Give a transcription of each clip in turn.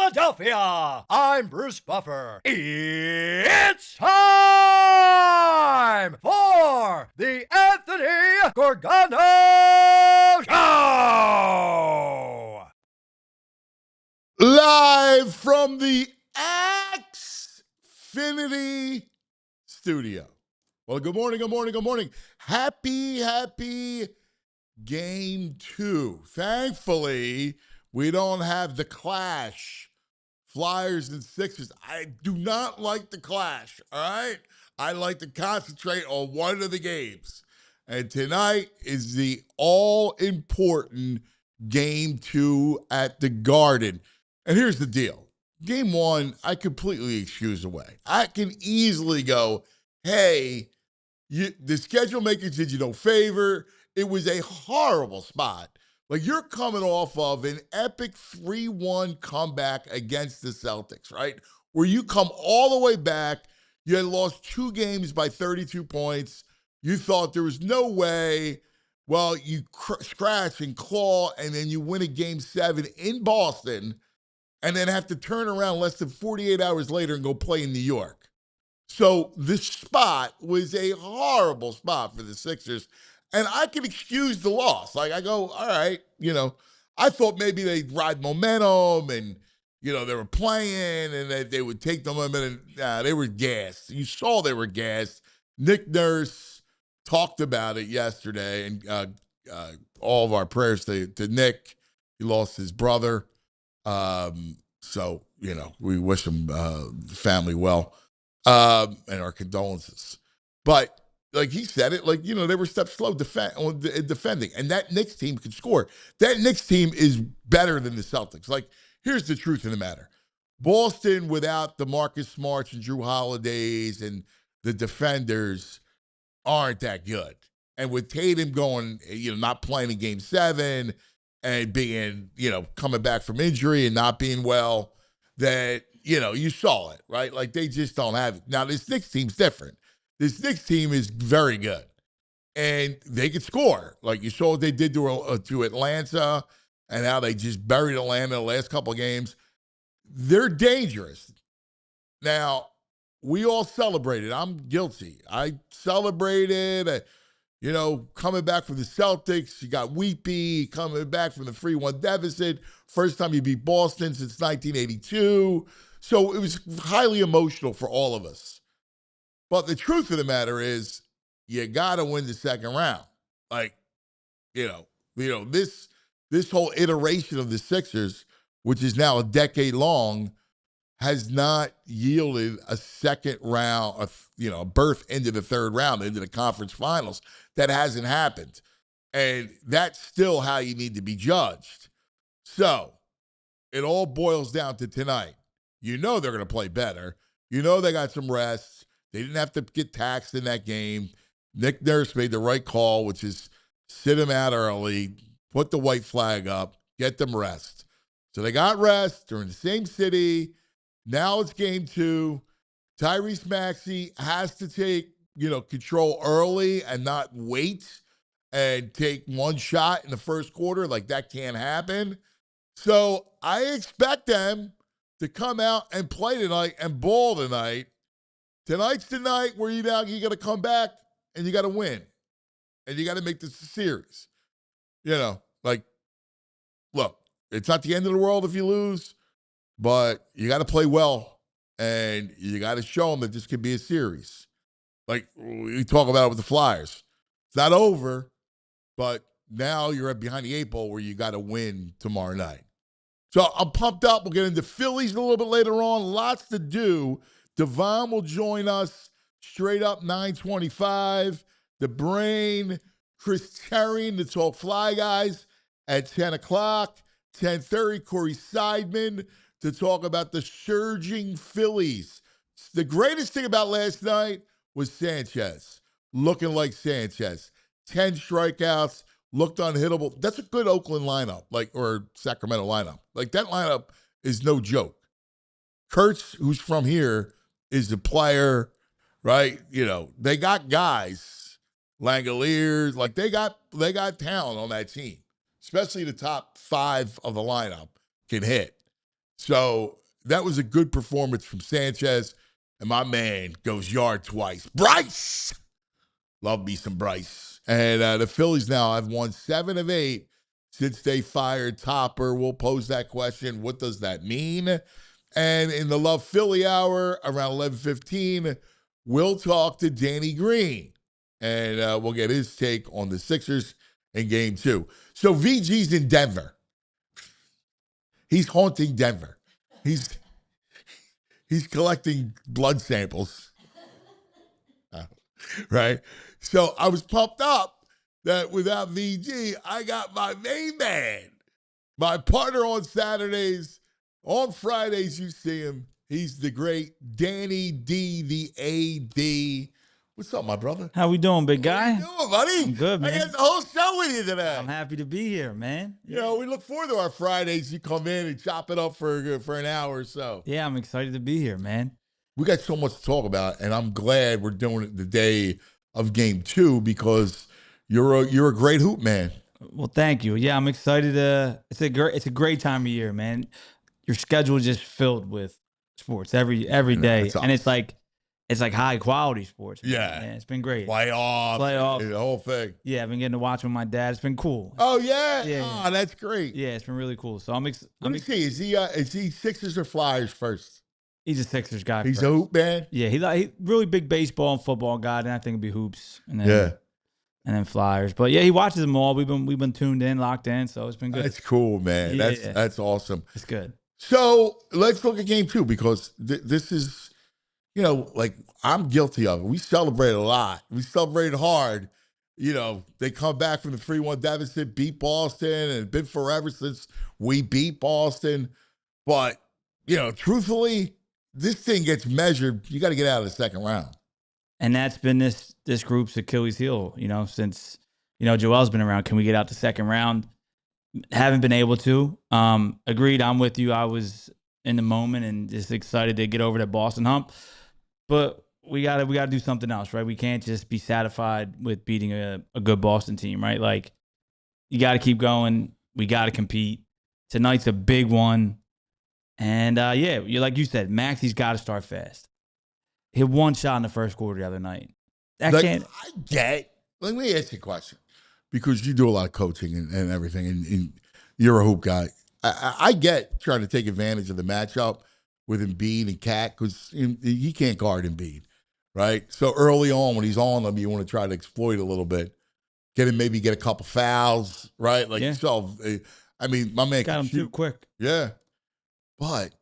Philadelphia. I'm Bruce Buffer. It's time for the Anthony Gorgano Show. Live from the Xfinity studio. Well, good morning. Happy game 2. Thankfully, we don't have the clash, Flyers and Sixers. I do not like the clash, all right? I like to concentrate on one of the games. And tonight is the all-important game 2 at the Garden. And here's the deal. Game 1, I completely excuse away. I can easily go, hey, the schedule makers did you no favor. It was a horrible spot. Like, you're coming off of an epic 3-1 comeback against the Celtics, right? Where you come all the way back. You had lost 2 games by 32 points. You thought there was no way. Well, you scratch and claw, and then you win a game 7 in Boston, and then have to turn around less than 48 hours later and go play in New York. So this spot was a horrible spot for the Sixers, and I can excuse the loss. Like, I go, all right, I thought maybe they'd ride momentum and, they were playing and that they would take the momentum. Nah, they were gassed. You saw they were gassed. Nick Nurse talked about it yesterday, and all of our prayers to Nick. He lost his brother. So, we wish him family well. And our condolences. But like he said it, like, they were steps slow defending. And that Knicks team could score. That Knicks team is better than the Celtics. Like, here's the truth of the matter. Boston, without the Marcus Smarts and Drew Holidays and the defenders, aren't that good. And with Tatum going, not playing in game 7 and being, coming back from injury and not being well, that, you saw it, right? Like, they just don't have it. Now, this Knicks team's different. This Knicks team is very good, and they can score. Like, you saw what they did to Atlanta and how they just buried Atlanta the last couple of games. They're dangerous. Now, we all celebrated. I'm guilty. I celebrated, coming back from the Celtics. You got Weepy coming back from the 3-1 deficit. First time you beat Boston since 1982. So it was highly emotional for all of us. But the truth of the matter is, you got to win the second round. Like, this whole iteration of the Sixers, which is now a decade long, has not yielded a second round, a berth into the third round, into the conference finals. That hasn't happened. And that's still how you need to be judged. So it all boils down to tonight. They're going to play better. They got some rest. They didn't have to get taxed in that game. Nick Nurse made the right call, which is sit them out early, put the white flag up, get them rest. So they got rest. They're in the same city. Now it's game 2. Tyrese Maxey has to take, control early and not wait and take one shot in the first quarter. Like, that can't happen. So I expect them to come out and play tonight and ball tonight. Tonight's the night where you got to come back and you got to win. And you got to make this a series. Look, it's not the end of the world if you lose, but you got to play well. And you got to show them that this could be a series. Like we talk about it with the Flyers. It's not over, but now you're behind the 8 ball where you got to win tomorrow night. So I'm pumped up. We'll get into Phillies a little bit later on. Lots to do. Devon will join us straight up 9:25. The Brain, Chris Terrian, to talk Fly Guys at 10 o'clock. 10:30, Corey Seidman to talk about the surging Phillies. The greatest thing about last night was Sanchez, looking like Sanchez. 10 strikeouts, looked unhittable. That's a good Oakland lineup, or Sacramento lineup. Like, that lineup is no joke. Kurtz, who's from here, is the player, right? They got guys, Langoliers, like they got talent on that team, especially the top 5 of the lineup can hit. So that was a good performance from Sanchez. And my man goes yard twice. Bryce! Love me some Bryce. And the Phillies now have won 7 of 8 since they fired Topper. We'll pose that question. What does that mean? And in the Love Philly Hour around 11:15, we'll talk to Danny Green. And we'll get his take on the Sixers in Game 2. So VG's in Denver. He's haunting Denver. He's collecting blood samples. Right? So I was pumped up that without VG, I got my main man, my partner on Saturdays. On Fridays, you see him. He's the great Danny D, the AD. What's up, my brother? How we doing, big guy? How you doing, buddy? I'm good, man. I got the whole show with you today. I'm happy to be here, man. You know, we look forward to our Fridays. You come in and chop it up for an hour or so. Yeah, I'm excited to be here, man. We got so much to talk about, and I'm glad we're doing it the day of Game 2 because you're a great hoop man. Well, thank you. Yeah, I'm excited. It's a great time of year, man. Your schedule is just filled with sports every day, and it's like high quality sports. Man. Yeah, it's been great. Playoff, the whole thing. Yeah, I've been getting to watch with my dad. It's been cool. Oh yeah, yeah. Oh, that's great. Yeah, it's been really cool. So Let me see. Is he Sixers or Flyers first? He's a Sixers guy. He's a hoop man. Yeah, he really big baseball and football guy, and I think it'd be hoops. And then, and then Flyers. But yeah, he watches them all. We've been tuned in, locked in, so it's been good. That's cool, man. Yeah. That's awesome. It's good. So let's look at Game 2 because this is, like I'm guilty of it. We celebrate a lot. We celebrate hard. They come back from the 3-1 deficit, beat Boston, and it's been forever since we beat Boston. But, truthfully, this thing gets measured. You got to get out of the second round. And that's been this group's Achilles heel, since, Joel's been around. Can we get out the second round? Haven't been able to. Agreed. I'm with you. I was in the moment and just excited to get over that Boston hump. But we gotta do something else, right? We can't just be satisfied with beating a good Boston team, right? Like, you got to keep going. We got to compete. Tonight's a big one. And, like you said, Maxey's got to start fast. Hit one shot in the first quarter the other night. Let me ask you a question. Because you do a lot of coaching and everything, and you're a hoop guy. I get trying to take advantage of the matchup with Embiid and Cat because he can't guard Embiid, right? So early on when he's on them, you want to try to exploit a little bit. Maybe get a couple fouls, right? Like, so, I mean, my man got him too quick. Yeah. But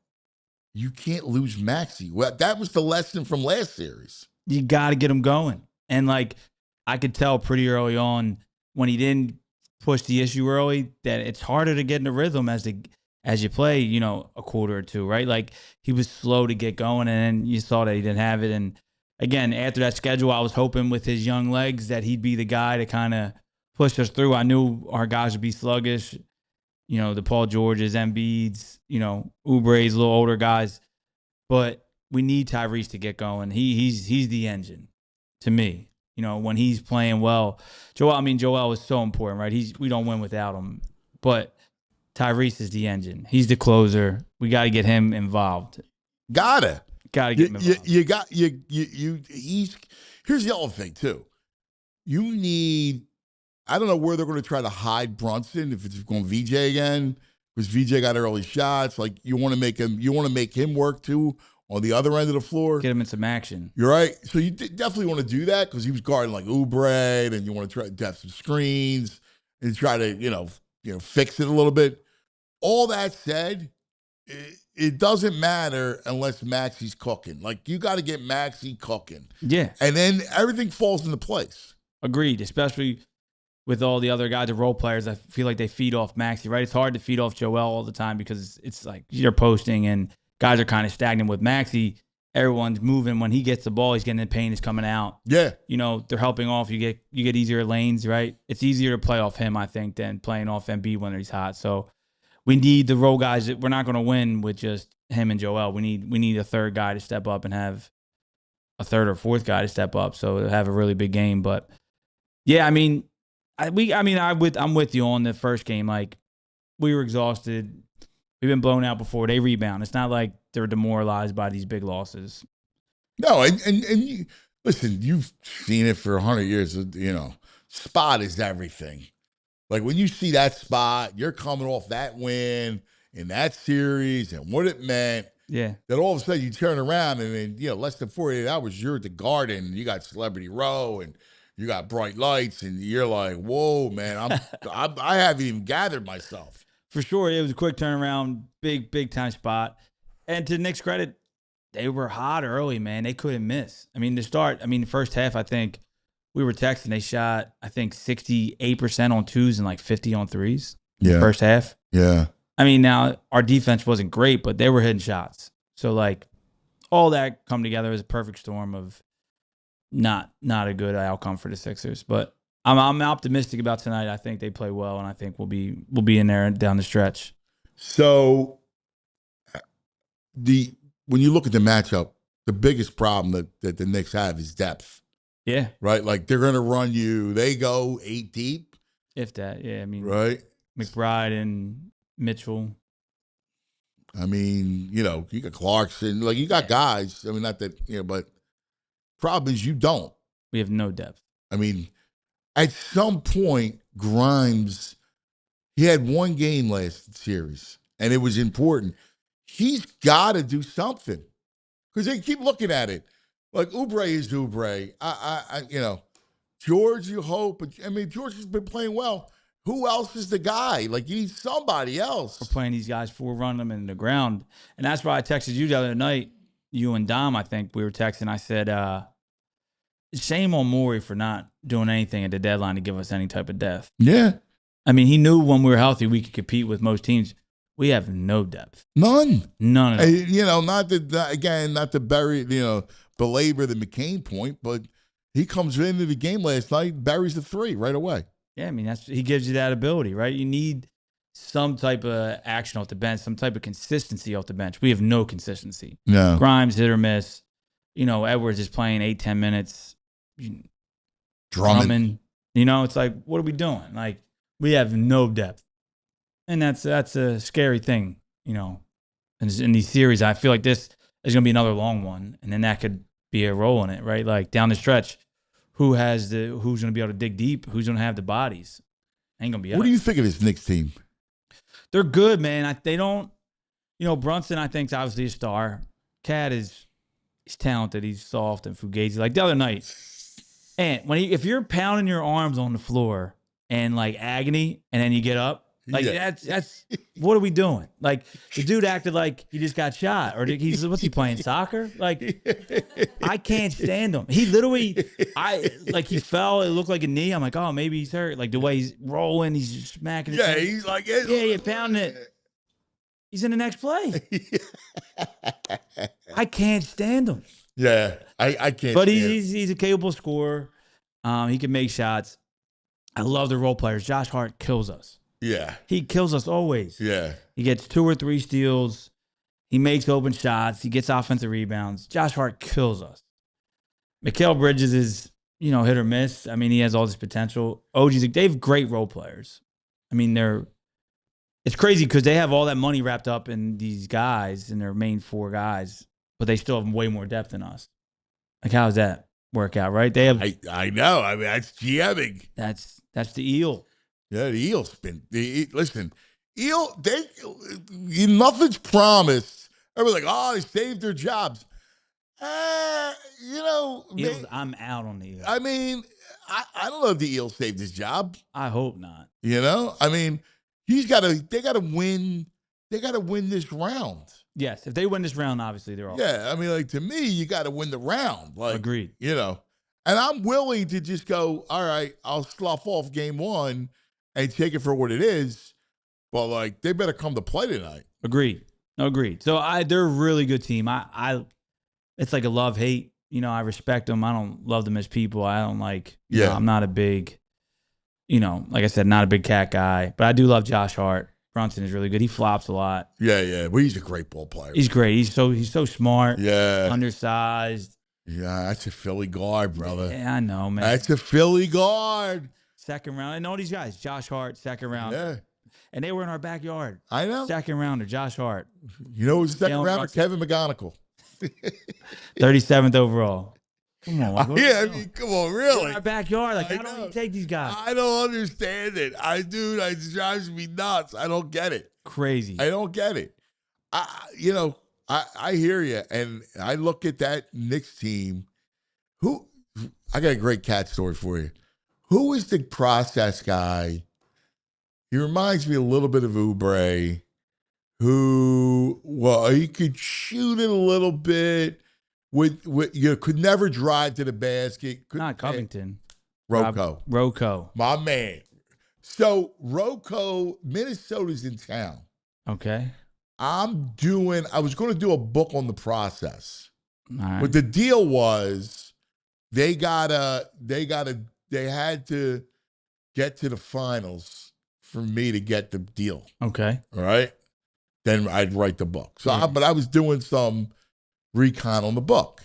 you can't lose Maxey. Well, that was the lesson from last series. You got to get him going. And, I could tell pretty early on when he didn't push the issue early that it's harder to get in the rhythm as you play, a quarter or two, right? Like, he was slow to get going, and then you saw that he didn't have it. And, again, after that schedule, I was hoping with his young legs that he'd be the guy to kind of push us through. I knew our guys would be sluggish. The Paul Georges, Embiid's, Oubre's, little older guys. But we need Tyrese to get going. He's the engine to me. When he's playing well. Joel is so important, right? We don't win without him. But Tyrese is the engine. He's the closer. We got to get him involved. Gotta get him involved. Here's the other thing, too. You need, I don't know where they're going to try to hide Brunson, if it's going VJ again, because VJ got early shots. Like, you want to make him work, too, on the other end of the floor. Get him in some action. You're right. So you definitely want to do that because he was guarding like Oubre, and you want to try to have some screens and try to, fix it a little bit. All that said, it doesn't matter unless Maxey's cooking. Like, you got to get Maxey cooking. Yeah. And then everything falls into place. Agreed, especially with all the other guys, the role players. I feel like they feed off Maxey, right? It's hard to feed off Joel all the time because it's like you're posting and guys are kind of stagnant. With Maxey, everyone's moving. When he gets the ball, he's getting in pain, he's coming out. Yeah. They're helping off. You get easier lanes, right? It's easier to play off him, I think, than playing off Embiid when he's hot. So we need the role guys. We're not going to win with just him and Joel. We need a third guy to step up and have a third or fourth guy to step up. So have a really big game. But yeah, I'm with you on the first game. Like, we were exhausted. We've been blown out before. They rebound. It's not like they're demoralized by these big losses. No, and you, listen, you've seen it for 100 years. You know, spot is everything. Like when you see that spot, you're coming off that win in that series and what it meant. Yeah. That all of a sudden you turn around and then, you know, less than 48 hours, you're at the Garden and you got Celebrity Row and you got bright lights and you're like, whoa, man, I haven't even gathered myself. For sure, it was a quick turnaround, big time spot. And to the Knicks' credit, they were hot early, man. They couldn't miss. I mean, the first half, I think we were texting. They shot, I think, 68% on twos and like 50 on threes. In the first half. Yeah. I mean, now our defense wasn't great, but they were hitting shots. So like, all that come together is a perfect storm of not a good outcome for the Sixers. But I'm optimistic about tonight. I think they play well, and I think we'll be in there down the stretch. So when you look at the matchup, the biggest problem that the Knicks have is depth. Yeah. Right? Like they're going to run you. They go 8 deep. If that, yeah. I mean, right? McBride and Mitchell. I mean, you know, you got Clarkson. Like you got guys. I mean, not that, you know, but problem is you don't. We have no depth. I mean, at some point, Grimes, he had one game last series, and it was important. He's got to do something because they keep looking at it like Oubre is Oubre. You know, George, you hope, but I mean, George has been playing well. Who else is the guy? Like, you need somebody else. We're playing these guys for running them in the ground, and that's why I texted you the other night. You and Dom, I think we were texting. I said, shame on Morey for not doing anything at the deadline to give us any type of depth. Yeah. I mean, he knew when we were healthy we could compete with most teams. We have no depth. None of it. You know, not to bury, you know, belabor the McCain point, but he comes into the game last night, buries the three right away. Yeah, I mean, he gives you that ability, right? You need some type of action off the bench, some type of consistency off the bench. We have no consistency. No. Grimes, hit or miss. You know, Edwards is playing 8-10 minutes. Drummond. You know, it's like, what are we doing? Like, we have no depth. And that's a scary thing, you know. In these series, I feel like this is going to be another long one, and then that could be a role in it, right? Like, down the stretch, who's going to be able to dig deep? Who's going to have the bodies? Ain't going to be us. What do you think of this Knicks team? They're good, man. They don't, you know, Brunson, I think, is obviously a star. Cat he's talented. He's soft and fugazi. Like the other night, and if you're pounding your arms on the floor and like agony, and then you get up, like that's what are we doing? Like the dude acted like he just got shot, or what's he playing, soccer? Like I can't stand him. He literally, he fell. It looked like a knee. I'm like, oh, maybe he's hurt. Like the way he's rolling, he's just smacking. His head. He's like, yeah, pounding it. He's in the next play. I can't stand him. Yeah, I can't. But he's a capable scorer. He can make shots. I love the role players. Josh Hart kills us. Yeah. He kills us always. Yeah. He gets 2 or 3 steals. He makes open shots. He gets offensive rebounds. Josh Hart kills us. Mikal Bridges is, you know, hit or miss. I mean, he has all this potential. They have great role players. I mean, it's crazy because they have all that money wrapped up in these guys, in their main 4 guys, but they still have way more depth than us. Like, how does that work out, right? They have. I know. I mean, that's GMing. That's the eel. Yeah, the Eel's been. Listen, Eel, nothing's promised. Everybody's like, oh, they saved their jobs. You know. Eels, I'm out on the Eel. I mean, I don't know if the Eel saved his job. I hope not. You know? I mean, they got to win. They got to win this round. Yes, if they win this round, obviously they're all. Yeah, I mean, like, to me, you got to win the round. Like, agreed. You know, and I'm willing to just go, all right, I'll slough off game 1 and take it for what it is. But, like, they better come to play tonight. Agreed. So they're a really good team. It's like a love-hate. You know, I respect them. I don't love them as people. I don't like. You know, I'm not a big. You know, like I said, not a big Cat guy, but I do love Josh Hart. Brunson is really good. He flops a lot. Yeah. Well, he's a great ball player. He's great. He's so smart. Yeah. Undersized. Yeah, that's a Philly guard, brother. Yeah, I know, man. That's a Philly guard. Second round. And all these guys. Josh Hart, second round. Yeah. and they were in our backyard. I know. Second rounder, Josh Hart. You know who's the second Jalen rounder? Brunson. Kevin McGonigal. 37th overall. Come on. What are Yeah, we I doing? mean, come on, They're really? in our backyard. Like, I how do know. we take these guys? I don't understand it. It drives me nuts. I don't get it. Crazy. I don't get it. I hear you, and I look at that Knicks team. I got a great cat story for you. Who is the process guy? He reminds me a little bit of Oubre, he could shoot it a little bit. Could never drive to the basket. Not Covington. Rocco. My man. So, Rocco, Minnesota's in town. Okay. I was going to do a book on the process. All right. But the deal was they had to get to the finals for me to get the deal. Okay. All right. Then I'd write the book. So, Yeah. but I was doing some recon on the book.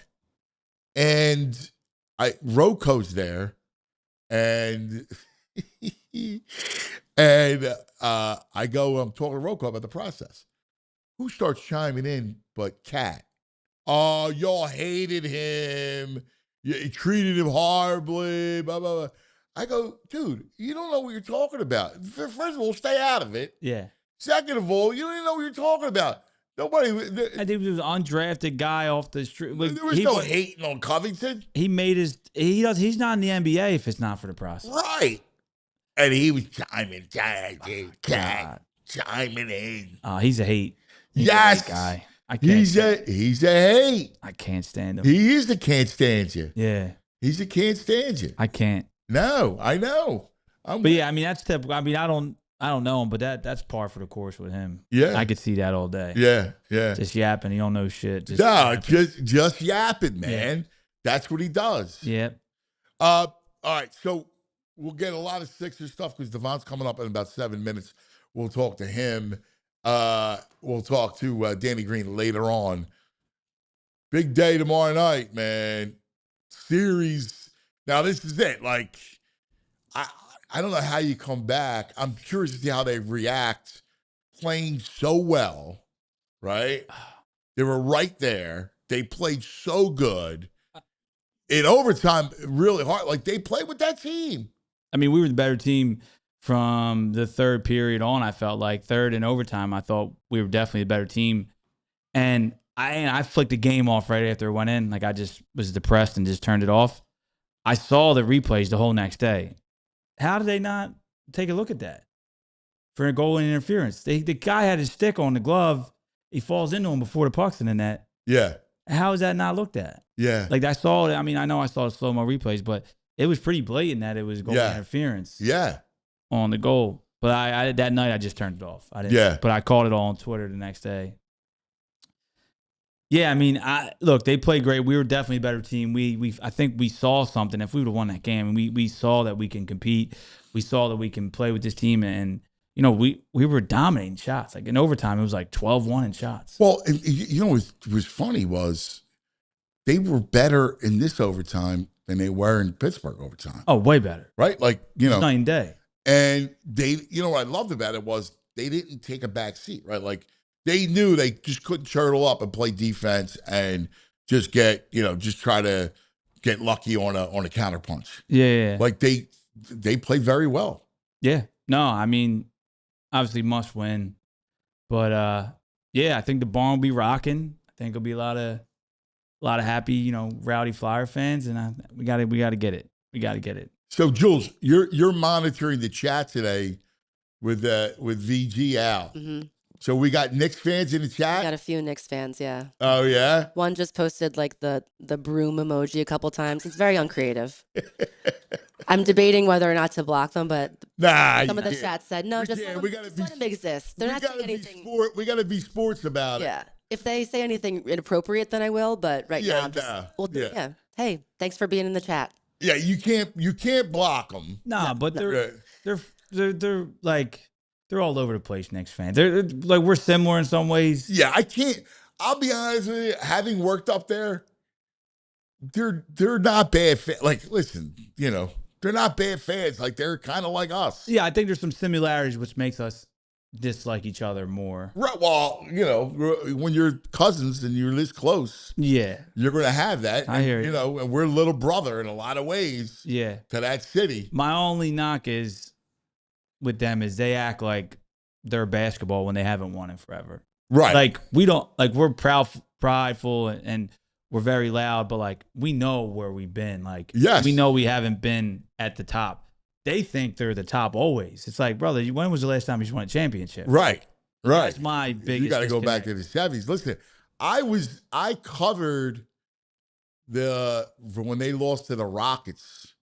And Rocco's there. And I'm talking to Rocco about the process. Who starts chiming in but Cat? Oh, y'all hated him. You treated him horribly, blah, blah, blah. I go, dude, you don't know what you're talking about. First of all, stay out of it. Yeah. Second of all, you don't even know what you're talking about. Nobody. I think he was an undrafted guy off the street. There was no hating on Covington. He made he's not in the NBA if it's not for the process. Right. And he was chiming in. He's a hate. Yes. A hate guy. He's a hate. I can't stand him. He is the can't stand you. Yeah. He's a can't stand you. I can't. No, I know. But yeah, I mean that's typical. I mean I don't know him, but that's par for the course with him. Yeah. I could see that all day. Yeah. Just yapping. He don't know shit. Just yapping, man. Yeah. That's what he does. Yep. All right. So we'll get a lot of Sixers stuff because Devon's coming up in about 7 minutes. We'll talk to him. We'll talk to Danny Green later on. Big day tomorrow night, man. Series. Now, this is it. Like, I don't know how you come back. I'm curious to see how they react playing so well, right? They were right there. They played so good. In overtime, really hard. Like, they played with that team. I mean, we were the better team from the third period on. I felt like third and overtime, I thought we were definitely a better team. And I flicked the game off right after it went in. Like, I just was depressed and just turned it off. I saw the replays the whole next day. How did they not take a look at that for a goal and interference? The guy had his stick on the glove. He falls into him before the puck's in the net. Yeah. How is that not looked at? Yeah. Like I saw it. I mean, I know I saw the slow-mo replays, but it was pretty blatant that it was goal interference. Yeah. On the goal. But I that night I just turned it off. I didn't. Yeah. But I called it all on Twitter the next day. Yeah, I mean, look, they played great. We were definitely a better team. I think we saw something. If we would have won that game, and we saw that we can compete. We saw that we can play with this team, and you know, we were dominating shots. Like in overtime, it was like 12-1 in shots. Well, you know what was funny was they were better in this overtime than they were in Pittsburgh overtime. Oh, way better. Right? Like, you know. Night and day. And you know what I loved about it was they didn't take a back seat, right? Like they knew they just couldn't turtle up and play defense and just try to get lucky on a counterpunch. Yeah. Like they played very well. Yeah. No, I mean, obviously must win. But yeah, I think the barn will be rocking. I think it'll be a lot of happy, rowdy Flyer fans, and we got to get it. We got to get it. So Jules, you're monitoring the chat today with VG out. Mm-hmm. So we got Knicks fans in the chat. We got a few Knicks fans, yeah. Oh yeah. One just posted like the broom emoji a couple times. It's very uncreative. I'm debating whether or not to block them, but some of the chat said no. Just let them exist. They're not saying anything. We got to be sports about it. Yeah. If they say anything inappropriate, then I will. But right now, Hey, thanks for being in the chat. Yeah, you can't block them. Nah, but they're like they're all over the place. Knicks fans. They're like we're similar in some ways. Yeah, I can't. I'll be honest with you. Having worked up there, they're not bad fans. Like, listen, they're not bad fans. Like they're kind of like us. Yeah, I think there's some similarities which makes us dislike each other more. Right. Well, when you're cousins and you're this close, Yeah, you're going to have that. I hear you. And we're little brother in a lot of ways. Yeah, to that city. My only knock is with them is they act like they're basketball when they haven't won in forever. Right. Like we don't like we're prideful and we're very loud, but like we know where we've been. Like we know we haven't been at the top. They think they're the top always. It's like, brother, when was the last time you won a championship? Right. Right. That's my biggest. You got to go back to the 70s. Listen, I covered when they lost to the Rockets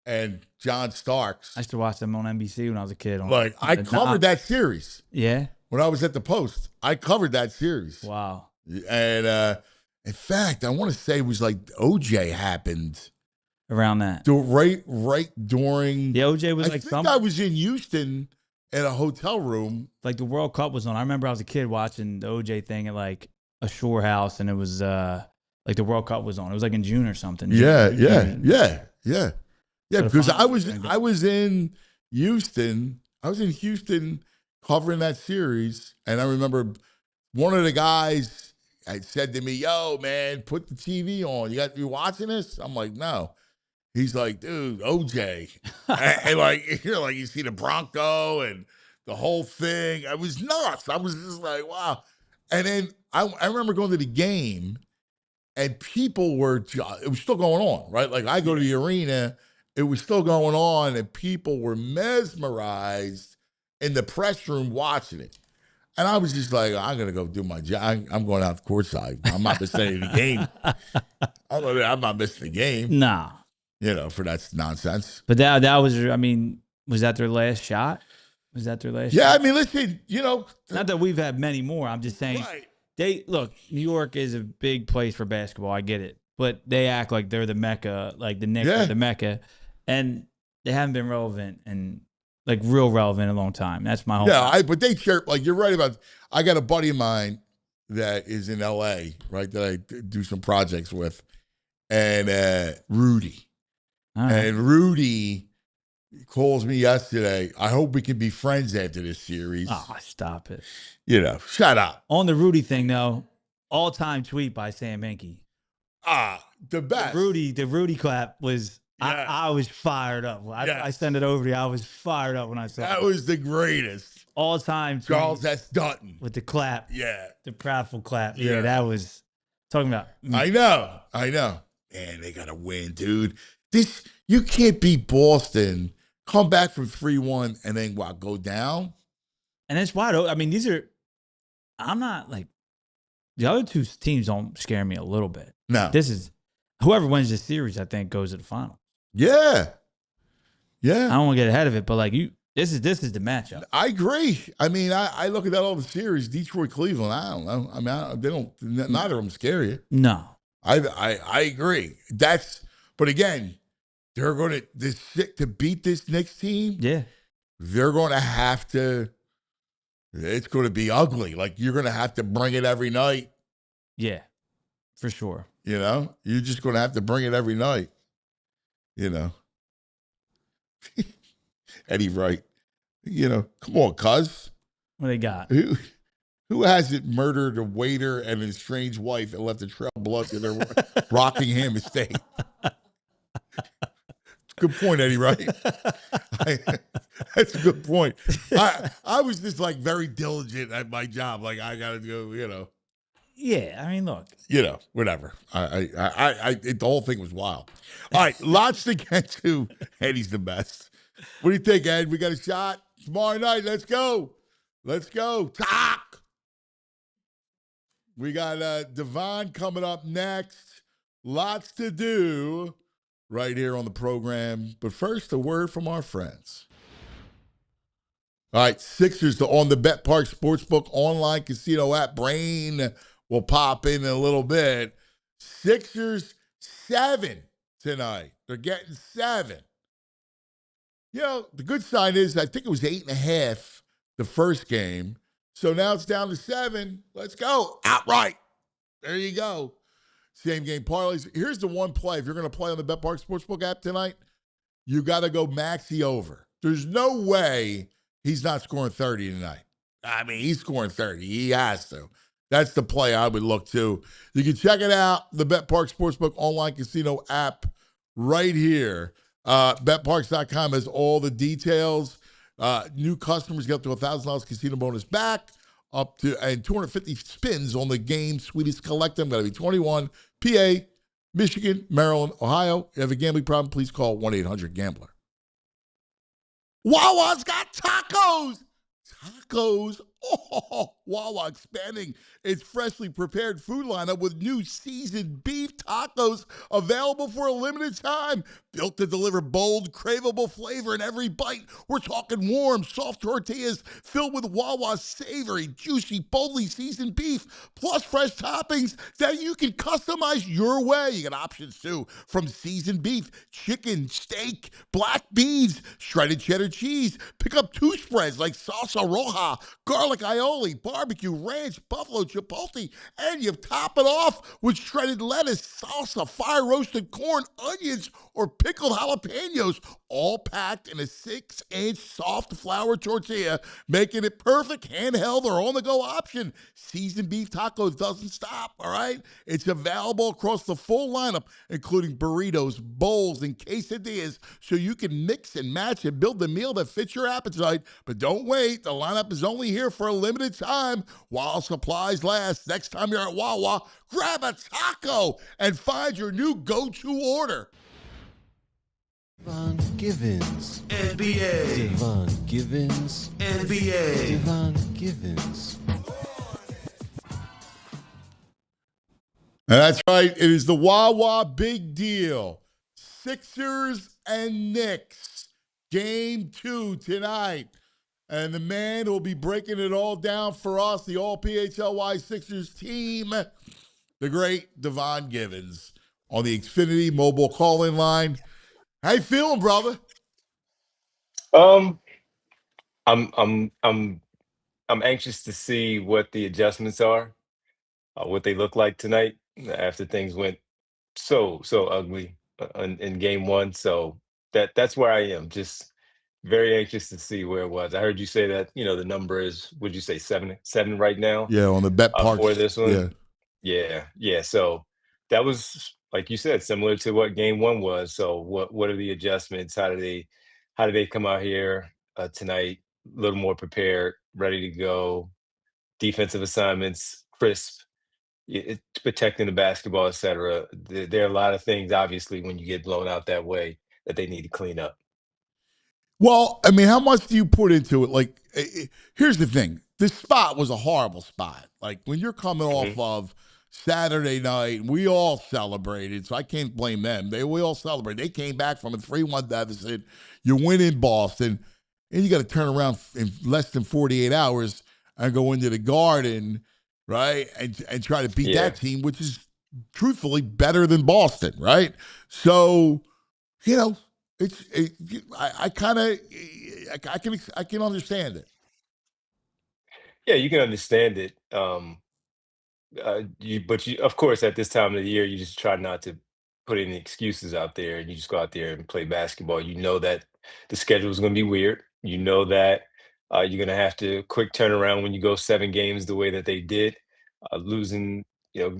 and John Starks. I used to watch them on NBC when I was a kid. I covered that series. Yeah. When I was at the Post, I covered that series. Wow. And in fact, I want to say it was like OJ happened around that. Right during. Yeah, OJ was I was in Houston in a hotel room. Like the World Cup was on. I remember I was a kid watching the OJ thing at like a shore house, and it was like the World Cup was on. It was like in June or something. Yeah. Because I was in Houston. I was in Houston covering that series, and I remember one of the guys had said to me, "Yo, man, put the TV on. You watching this?" I'm like, "No." He's like, "Dude, OJ," and like you see the Bronco and the whole thing. I was nuts. I was just like, "Wow." And then I remember going to the game, and people it was still going on, right? Like I go to the arena, it was still going on, and people were mesmerized in the press room watching it. And I was just like, I'm going to go do my job. I'm going out courtside. I'm not missing the game. I'm not missing the game. Nah. For that nonsense. But that was, was that their last shot? Was that their last shot? Yeah, listen, Not that we've had many more. I'm just saying. Right. New York is a big place for basketball. I get it. But they act like they're the Mecca, like the Knicks are the Mecca. And they haven't been relevant and like real relevant in a long time. That's my whole point. But they chirp, like you're right about, I got a buddy of mine that is in LA, right, that I do some projects with. And Rudy. And Rudy calls me yesterday. I hope we can be friends after this series. Oh, stop it. Shut up. On the Rudy thing, though, all-time tweet by Sam Hinkie. The best. The Rudy clap was, I was fired up. I sent it over to you. I was fired up when I saw it. That was the greatest. All-time tweet. Charles S. Dutton. With the clap. Yeah. The proudful clap. Yeah, that was talking about. I know. Man, they got to win, dude. You can't beat Boston, come back from 3-1, and then go down? And it's wide open. I'm not like, the other two teams don't scare me a little bit. No. Whoever wins this series, I think, goes to the final. Yeah. I don't want to get ahead of it, but like this is the matchup. I agree. I look at that all the series, Detroit, Cleveland. I don't know. Neither of them scare you. No. I agree. But again, they're going to beat this Knicks team. Yeah. They're going to have to, it's going to be ugly. Like you're going to have to bring it every night. Yeah, for sure. You're just going to have to bring it every night. Eddie Wright, come on, cuz. What they got? Who hasn't murdered a waiter and his strange wife and left a trail of blood in their Rockingham estate? Good point, Eddie, right? That's a good point. I was just like very diligent at my job. Like I got to go, Yeah, look. Whatever. The whole thing was wild. All right, lots to get to. Eddie's the best. What do you think, Ed? We got a shot tomorrow night. Let's go. Talk. We got Devon coming up next. Lots to do right here on the program. But first, a word from our friends. All right, Sixers on the Bet Park Sportsbook online casino app. Brain will pop in a little bit. Sixers 7 tonight. They're getting 7. The good sign is I think it was 8.5 the first game. So now it's down to 7. Let's go. Outright. There you go. Same game parlays. Here's the one play. If you're going to play on the Bet Park Sportsbook app tonight, you got to go Maxey over. There's no way he's not scoring 30 tonight. I mean, he's scoring 30. He has to. That's the play I would look to. You can check it out, the BetPark Sportsbook online casino app right here. BetParks.com has all the details. New customers get up to $1,000 casino bonus back, up to and 250 spins on the game. Sweetest collect them. Got to be 21. PA, Michigan, Maryland, Ohio. If you have a gambling problem, please call 1-800-GAMBLER. Wawa's got tacos. Tacos. Oh, Wawa expanding its freshly prepared food lineup with new seasoned beef tacos available for a limited time. Built to deliver bold, craveable flavor in every bite. We're talking warm, soft tortillas filled with Wawa's savory, juicy, boldly seasoned beef, plus fresh toppings that you can customize your way. You got options too, from seasoned beef, chicken, steak, black beans, shredded cheddar cheese. Pick up 2 spreads like salsa roja, garlic aioli, barbecue, ranch, buffalo, chipotle, and you top it off with shredded lettuce, salsa, fire-roasted corn, onions, or pickled jalapenos, all packed in a 6-inch soft flour tortilla, making it perfect handheld or on-the-go option. Seasoned beef tacos doesn't stop, all right? It's available across the full lineup, including burritos, bowls, and quesadillas, so you can mix and match and build the meal that fits your appetite. But don't wait. The lineup is only here for a limited time while supplies last. Next time you're at Wawa, grab a taco and find your new go-to order. Devon Givens. NBA. Devon Givens. NBA. Devon Givens. And that's right. It is the Wawa Big Deal. Sixers and Knicks. Game 2 tonight. And the man who will be breaking it all down for us, the all PHLY Sixers team, the great Devon Givens on the Xfinity Mobile call-in line. How you feeling, brother? I'm anxious to see what the adjustments are, what they look like tonight after things went so ugly in game 1. So that's where I am. Just very anxious to see where it was. I heard you say that, the number is, would you say 7 right now? Yeah, on the BetParks. For this one. Yeah. Yeah. So that was, like you said, similar to what game 1 was. So what are the adjustments? How do they come out here tonight a little more prepared, ready to go? Defensive assignments, crisp, protecting the basketball, etc. There are a lot of things, obviously, when you get blown out that way, that they need to clean up. Well, I mean, how much do you put into it? Like, here's the thing. This spot was a horrible spot. Like, when you're coming off of Saturday night, we all celebrated, so I can't blame them. We all celebrated. They came back from a 3-1 deficit. You win in Boston, and you got to turn around in less than 48 hours and go into the Garden, right, and try to beat that team, which is truthfully better than Boston, right? So, I can understand it. Yeah, you can understand it. But of course, at this time of the year, you just try not to put any excuses out there, and you just go out there and play basketball. You know that the schedule is going to be weird. You know that you're going to have to quick turnaround when you go 7 games the way that they did, losing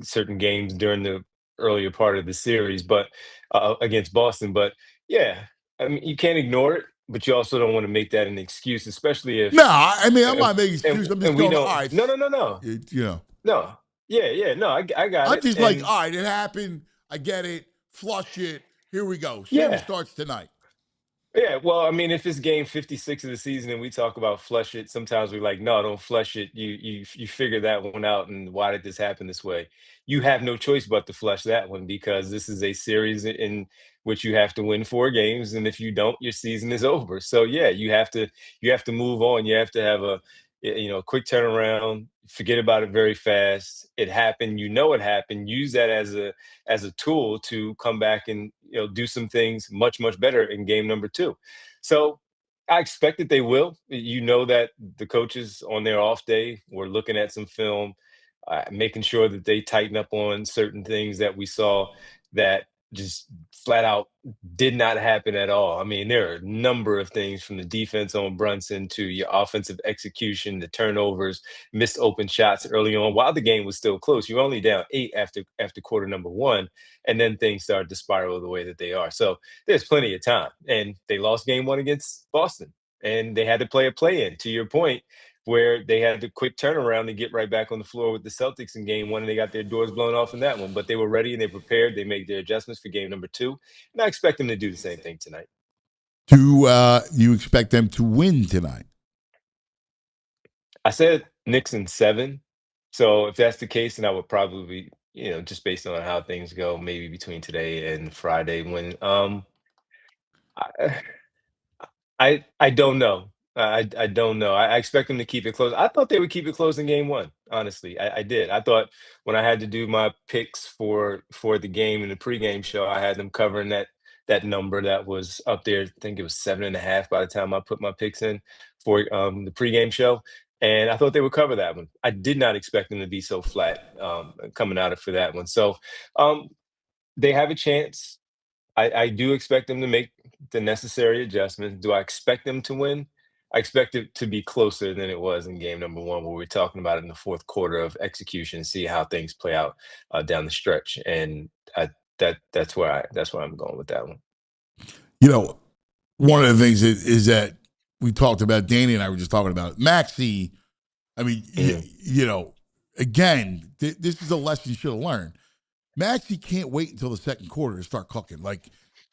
certain games during the earlier part of the series, but against Boston. But yeah, I mean, you can't ignore it, but you also don't want to make that an excuse, especially if. No, I mean, I'm not making excuses. I'm just going, all right. No. No. Yeah. No, I got it. I'm just like, all right, it happened. I get it. Flush it. Here we go. Series starts tonight. Yeah, well, I mean, if it's game 56 of the season and we talk about flush it, sometimes we're like, no, don't flush it. You figure that one out, and why did this happen this way? You have no choice but to flush that one, because this is a series in which you have to win 4 games, and if you don't, your season is over. So yeah, you have to move on. You have to have a quick turnaround. Forget about it very fast. It happened. It happened. Use that as a tool to come back and do some things much better in game number 2. So I expect that they will. That the coaches on their off day were looking at some film, making sure that they tighten up on certain things that we saw that just flat out did not happen at all. I mean, there are a number of things from the defense on Brunson to your offensive execution, the turnovers, missed open shots early on while the game was still close. You're only down 8 after quarter number 1, and then things started to spiral the way that they are. So there's plenty of time. And they lost game 1 against Boston, and they had to play a play-in, to your point, where they had the quick turnaround to get right back on the floor with the Celtics in game 1, and they got their doors blown off in that one. But they were ready and they prepared. They made their adjustments for game number 2, and I expect them to do the same thing tonight. Do you expect them to win tonight? I said Knicks in 7. So if that's the case, then I would probably, just based on how things go, maybe between today and Friday when I, I don't know. I don't know. I expect them to keep it close. I thought they would keep it close in game 1. Honestly, I did. I thought when I had to do my picks for the game in the pregame show, I had them covering that number that was up there. I think it was 7.5 by the time I put my picks in for the pregame show, and I thought they would cover that one. I did not expect them to be so flat coming out of for that one. So they have a chance. I do expect them to make the necessary adjustments. Do I expect them to win? I expect it to be closer than it was in game number 1, where we're talking about it in the fourth quarter of execution, see how things play out down the stretch. And that's where I'm going with that one. One of the things is that we talked about, Danny and I were just talking about Maxey. I mean, again, this is a lesson you should have learned. Maxey can't wait until the second quarter to start cooking. Like,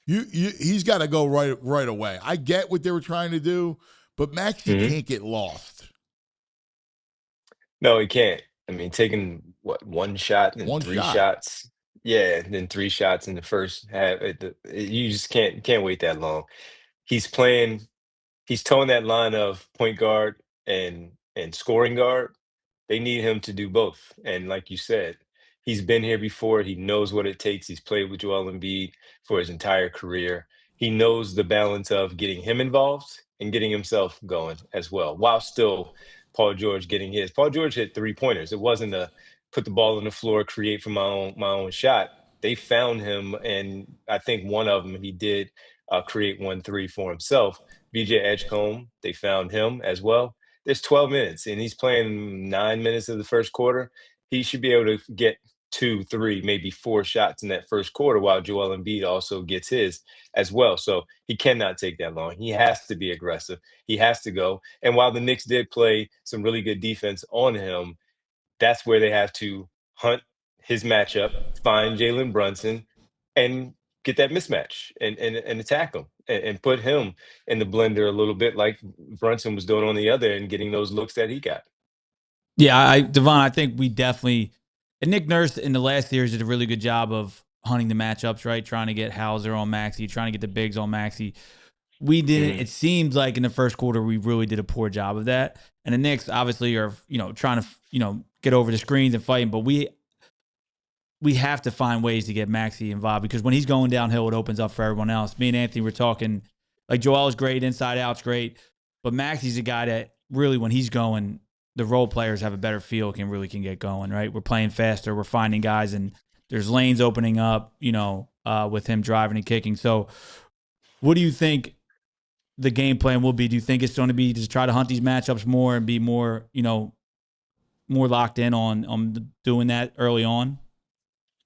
he's got to go right away. I get what they were trying to do, but Maxey can't get lost. No, he can't. I mean, taking one shot and 3 shots. Yeah, and then 3 shots in the first half. You just can't wait that long. He's towing that line of point guard and scoring guard. They need him to do both. And like you said, he's been here before. He knows what it takes. He's played with Joel Embiid for his entire career. He knows the balance of getting him involved and getting himself going as well, while still Paul George getting his. Paul George hit 3-pointers. It wasn't a put the ball on the floor, create for my own shot. They found him, and I think one of them he did create 1-3 for himself. BJ Edgecombe, they found him as well. There's 12 minutes, and he's playing 9 minutes of the first quarter. He should be able to get 2, 3, maybe 4 shots in that first quarter, while Joel Embiid also gets his as well. So he cannot take that long. He has to be aggressive. He has to go. And while the Knicks did play some really good defense on him, that's where they have to hunt his matchup, find Jalen Brunson, and get that mismatch and attack him and put him in the blender a little bit like Brunson was doing on the other end, getting those looks that he got. Yeah, Devon, I think we definitely – and Nick Nurse in the last series did a really good job of hunting the matchups, right? Trying to get Hauser on Maxey, trying to get the bigs on Maxey. We didn't. It seems like in the first quarter we really did a poor job of that. And the Knicks obviously are, trying to, get over the screens and fighting. But we have to find ways to get Maxey involved, because when he's going downhill, it opens up for everyone else. Me and Anthony were talking, like, Joel is great, inside out's great, but Maxey's a guy that really, when he's going, the role players have a better feel, can get going, right? We're playing faster, we're finding guys, and there's lanes opening up, with him driving and kicking. So what do you think the game plan will be? Do you think it's going to be just try to hunt these matchups more and be more, more locked in on doing that early on?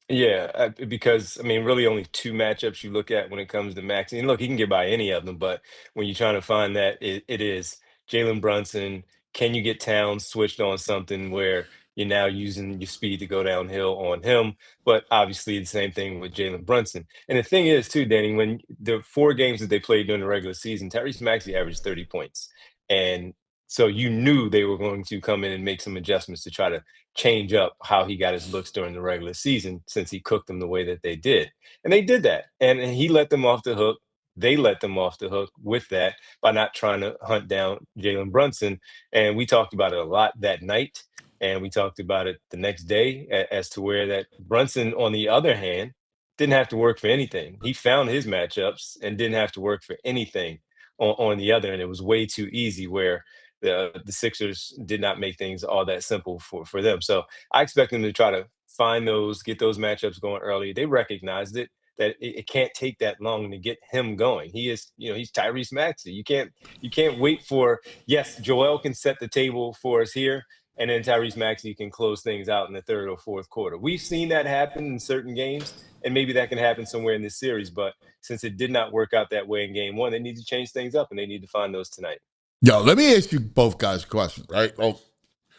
Yeah, because really only 2 matchups you look at when it comes to Max. And look, he can get by any of them, but when you're trying to find that, it is Jalen Brunson. Can you get Towns switched on something where you're now using your speed to go downhill on him? But obviously the same thing with Jalen Brunson. And the thing is too, Danny, when the 4 games that they played during the regular season, Tyrese Maxey averaged 30 points. And so you knew they were going to come in and make some adjustments to try to change up how he got his looks during the regular season, since he cooked them the way that they did. And they did that. And he let them off the hook. They let them off the hook with that by not trying to hunt down Jalen Brunson. And we talked about it a lot that night. And we talked about it the next day as to where that Brunson, on the other hand, didn't have to work for anything. He found his matchups and didn't have to work for anything on the other. And it was way too easy, where the Sixers did not make things all that simple for them. So I expect them to try to find those, get those matchups going early. They recognized it. that it can't take that long to get him going. He is, he's Tyrese Maxey. You can't wait for, yes, Joel can set the table for us here, and then Tyrese Maxey can close things out in the third or fourth quarter. We've seen that happen in certain games, and maybe that can happen somewhere in this series. But since it did not work out that way in game one, they need to change things up, and they need to find those tonight. Yo, let me ask you both guys a question, right? Well,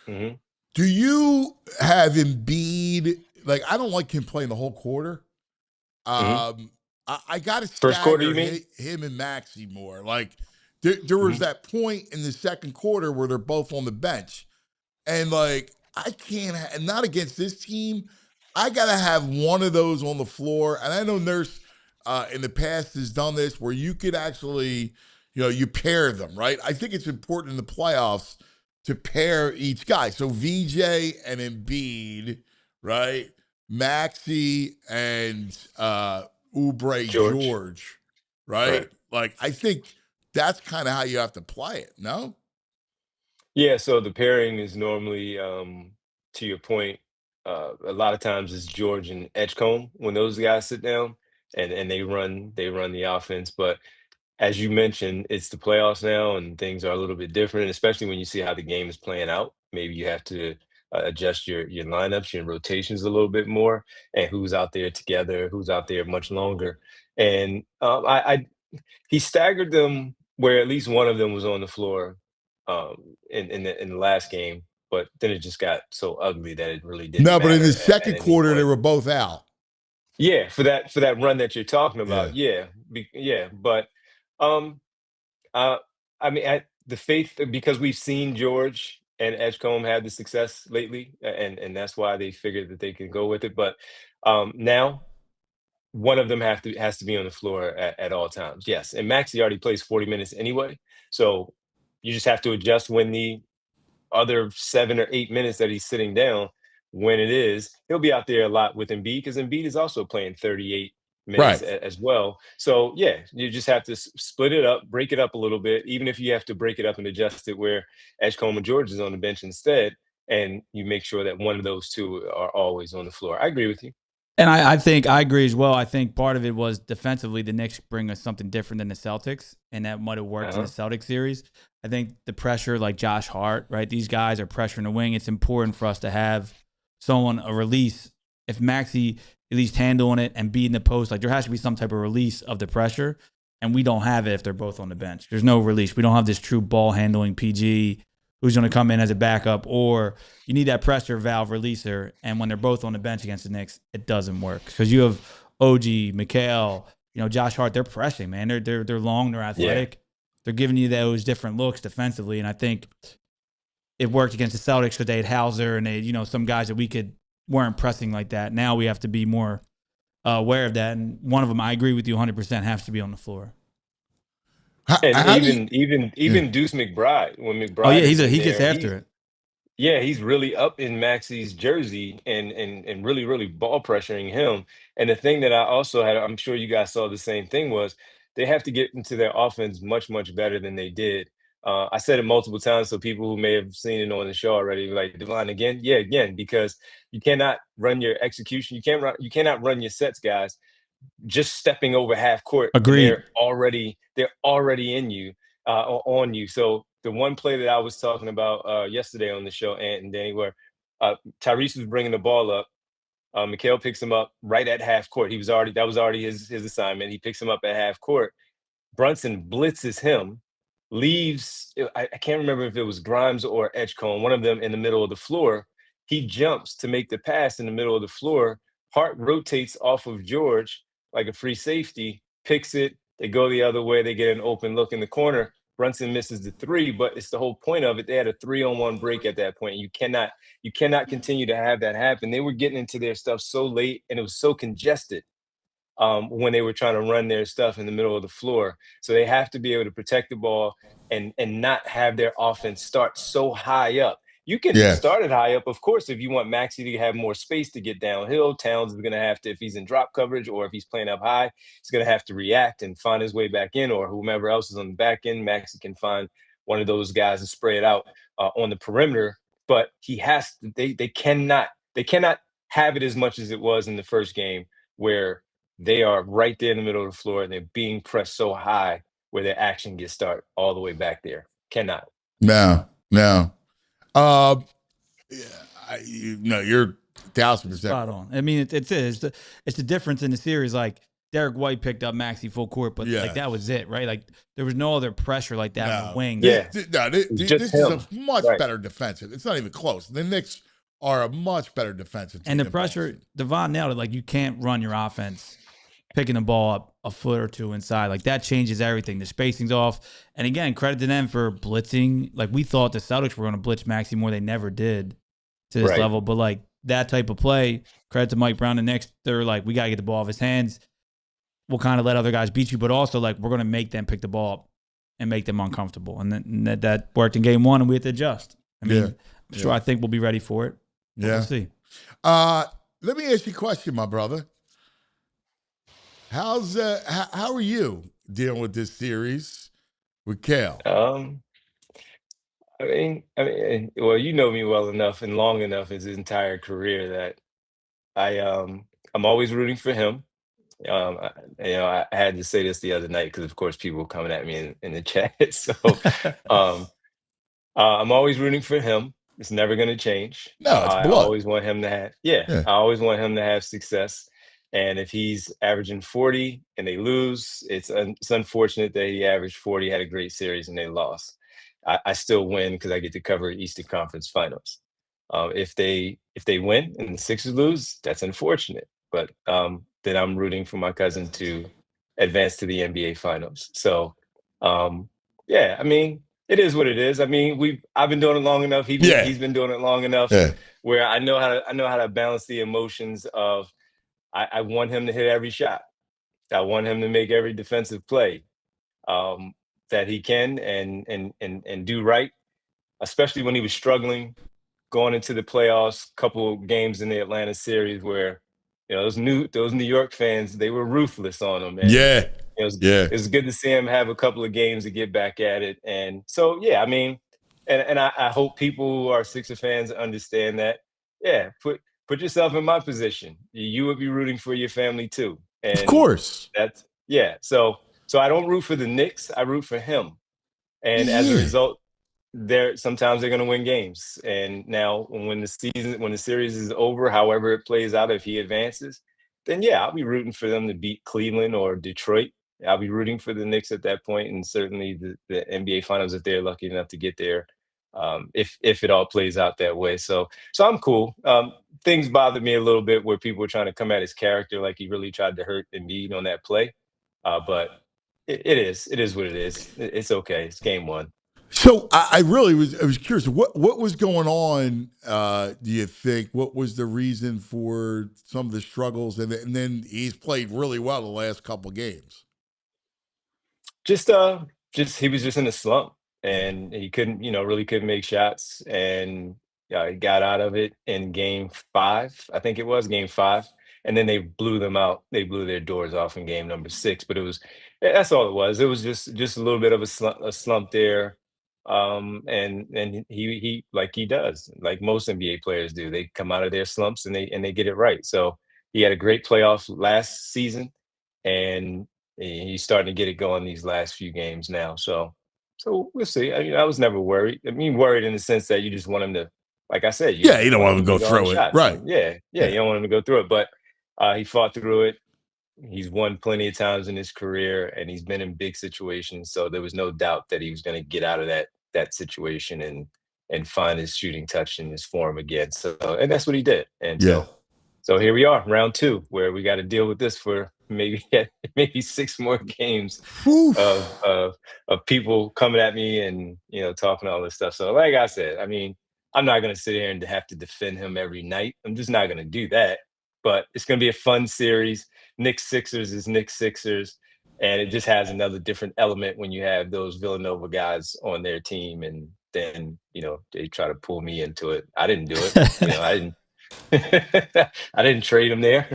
do you have Embiid? Like, I don't like him playing the whole quarter. I got to first quarter, you stagger mean? him and Maxey more. Like, there was that point in the second quarter where they're both on the bench. And, like, I can't, and not against this team, I got to have one of those on the floor. And I know Nurse in the past has done this where you could actually, you pair them, right? I think it's important in the playoffs to pair each guy. So VJ and Embiid, right? Maxey and Oubre George, right? Like, I think that's kind of how you have to play it, no? Yeah, so the pairing is normally, to your point, a lot of times it's George and Edgecombe when those guys sit down and they run the offense. But as you mentioned, it's the playoffs now and things are a little bit different, especially when you see how the game is playing out. Maybe you have to adjust your lineups, your rotations a little bit more, and who's out there together, who's out there much longer. And he staggered them where at least one of them was on the floor in the last game, but then it just got so ugly that it really didn't. No, but in the matter second at any quarter, point. they were both out. Yeah, for that run that you're talking about. Yeah. But I mean, the faith, because we've seen George and Edgecombe had the success lately, and that's why they figured that they can go with it. But now one of them has to be on the floor at all times. Yes, and Maxey already plays 40 minutes anyway, so you just have to adjust when the other 7 or 8 minutes that he's sitting down, when it is, he'll be out there a lot with Embiid because Embiid is also playing 38 minutes as well. So yeah, you just have to split it up, break it up a little bit, even if you have to break it up and adjust it where Edgecombe and George is on the bench instead, and you make sure that one of those two are always on the floor. I agree with you. And I think I agree as well. I think part of it was defensively, the Knicks bring us something different than the Celtics, and that might have worked in the Celtics series. I think the pressure, like Josh Hart, right? These guys are pressuring the wing. It's important for us to have someone, a release. If Maxey at least handling it and beating the post, like there has to be some type of release of the pressure, and we don't have it if they're both on the bench. There's no release. We don't have this true ball handling PG who's going to come in as a backup, or you need that pressure valve releaser. And when they're both on the bench against the Knicks, it doesn't work because you have OG, Mikal, Josh Hart. They're pressing, man. They're long, they're athletic. Yeah. They're giving you those different looks defensively, and I think it worked against the Celtics because they had Hauser and they, some guys that weren't pressing like that. Now we have to be more aware of that, and one of them, I agree with you 100%, has to be on the floor. And even Deuce McBride, when McBride, he gets after it. Yeah, he's really up in Maxey's jersey and really, really ball pressuring him. And the thing that I also had, I'm sure you guys saw the same thing, was they have to get into their offense much, much better than they did. I said it multiple times, so people who may have seen it on the show already, like, Devon, again? Yeah, again, because you cannot run your execution. You cannot run your sets, guys, just stepping over half court. Agreed. They're already in you, on you. So the one play that I was talking about yesterday on the show, Ant and Danny, where Tyrese was bringing the ball up, Mikal picks him up right at half court. That was already his assignment. He picks him up at half court. Brunson blitzes him, leaves. I can't remember if it was Grimes or Edgecombe, one of them in the middle of the floor. He jumps to make the pass in the middle of the floor. Hart rotates off of George like a free safety, picks it. They go the other way. They get an open look in the corner. Brunson misses the three, but it's the whole point of it. They had a 3-on-1 break at that point. You cannot continue to have that happen. They were getting into their stuff so late, and it was so congested when they were trying to run their stuff in the middle of the floor. So they have to be able to protect the ball and not have their offense start so high up. You can start it high up, of course, if you want Maxey to have more space to get downhill. Towns is going to have to, if he's in drop coverage or if he's playing up high, he's going to have to react and find his way back in, or whomever else is on the back end. Maxey can find one of those guys and spray it out on the perimeter. But they cannot have it as much as it was in the first game, where they are right there in the middle of the floor, and they're being pressed so high where their action gets started all the way back there. Cannot. No. You're 1,000%. Spot on. I mean, it's the difference in the series. Like Derek White picked up Maxey full court, but like that was it, right? Like there was no other pressure like that on the wing. Yeah, this is a much better defensive. It's not even close. The Knicks are a much better defensive team. And the pressure, Devon nailed it. Like you can't run your offense picking the ball up a foot or two inside. Like that changes everything. The spacing's off. And again, credit to them for blitzing. Like we thought the Celtics were going to blitz Maxey more. They never did to this level. But like that type of play, credit to Mike Brown. The Knicks, they're like, we got to get the ball off his hands. We'll kind of let other guys beat you, but also like we're going to make them pick the ball up and make them uncomfortable. And that worked in game one, and we had to adjust. I mean, I'm sure I think we'll be ready for it. We'll see. Let me ask you a question, my brother. How are you dealing with this series with Kale? I mean, well, you know me well enough and long enough as his entire career that I'm always rooting for him. I had to say this the other night because, of course, people were coming at me in the chat. So, I'm always rooting for him. It's never going to change. No, it's blood. I always want him to have, I always want him to have success. And if he's averaging 40 and they lose, it's unfortunate that he averaged 40, had a great series, and they lost. I still win because I get to cover Eastern Conference Finals. If they win and the Sixers lose, that's unfortunate. But then I'm rooting for my cousin to advance to the NBA Finals. So, I mean, it is what it is. I mean, I've been doing it long enough. He's been doing it long enough where I know how to balance the emotions of I want him to hit every shot. I want him to make every defensive play that he can and do right, especially when he was struggling going into the playoffs. Couple games in the Atlanta series where those New York fans, they were ruthless on him. And, it was good to see him have a couple of games to get back at it. And so, I mean, and I hope people who are Sixer fans understand that. Yeah, put yourself in my position. You would be rooting for your family too. And of course. That's So I don't root for the Knicks. I root for him. And as a result, sometimes they're going to win games. And now when the series is over, however it plays out, if he advances, then I'll be rooting for them to beat Cleveland or Detroit. I'll be rooting for the Knicks at that point, and certainly the NBA Finals if they're lucky enough to get there. If it all plays out that way. So I'm cool. Things bother me a little bit where people are trying to come at his character like he really tried to hurt Embiid on that play. But it is what it is. It's okay. It's game one. So I was curious. What was going on? Do you think? What was the reason for some of the struggles? And then he's played really well the last couple of games. Just he was just in a slump, and he really couldn't make shots, and he got out of it in game 5. I think it was game 5, and then they blew them out. They blew their doors off in game number 6. But that's all it was. It was just a little bit of a slump there. And he like he does, like most NBA players do. They come out of their slumps and they get it right. So he had a great playoff last season, and he's starting to get it going these last few games now. So we'll see. I was never worried. I mean, worried in the sense that you just want him to, like I said, you don't want him to go through it, right? You don't want him to go through it, but he fought through it. He's won plenty of times in his career, and he's been in big situations. So there was no doubt that he was going to get out of that situation and find his shooting touch in his form again. So, and that's what he did. And so here we are, round 2, where we got to deal with this for maybe 6 more games of people coming at me and talking all this stuff. So, like I said, I mean, I'm not going to sit here and have to defend him every night. I'm just not going to do that. But it's going to be a fun series. Knicks Sixers is Knicks Sixers, and it just has another different element when you have those Villanova guys on their team, and then they try to pull me into it. I didn't do it. I didn't. I didn't trade him there.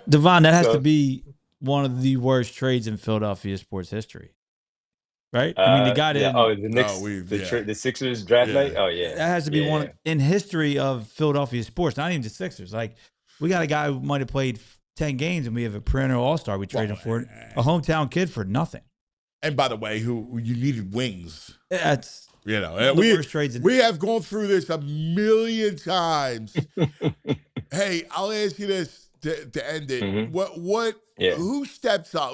Devon, that has to be one of the worst trades in Philadelphia sports history. right? I mean, the guy Yeah. didn't. Oh, the Knicks, yeah. the Sixers draft Yeah. night. Oh yeah, That has to be yeah. one in history of Philadelphia sports. Not even the Sixers. Like we got a guy who might have played 10 games, and we have a perennial all-star. We traded for it, a hometown kid for nothing. And by the way, who you needed wings. That's we have gone through this a million times. Hey, I'll ask you this to end it. Mm-hmm. Who steps up?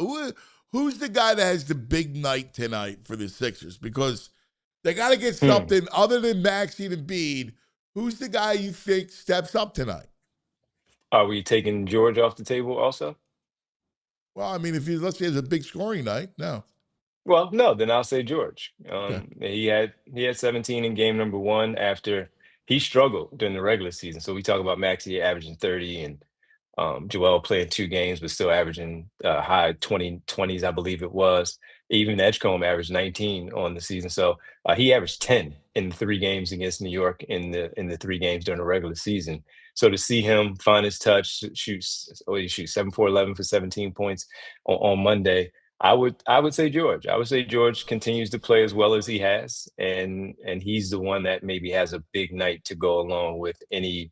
Who's the guy that has the big night tonight for the Sixers? Because they got to get something other than Maxey and Embiid. Who's the guy you think steps up tonight? Are we taking George off the table also? Well, I mean, let's say it's a big scoring night, no. Well, no, then I'll say George. Okay. He had 17 in game number 1 after he struggled during the regular season. So we talk about Maxey averaging 30 and Joel playing 2 games, but still averaging high 20s, I believe it was. Even Edgecombe averaged 19 on the season. So he averaged 10 in 3 games against New York in the 3 games during the regular season. So to see him find his touch, shoot 7-4-11 for 17 points on Monday, I would say George. I would say George continues to play as well as he has, and he's the one that maybe has a big night to go along with any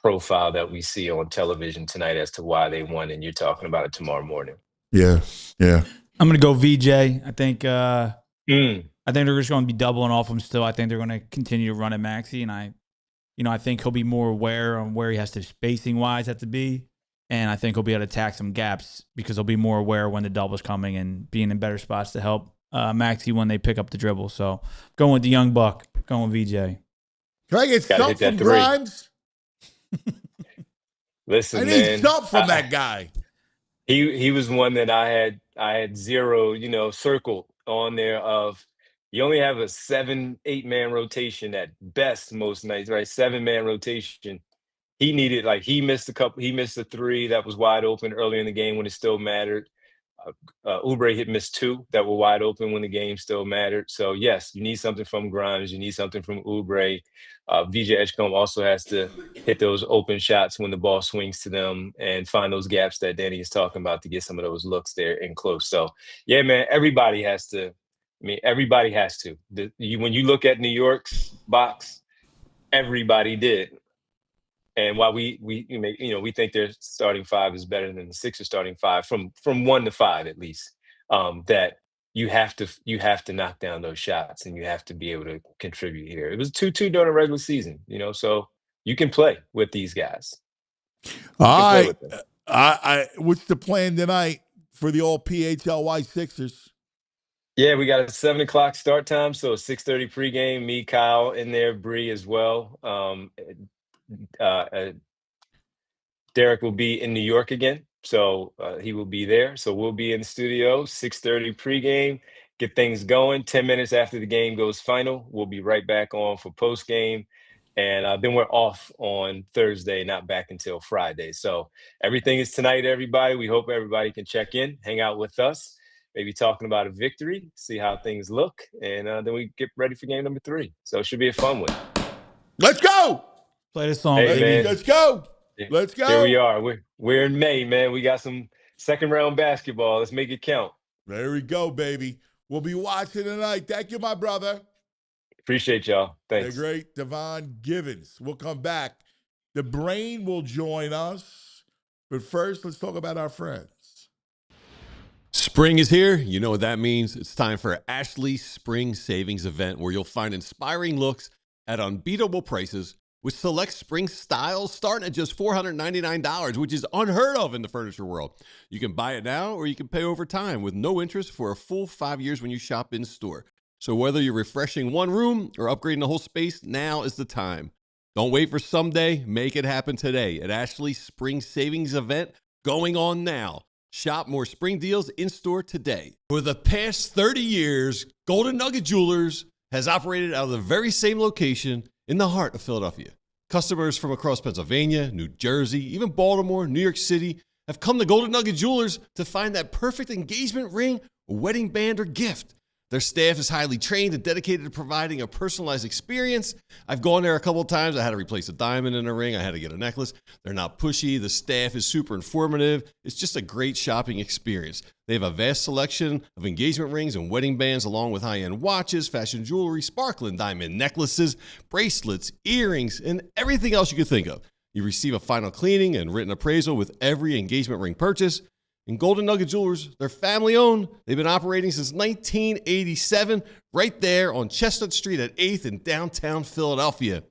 profile that we see on television tonight as to why they won, and you're talking about it tomorrow morning. Yeah. I'm gonna go VJ. I think they're just going to be doubling off him still. I think they're going to continue to run at Maxey, and I think he'll be more aware on where he has to spacing wise have to be, and I think he'll be able to attack some gaps because he'll be more aware when the double's coming and being in better spots to help Maxey when they pick up the dribble. So going with the young buck, going with VJ. Can I get something from Grimes? Listen, I need something from that guy. He was one that I had zero, circled on there of. You only have a 7-8 man rotation at best most nights, right? 7-man rotation. He missed a 3 that was wide open early in the game when it still mattered. Oubre missed 2 that were wide open when the game still mattered. So yes, you need something from Grimes. You need something from Oubre. VJ Edgecombe also has to hit those open shots when the ball swings to them and find those gaps that Danny is talking about to get some of those looks there in close. So yeah, man, everybody has to. Everybody has to. When you look at New York's box, everybody did. And while we think their starting 5 is better than the Sixers starting 5 from 1 to 5 at least, that you have to knock down those shots and you have to be able to contribute here. It was 2-2 during the regular season, so you can play with these guys. All right. What's the plan tonight for the old PHLY Sixers? Yeah, we got a 7:00 start time, so 6:30 pregame. Me, Kyle, in there, Bree as well. Derek will be in New York again, so he will be there. So we'll be in the studio, 6:30 pregame, get things going. 10 minutes after the game goes final, we'll be right back on for postgame. And then we're off on Thursday, not back until Friday. So everything is tonight, everybody. We hope everybody can check in, hang out with us. Maybe talking about a victory, see how things look, and then we get ready for game number 3. So it should be a fun one. Let's go! Play the song, baby. Man. Let's go! Let's go! Here we are. We're in May, man. We got some second-round basketball. Let's make it count. There we go, baby. We'll be watching tonight. Thank you, my brother. Appreciate y'all. Thanks. The great Devon Givens. We'll come back. The Brain will join us. But first, let's talk about our friends. Spring is here. You know what that means. It's time for Ashley's Spring Savings Event, where you'll find inspiring looks at unbeatable prices with select spring styles starting at just $499, which is unheard of in the furniture world. You can buy it now or you can pay over time with no interest for a full 5 years when you shop in store. So whether you're refreshing one room or upgrading the whole space, now is the time. Don't wait for someday. Make it happen today at Ashley's Spring Savings Event, going on now. Shop more spring deals in-store today. For the past 30 years, Golden Nugget Jewelers has operated out of the very same location in the heart of Philadelphia. Customers from across Pennsylvania, New Jersey, even Baltimore, New York City have come to Golden Nugget Jewelers to find that perfect engagement ring, wedding band, or gift. Their staff is highly trained and dedicated to providing a personalized experience. I've gone there a couple of times. I had to replace a diamond in a ring. I had to get a necklace. They're not pushy. The staff is super informative. It's just a great shopping experience. They have a vast selection of engagement rings and wedding bands, along with high-end watches, fashion jewelry, sparkling diamond necklaces, bracelets, earrings, and everything else you could think of. You receive a final cleaning and written appraisal with every engagement ring purchase. And Golden Nugget Jewelers, they're family-owned. They've been operating since 1987, right there on Chestnut Street at 8th in downtown Philadelphia.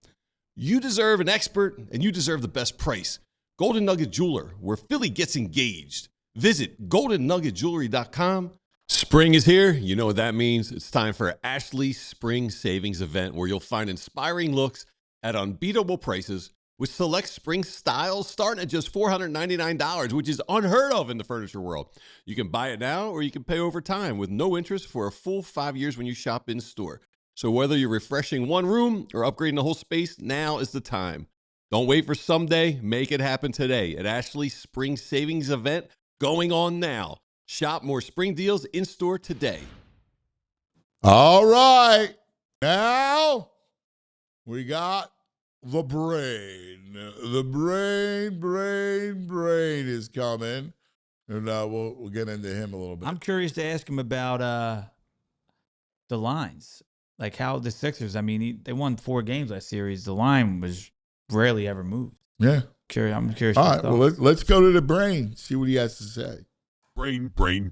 You deserve an expert, and you deserve the best price. Golden Nugget Jeweler, where Philly gets engaged. Visit goldennuggetjewelry.com. Spring is here. You know what that means. It's time for Ashley's Spring Savings Event, where you'll find inspiring looks at unbeatable prices with select spring styles starting at just $499, which is unheard of in the furniture world. You can buy it now, or you can pay over time with no interest for a full 5 years when you shop in store. So whether you're refreshing one room or upgrading the whole space, now is the time. Don't wait for someday. Make it happen today at Ashley's Spring Savings Event, going on now. Shop more spring deals in store today. All right. Now we got the brain. The brain is coming. And we'll get into him a little bit. I'm curious to ask him about the lines. Like how the Sixers, I mean, they won 4 games last series. The line was rarely ever moved. Yeah. I'm curious. All right, well, let's go to the brain, see what he has to say. Brain. Red,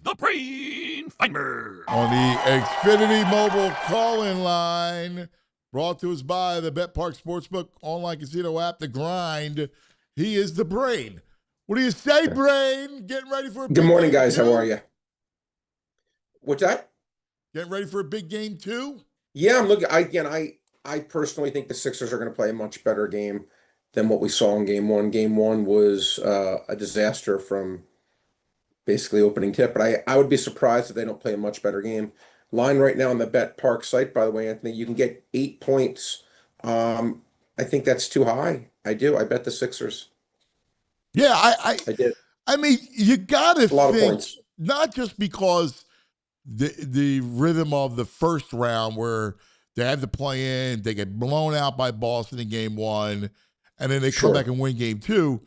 the brain finder. On the Xfinity Mobile call-in line, brought to us by the Bet Park Sportsbook online casino app, The Grind. He is the brain. What do you say, brain? Getting ready for a big Good morning, game guys. too? How are you? What's that? Getting ready for a big game too? Yeah, I'm looking. I personally think the Sixers are going to play a much better game than what we saw in game one. Game one was a disaster from basically opening tip, but I would be surprised if they don't play a much better game. Line right now on the Bet Park site, by the way, Anthony, you can get 8 points. I think that's too high. I do. I bet the Sixers. Yeah, I did. I mean, you got to A lot of think, points. not just because the rhythm of the first round where they had to play in, they get blown out by Boston in game one, and then they come back and win game two.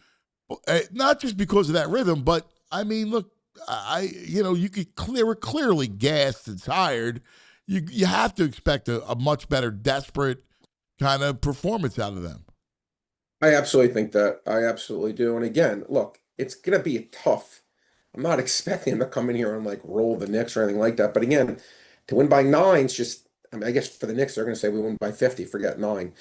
Not just because of that rhythm, but I mean, look, they were clearly gassed and tired. You have to expect a much better, desperate kind of performance out of them. I absolutely think that. I absolutely do. And again, look, it's going to be tough. I'm not expecting them to come in here and like roll the Knicks or anything like that. But again, to win by 9 is just, I mean, I guess for the Knicks, they're going to say we win by 50, forget 9.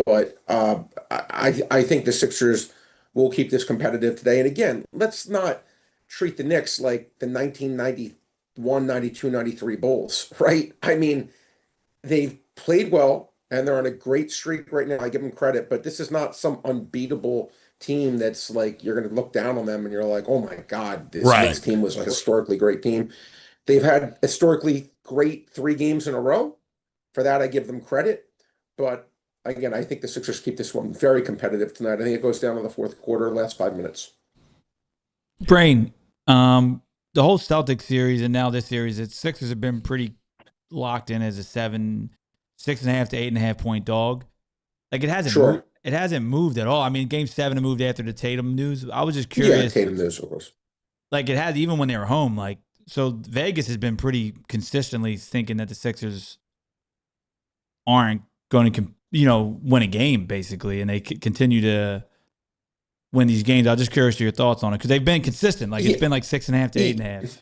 But I think the Sixers will keep this competitive today. And again, let's not treat the Knicks like the 1991, 92, 93 Bulls, right? I mean, they've played well and they're on a great streak right now. I give them credit, but this is not some unbeatable team that's like you're going to look down on them and you're like, oh my God, this Knicks team was a historically great team. They've had historically great 3 games in a row. For that, I give them credit. But again, I think the Sixers keep this one very competitive tonight. I think it goes down to the fourth quarter, last 5 minutes. Brain, the whole Celtics series and now this series, the Sixers have been pretty locked in as a 6.5 to 8.5 point dog. Like it hasn't moved at all. I mean, game 7 moved after the Tatum news. I was just curious. Yeah, Tatum news, of course. Like it has even when they were home. Like so, Vegas has been pretty consistently thinking that the Sixers aren't going to, win a game basically, and they continue to win these games. I'm just curious to your thoughts on it because they've been consistent. Like it's been like 6.5 to 8.5.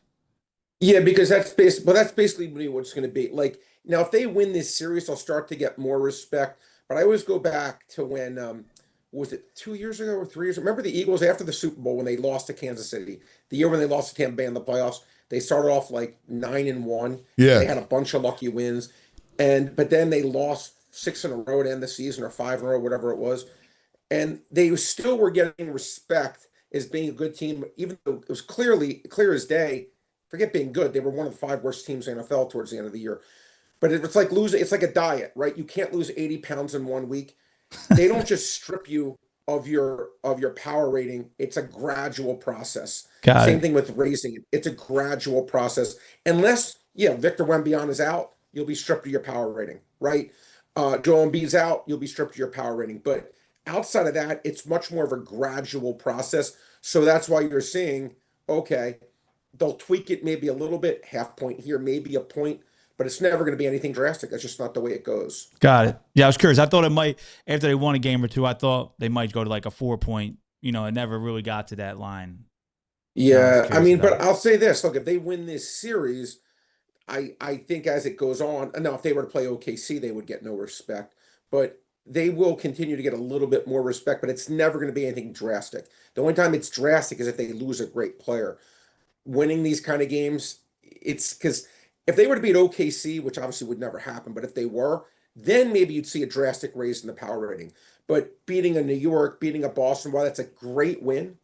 Yeah, because that's basically what it's going to be. Like now, if they win this series, I'll start to get more respect. But I always go back to when was it 2 years ago or 3 years? Remember the Eagles after the Super Bowl when they lost to Kansas City? The year when they lost to Tampa Bay in the playoffs, they started off like 9-1. Yeah, they had a bunch of lucky wins, but then they lost 6 in a row to end the season or 5 in a row, whatever it was. And they still were getting respect as being a good team, even though it was clear as day. Forget being good. They were one of the 5 worst teams in the NFL towards the end of the year. But it's like losing. It's like a diet, right? You can't lose 80 pounds in 1 week. They don't just strip you of your power rating, it's a gradual process. Got Same it. thing with raising it. It's a gradual process. Unless, Victor Wembanyama is out, you'll be stripped of your power rating, right? Joel Embiid's out, you'll be stripped of your power rating. But outside of that, it's much more of a gradual process. So that's why you're seeing, okay, they'll tweak it maybe a little bit, half point here, maybe a point, but it's never going to be anything drastic. That's just not the way it goes. Got it. Yeah, I was curious. I thought it might, after they won a game or two, I thought they might go to like a 4-point. It never really got to that line. Yeah, I mean, but I'll say this. Look, if they win this series, I think as it goes on, now if they were to play OKC, they would get no respect, but they will continue to get a little bit more respect, but it's never going to be anything drastic. The only time it's drastic is if they lose a great player. Winning these kind of games, it's because if they were to beat OKC, which obviously would never happen, but if they were, then maybe you'd see a drastic raise in the power rating. But beating a New York, beating a Boston, while that's a great win,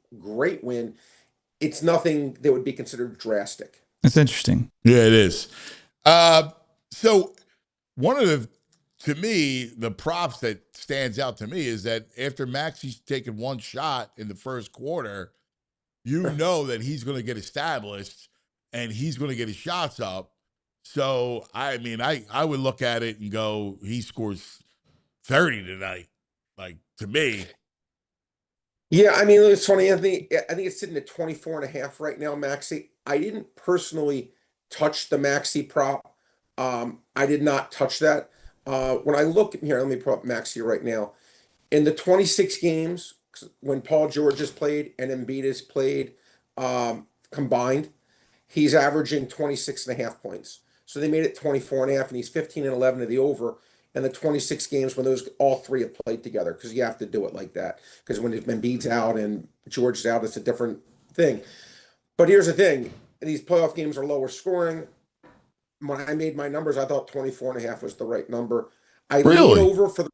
it's nothing that would be considered drastic. That's interesting. Yeah, it is. So one of to me, the props that stands out to me is that after Maxey's taken one shot in the first quarter, you know that he's going to get established and he's going to get his shots up. So, I mean, I would look at it and go, he scores 30 tonight, like, to me. Yeah, I mean, it's funny, Anthony. I think it's sitting at 24.5 right now, Maxey. I didn't personally touch the Maxey prop. I did not touch that. When I look here, let me pull up Maxey right now. In the 26 games, when Paul George has played and Embiid has played combined, he's averaging 26.5 points. So they made it 24.5, and he's 15-11 to the over. And the 26 games when all three have played together, because you have to do it like that. Because when Embiid's out and George's out, it's a different thing. But here's the thing: these playoff games are lower scoring. When I made my numbers, I thought 24.5 was the right number. I lean over for the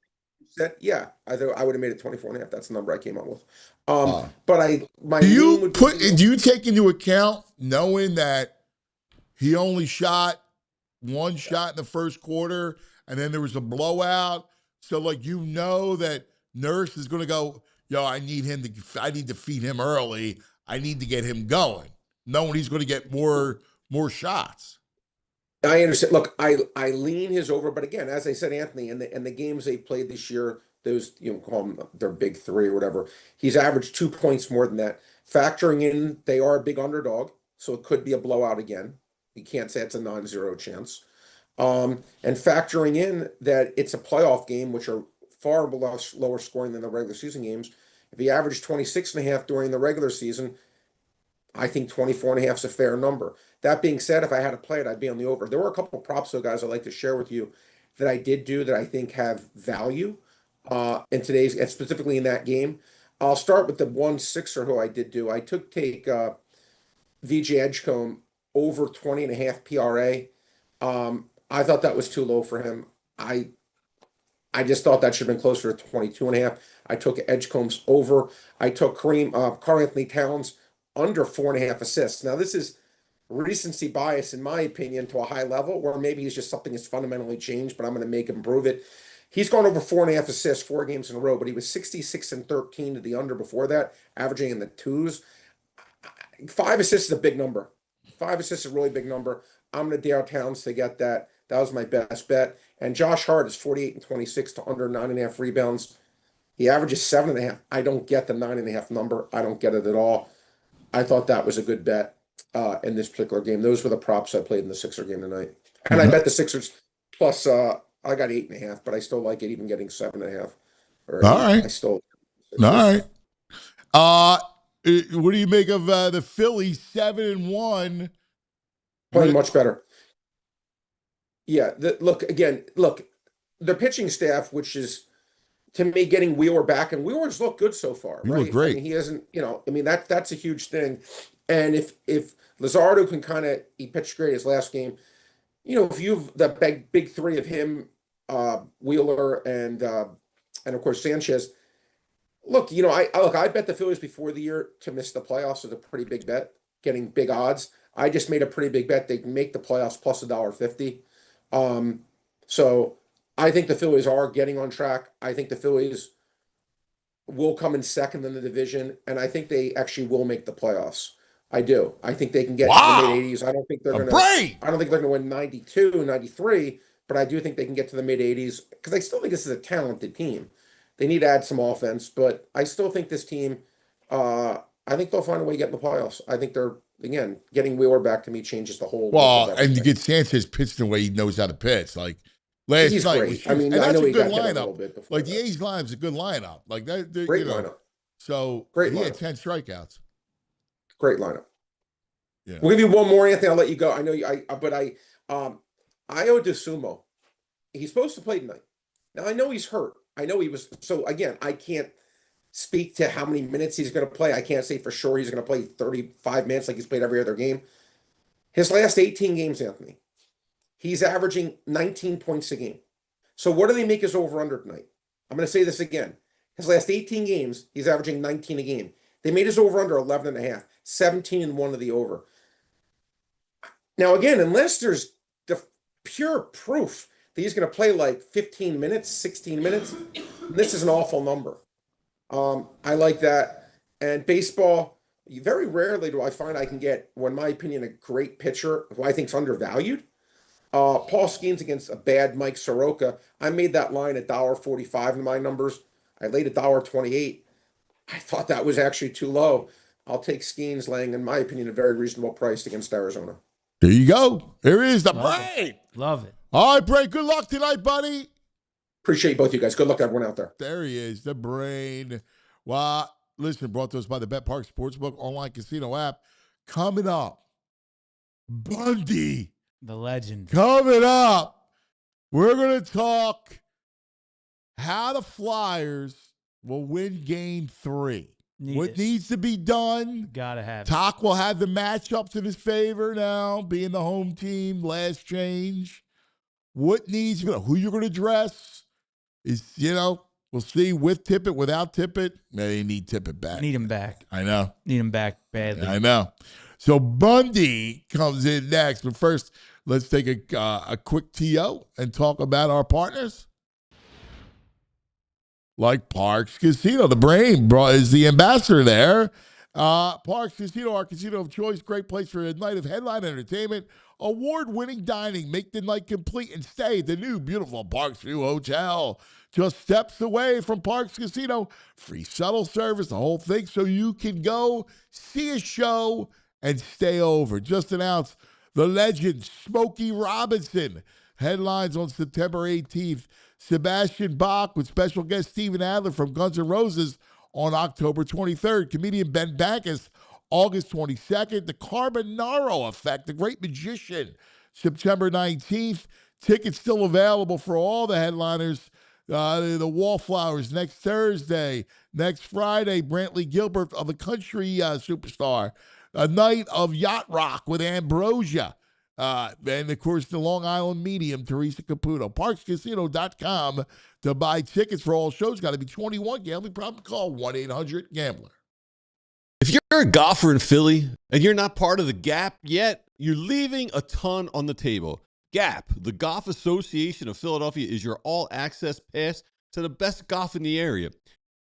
set. Yeah, I thought I would have made it 24.5. That's the number I came up with. But do you take into account knowing that he only shot one shot in the first quarter and then there was a blowout? So that Nurse is going to go, I need to feed him early. I need to get him going, knowing he's going to get more shots. I understand. Look, I lean his over, but again, as I said, Anthony, in the games they played this year, those call them their big three or whatever, he's averaged 2 points more than that. Factoring in they are a big underdog, so it could be a blowout again. You can't say it's a non-zero chance. And factoring in that it's a playoff game, which are far lower scoring than the regular season games. If he averaged 26.5 during the regular season, I think 24.5 is a fair number. That being said, if I had to play it, I'd be on the over. There were a couple of props, though, guys, I'd like to share with you that I did do that I think have value in today's, and specifically in that game. I'll start with the one Sixer who I did do. I take VJ Edgecombe over 20.5 PRA. I thought that was too low for him. I just thought that should have been closer to 22.5. I took Edgecombe's over. I took Karl Anthony Towns under 4.5 assists. Now, this is recency bias, in my opinion, to a high level, where maybe he's just something that's fundamentally changed, but I'm going to make him prove it. He's gone over 4.5 assists 4 games in a row, but he was 66-13 to the under before that, averaging in the twos. 5 assists is a big number. 5 assists is a really big number. I'm going to dare Towns to get that. That was my best bet. And Josh Hart is 48-26 to under 9.5 rebounds. He averages 7.5. I don't get the 9.5 number. I don't get it at all. I thought that was a good bet in this particular game. Those were the props I played in the Sixer game tonight. And I bet the Sixers plus, I got 8.5, but I still like it, even getting 7.5. All right. I still. All right. What do you make of the Phillies 7-1? Playing much better. Yeah. Look, their pitching staff, which is, to me, getting Wheeler back, and Wheeler's looked good so far. He right? looked great. I mean, he hasn't, that's a huge thing. And if Luzardo can he pitched great his last game. If you've the big three of him, Wheeler, and of course Sanchez. Look, I bet the Phillies before the year to miss the playoffs was a pretty big bet, getting big odds. I just made a pretty big bet they can make the playoffs plus $1.50. So I think the Phillies are getting on track. I think the Phillies will come in second in the division, and I think they actually will make the playoffs. I do. I think they can get to the mid 80s. I don't think they're gonna win 92, 93, but I do think they can get to the mid 80s because I still think this is a talented team. They need to add some offense, but I still think this team, I think they'll find a way to get in the playoffs. I think they're, again, getting Wheeler back to me changes the whole. Well, and you get Sanchez pitched the way he knows how to pitch. Like last He's night, great. I mean, I know he got hit a little bit before. Like the A's line's a good lineup. Like that, great lineup. So great he lineup. had 10 strikeouts. Great lineup. Yeah. We'll give you one more, Anthony. I'll let you go. I know you. Io DeSumo. He's supposed to play tonight. Now I know he's hurt. I know he was. So again, I can't speak to how many minutes he's going to play. I can't say for sure he's going to play 35 minutes like he's played every other game. His last 18 games, Anthony, he's averaging 19 points a game. So what do they make his over-under tonight? I'm going to say this again. His last 18 games, he's averaging 19 a game. They made his over-under 11.5, 17-1 of the over. Now, again, unless there's the pure proof that he's going to play like 15 minutes, 16 minutes, this is an awful number. I like that. And baseball, very rarely do I find I can get, well, in my opinion, a great pitcher who I think is undervalued. Paul Skeens against a bad Mike Soroka. I made that line $1.45 in my numbers. I laid $1.28. I thought that was actually too low. I'll take Skeens laying, in my opinion, a very reasonable price against Arizona. There you go. Here is the Brain. Love it. All right, Brain. Good luck tonight, buddy. Appreciate both you guys. Good luck to everyone out there. There he is, the Brain. Well, listen, brought to us by the Bet Park Sportsbook online casino app. Coming up, Bundy. The legend. Coming up, we're going to talk how the Flyers will win Game 3. What needs to be done? Gotta have. Talk will have the matchups in his favor now, being the home team, last change. What needs, who you're going to dress is, we'll see with Tippett, without Tippett. They need Tippett back. Need him back. I know. Need him back badly. I know. So Bundy comes in next. But first, let's take a quick TO and talk about our partners. Like Parks Casino. The Brain is the ambassador there. Parks Casino, our casino of choice. Great place for a night of headline entertainment. Award-winning dining. Make the night complete and stay at the new, beautiful Parks View Hotel. Just steps away from Parks Casino. Free shuttle service, the whole thing, so you can go see a show and stay over. Just announced the legend Smokey Robinson. Headlines on September 18th. Sebastian Bach with special guest Steven Adler from Guns N' Roses on October 23rd. Comedian Ben Backus, August 22nd. The Carbonaro Effect, the great magician, September 19th. Tickets still available for all the headliners. The Wallflowers next Thursday. Next Friday, Brantley Gilbert of the country superstar. A night of yacht rock with Ambrosia. And, of course, the Long Island medium, Teresa Caputo. ParksCasino.com to buy tickets for all shows. Got to be 21. Gambling problem? Call 1-800-GAMBLER. If you're a golfer in Philly and you're not part of the GAP yet, you're leaving a ton on the table. GAP, the Golf Association of Philadelphia, is your all-access pass to the best golf in the area.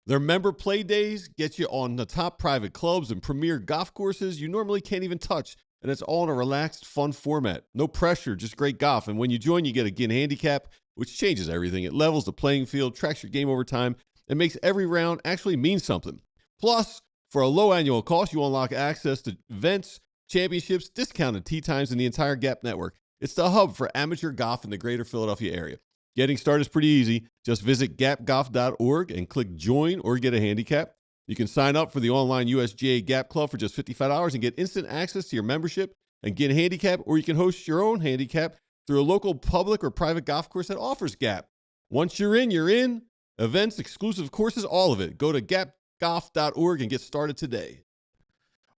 Their member play days get you on the top private clubs and premier golf courses you normally can't even touch. And it's all in a relaxed, fun format. No pressure, just great golf. And when you join, you get a GIN handicap, which changes everything. It levels the playing field, tracks your game over time, and makes every round actually mean something. Plus, for a low annual cost, you unlock access to events, championships, discounted tee times in the entire GAP network. It's the hub for amateur golf in the greater Philadelphia area. Getting started is pretty easy. Just visit gapgolf.org and click join or get a handicap. You can sign up for the online USGA GAP Club for just $55 and get instant access to your membership and get a handicap, or you can host your own handicap through a local public or private golf course that offers GAP. Once you're in, you're in. Events, exclusive courses, all of it. Go to gapgolf.org and get started today.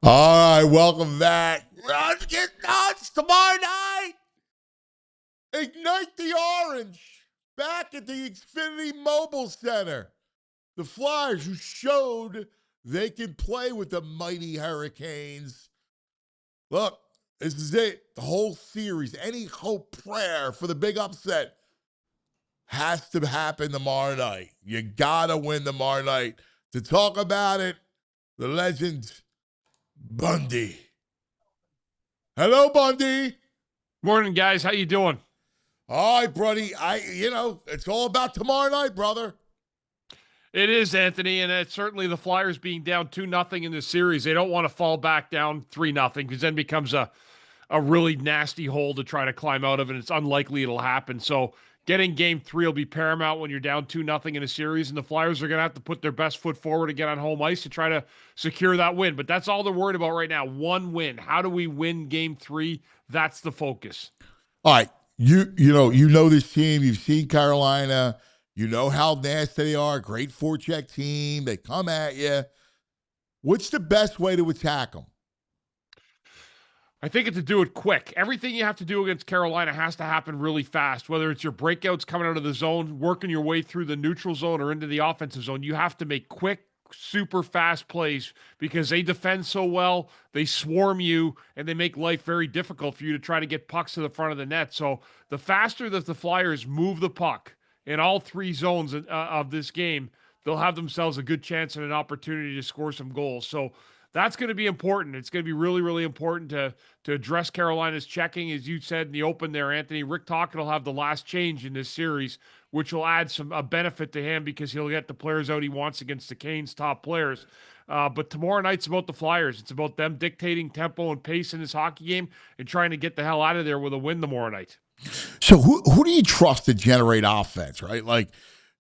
All right, welcome back. Let's get nuts tomorrow night. Ignite the Orange back at the Xfinity Mobile Center. The Flyers, who showed they can play with the mighty Hurricanes. Look, this is it. The whole series, any hope, prayer for the big upset has to happen tomorrow night. You got to win tomorrow night to talk about it, the legend, Bundy. Hello, Bundy. Morning, guys. How you doing? All right, buddy. It's all about tomorrow night, brother. It is, Anthony, and it's certainly the Flyers being down 2-0 in this series. They don't want to fall back down 3-0 because then it becomes a really nasty hole to try to climb out of, and it's unlikely it'll happen. So getting game 3 will be paramount when you're down 2-0 in a series, and the Flyers are going to have to put their best foot forward to get on home ice to try to secure that win. But that's all they're worried about right now. One win. How do we win game 3? That's the focus. All right. You know this team. You've seen Carolina. You know how nasty they are. Great forecheck team. They come at you. What's the best way to attack them? I think it's to do it quick. Everything you have to do against Carolina has to happen really fast, whether it's your breakouts coming out of the zone, working your way through the neutral zone or into the offensive zone. You have to make quick, super fast plays because they defend so well, they swarm you, and they make life very difficult for you to try to get pucks to the front of the net. So the faster that the Flyers move the puck in all 3 zones of this game, they'll have themselves a good chance and an opportunity to score some goals. So that's going to be important. It's going to be really, really important to address Carolina's checking. As you said in the open there, Anthony, Rick Tocchet will have the last change in this series, which will add a benefit to him because he'll get the players out he wants against the Canes' top players. But tomorrow night's about the Flyers. It's about them dictating tempo and pace in this hockey game and trying to get the hell out of there with a win tomorrow night. So who do you trust to generate offense, right?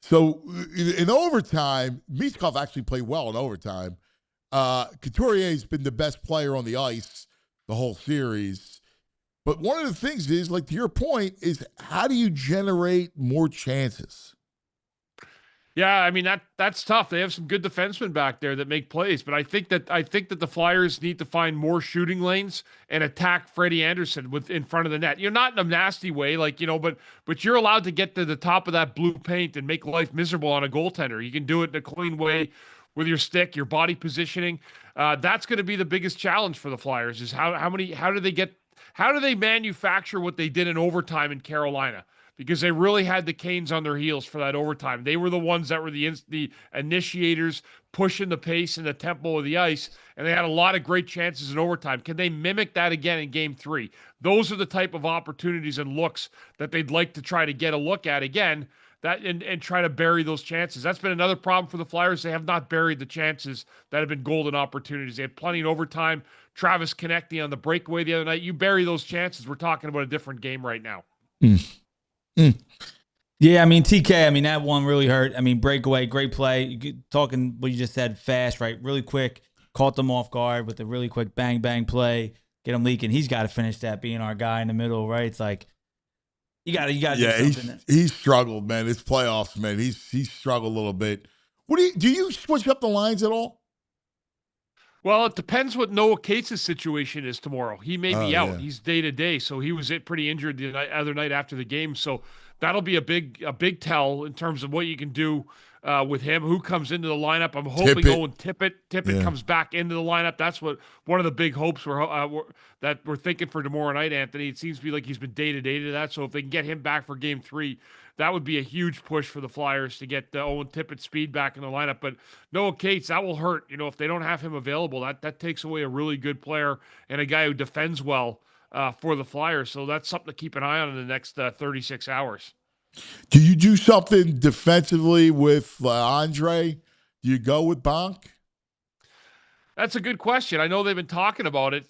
So in overtime, Miskov actually played well in overtime. Couturier's been the best player on the ice the whole series. But one of the things is, to your point, is how do you generate more chances? Yeah, I mean that's tough. They have some good defensemen back there that make plays, but I think that the Flyers need to find more shooting lanes and attack Freddie Anderson in front of the net. You're not in a nasty way, but you're allowed to get to the top of that blue paint and make life miserable on a goaltender. You can do it in a clean way with your stick, your body positioning. That's going to be the biggest challenge for the Flyers. Is how do they manufacture what they did in overtime in Carolina? Because they really had the Canes on their heels for that overtime. They were the ones that were the initiators, pushing the pace and the tempo of the ice, and they had a lot of great chances in overtime. Can they mimic that again in game 3? Those are the type of opportunities and looks that they'd like to try to get a look at again, and try to bury those chances. That's been another problem for the Flyers. They have not buried the chances that have been golden opportunities. They had plenty in overtime. Travis Konecny on the breakaway the other night. You bury those chances, we're talking about a different game right now. Yeah, I mean, TK, that one really hurt. Breakaway, great play. Talking what you just said, fast, right? Really quick, caught them off guard with a really quick bang, bang play, get him leaking. He's got to finish that, being our guy in the middle, right? It's like, you got to do something. He's struggled, man. It's playoffs, man. He's struggled a little bit. Do you switch up the lines at all? Well, it depends what Noah Cates' situation is tomorrow. He may be out. Yeah. He's day-to-day, so he was pretty injured the other night after the game. So that'll be a big tell in terms of what you can do with him. Who comes into the lineup? I'm hoping Owen Tippett comes back into the lineup. That's one of the big hopes that we're thinking for tomorrow night, Anthony. It seems to be like he's been day-to-day to that. So if they can get him back for game 3, that would be a huge push for the Flyers to get Owen Tippett's speed back in the lineup. But Noah Cates, that will hurt. If they don't have him available, that takes away a really good player and a guy who defends well for the Flyers. So that's something to keep an eye on in the next 36 hours. Do you do something defensively with Andre? Do you go with Bonk? That's a good question. I know they've been talking about it.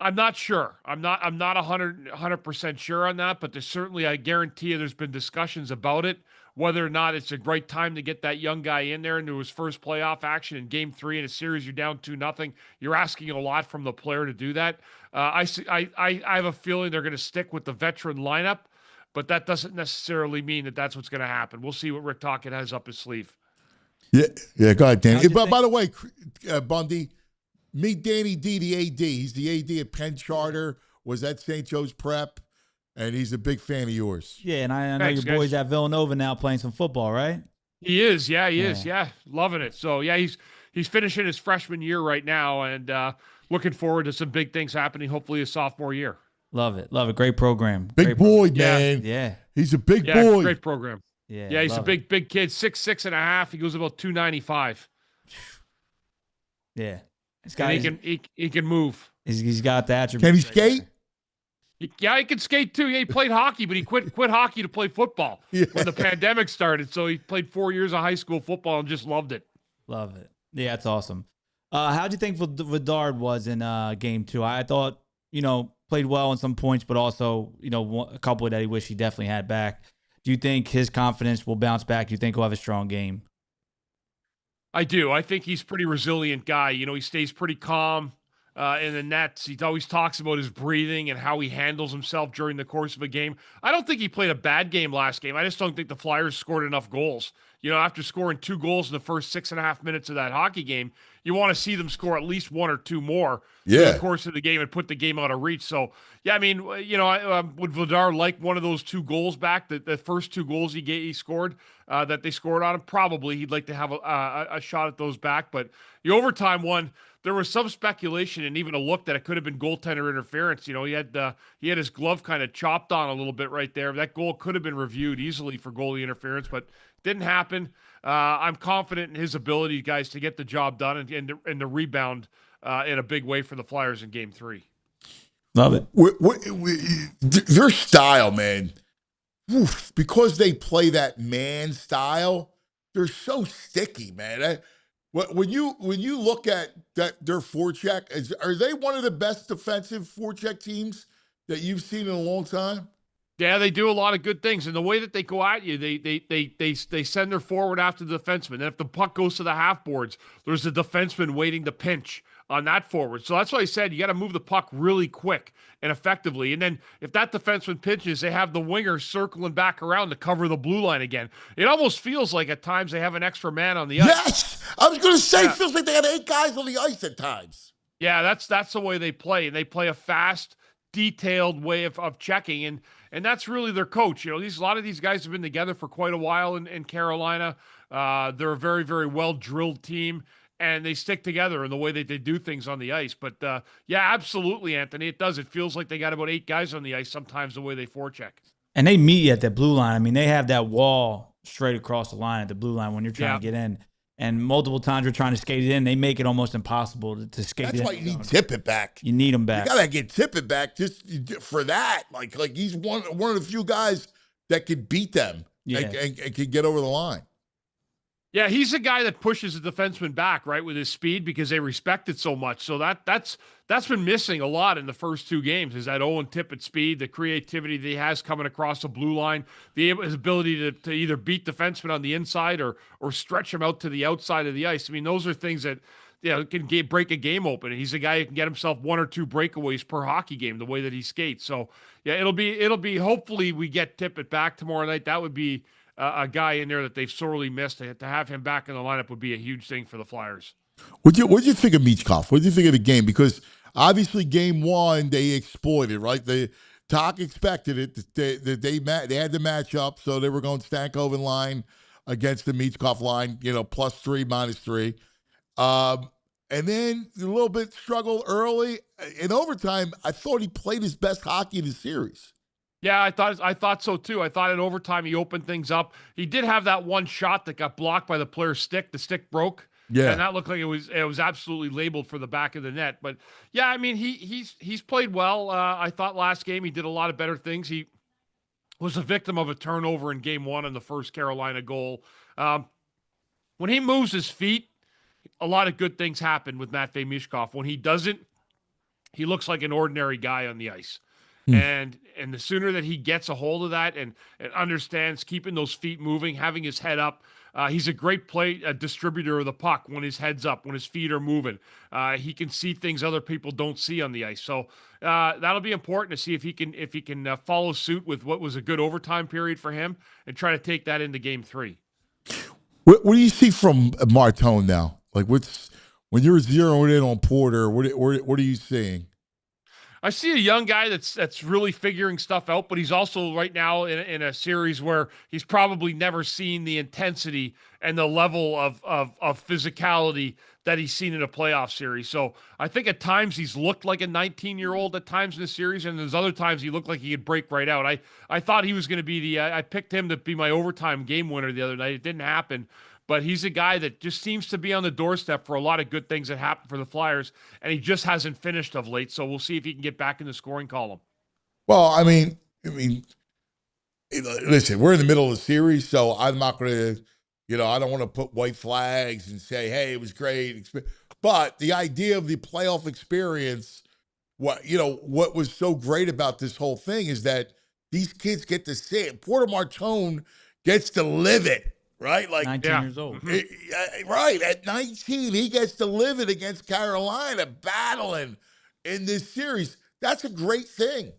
I'm not sure. I'm not 100% sure on that, but I guarantee you there's been discussions about it, whether or not it's a great time to get that young guy in there into his first playoff action in game 3 in a series you're down 2-0. You're asking a lot from the player to do that. I have a feeling they're going to stick with the veteran lineup, but that doesn't necessarily mean that that's what's going to happen. We'll see what Rick Tocchet has up his sleeve. Yeah. Go ahead, Danny. By the way, Bundy, meet Danny D, the AD. He's the AD at Penn Charter, was at St. Joe's Prep, and he's a big fan of yours. Yeah, and I know your boy's at Villanova now playing some football, right? He is. Yeah, he is. Yeah, loving it. So, yeah, he's finishing his freshman year right now and looking forward to some big things happening, hopefully his sophomore year. Love it. Great program. Big boy, man. Yeah. He's a big boy. Great program. Yeah, he's a big kid, 6'6.5". He goes about 295. Yeah. He can move. He's got the attributes. Can he skate? Yeah, he can skate too. Yeah, he played hockey, but he quit hockey to play football when the pandemic started. So he played 4 years of high school football and just loved it. Love it. Yeah, that's awesome. How'd you think Vidard was in game 2? I thought, played well on some points, but also, a couple that he wished he definitely had back. Do you think his confidence will bounce back? Do you think he'll have a strong game? I do. I think he's a pretty resilient guy. He stays pretty calm in the nets. He always talks about his breathing and how he handles himself during the course of a game. I don't think he played a bad game last game. I just don't think the Flyers scored enough goals. After scoring 2 goals in the first 6.5 minutes of that hockey game, you want to see them score at least 1 or 2 more through the course of the game and put the game out of reach. So, yeah, I mean, would Vladar like one of those 2 goals back, the first 2 goals he scored that they scored on him? Probably. He'd like to have a shot at those back. But the overtime one, there was some speculation and even a look that it could have been goaltender interference. He had his glove kind of chopped on a little bit right there. That goal could have been reviewed easily for goalie interference, but didn't happen. I'm confident in his ability, guys, to get the job done and to rebound in a big way for the Flyers in Game 3. Love it. Their style, man, because they play that man style, they're so sticky, man. When you look at their forecheck, are they one of the best defensive forecheck teams that you've seen in a long time? Yeah, they do a lot of good things, and the way that they go at you, they send their forward after the defenseman. And if the puck goes to the half boards, there's a defenseman waiting to pinch on that forward. So that's why I said you got to move the puck really quick and effectively. And then if that defenseman pinches, they have the winger circling back around to cover the blue line again. It almost feels like at times they have an extra man on the ice. Yes, I was going to say, it feels like they had 8 guys on the ice at times. Yeah, that's the way they play, and they play a fast, detailed way of checking, and that's really their coach. A lot of these guys have been together for quite a while in Carolina. They're a very, very well drilled team, and they stick together in the way that they do things on the ice. But yeah, absolutely, Anthony, it does. It feels like they got about 8 guys on the ice sometimes the way they forecheck. And they meet you at that blue line. I mean, they have that wall straight across the line at the blue line when you're trying to get in. And multiple times you're trying to skate it in, they make it almost impossible to skate it in. That's why you need Tippett back. You need him back. You got to get Tippett back just for that. Like he's one of the few guys that could beat them and can get over the line. Yeah, he's a guy that pushes the defenseman back, right, with his speed because they respect it so much. So that's been missing a lot in the first 2 games is that Owen Tippett speed, the creativity that he has coming across the blue line, his ability to either beat defensemen on the inside or stretch him out to the outside of the ice. I mean, those are things that can break a game open. And he's a guy who can get himself 1 or 2 breakaways per hockey game the way that he skates. So yeah, it'll be hopefully we get Tippett back tomorrow night. That would be a guy in there that they've sorely missed. To have him back in the lineup would be a huge thing for the Flyers. What do you think of Michkov? What do you think of the game? Because obviously game 1 they exploited, right? Talk expected it. They had the matchup, so they were going Stankoven line against the Michkov line, +3, -3. And then a little bit struggled early. In overtime, I thought he played his best hockey in the series. Yeah, I thought so too. I thought in overtime he opened things up. He did have that one shot that got blocked by the player's stick. The stick broke. Yeah, and that looked like it was absolutely labeled for the back of the net. But yeah, I mean he's played well. I thought last game he did a lot of better things. He was a victim of a turnover in game 1 in the first Carolina goal. When he moves his feet, a lot of good things happen with Matvei Michkov. When he doesn't, he looks like an ordinary guy on the ice. And the sooner that he gets a hold of that and understands keeping those feet moving, having his head up, he's a great distributor of the puck when his head's up, when his feet are moving. He can see things other people don't see on the ice. So that'll be important to see if he can follow suit with what was a good overtime period for him and try to take that into game 3. What do you see from Martone now? Like when you're zeroing in on Porter, what are you seeing? I see a young guy that's really figuring stuff out, but he's also right now in a series where he's probably never seen the intensity and the level of physicality that he's seen in a playoff series. So I think at times he's looked like a 19-year-old at times in the series, and there's other times he looked like he could break right out. I thought he was going to be I picked him to be my overtime game winner the other night. It didn't happen. But he's a guy that just seems to be on the doorstep for a lot of good things that happen for the Flyers, and he just hasn't finished of late. So we'll see if he can get back in the scoring column. Well, I mean, listen, we're in the middle of the series, so I'm not going to, I don't want to put white flags and say, hey, it was great. But the idea of the playoff experience, what was so great about this whole thing is that these kids get to see it. Porter Martone gets to live it. Right? Like 19 years old. Right. At 19, he gets to live it against Carolina, battling in this series. That's a great thing.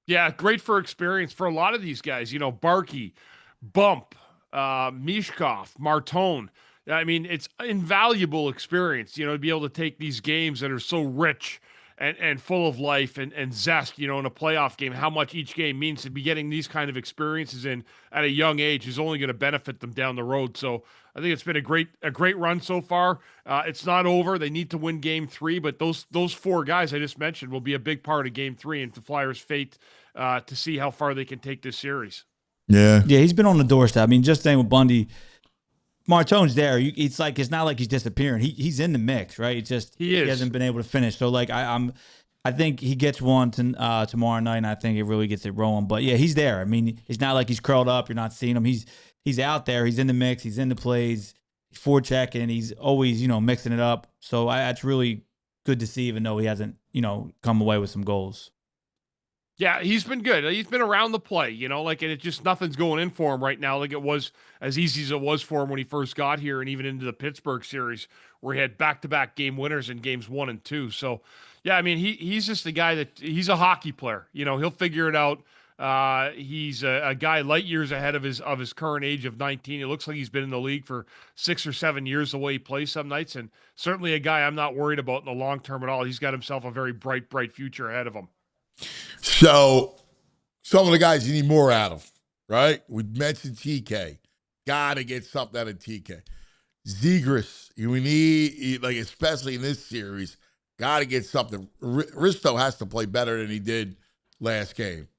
Yeah, great for experience for a lot of these guys. Barkey, Bump, Mishkov, Martone. I mean, it's invaluable experience, to be able to take these games that are so rich and full of life and zest, in a playoff game, how much each game means. To be getting these kind of experiences in at a young age is only going to benefit them down the road. So I think it's been a great run so far. It's not over. They need to win game 3, but those 4 guys I just mentioned will be a big part of game 3 and the Flyers' fate to see how far they can take this series. Yeah. Yeah, he's been on the doorstep. I mean, just saying with Bundy, Martone's there. It's not like he's disappearing. He's in the mix, right? It's just he hasn't been able to finish. So like I think he gets one tomorrow night, and I think it really gets it rolling. But yeah, he's there. I mean, it's not like he's curled up. You're not seeing him. He's out there. He's in the mix. He's in the plays. He's forechecking. He's always mixing it up. So that's really good to see, even though he hasn't come away with some goals. Yeah, he's been good. He's been around the play, and it just nothing's going in for him right now. Like it was as easy as it was for him when he first got here and even into the Pittsburgh series where he had back-to-back game winners in games 1 and 2. So, yeah, I mean, he's just a guy he's a hockey player. He'll figure it out. He's a guy light years ahead of his current age of 19. It looks like he's been in the league for 6 or 7 years the way he plays some nights, and certainly a guy I'm not worried about in the long term at all. He's got himself a very bright future ahead of him. So, some of the guys you need more out of, right? We mentioned TK. Got to get something out of TK. Zegras, we need, especially in this series, got to get something. Risto has to play better than he did last game.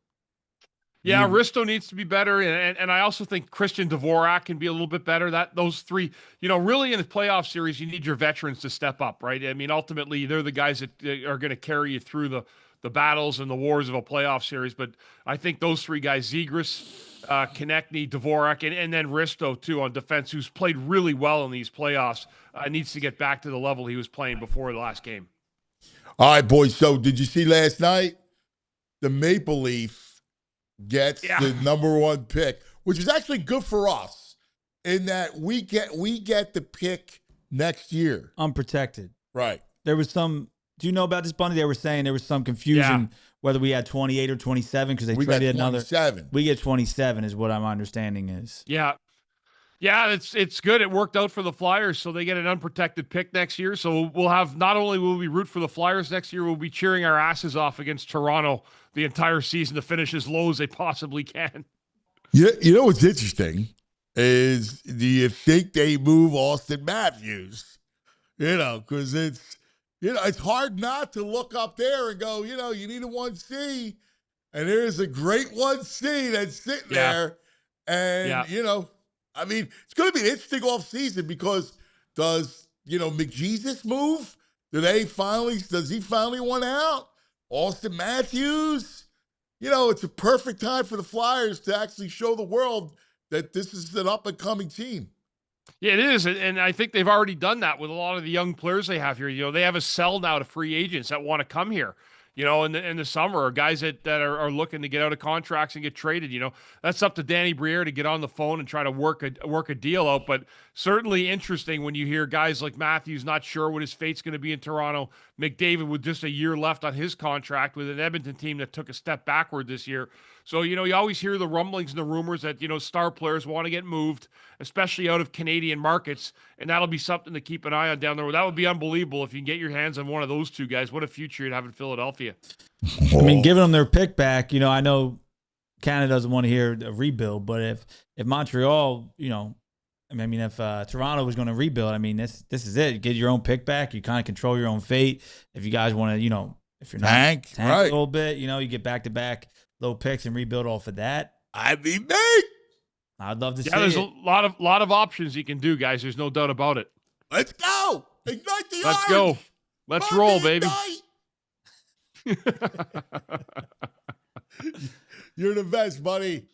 Yeah, Risto needs to be better, and I also think Christian Dvorak can be a little bit better. Those 3, really in a playoff series, you need your veterans to step up, right? I mean, ultimately, they're the guys that are going to carry you through the battles and the wars of a playoff series. But I think those 3 guys, Zegras, Konechny, Dvorak, and then Risto, too, on defense, who's played really well in these playoffs, needs to get back to the level he was playing before the last game. All right, boys. So did you see last night? The Maple Leaf gets the number 1 pick, which is actually good for us in that we get the pick next year. Unprotected. Right. There was some... Do you know about this, Bundy? They were saying there was some confusion whether we had 28 or 27 because they traded another. We get 27 is what my understanding is. Yeah. Yeah, it's good. It worked out for the Flyers, so they get an unprotected pick next year. So we'll have, not only will we root for the Flyers next year, we'll be cheering our asses off against Toronto the entire season to finish as low as they possibly can. Yeah, what's interesting is, do you think they move Austin Matthews? Because it's hard not to look up there and go, you need a 1C. And there's a great 1C that's sitting there. And, I mean, it's going to be an interesting offseason because does, McJesus move? Does he finally want out? Austin Matthews? It's a perfect time for the Flyers to actually show the world that this is an up-and-coming team. Yeah, it is, and I think they've already done that with a lot of the young players they have here. They have a sell now to free agents that want to come here, in the summer, or guys that are looking to get out of contracts and get traded. That's up to Danny Briere to get on the phone and try to work a deal out. But certainly interesting when you hear guys like Matthews not sure what his fate's going to be in Toronto, McDavid with just a year left on his contract with an Edmonton team that took a step backward this year. So, you always hear the rumblings and the rumors that, star players want to get moved, especially out of Canadian markets. And that'll be something to keep an eye on down the road. That would be unbelievable if you can get your hands on one of those two guys. What a future you'd have in Philadelphia. I mean, giving them their pick back, I know Canada doesn't want to hear a rebuild, but if Montreal, if Toronto was going to rebuild, this is it. You get your own pick back. You kind of control your own fate. If you guys want to, if you're not tank right. a little bit, you get back-to-back low picks and rebuild off of that. I'd love to see it. Yeah, there's a lot of options you can do, guys. There's no doubt about it. Let's go. Ignite the Let's go. Let's roll, baby. You're the best, buddy.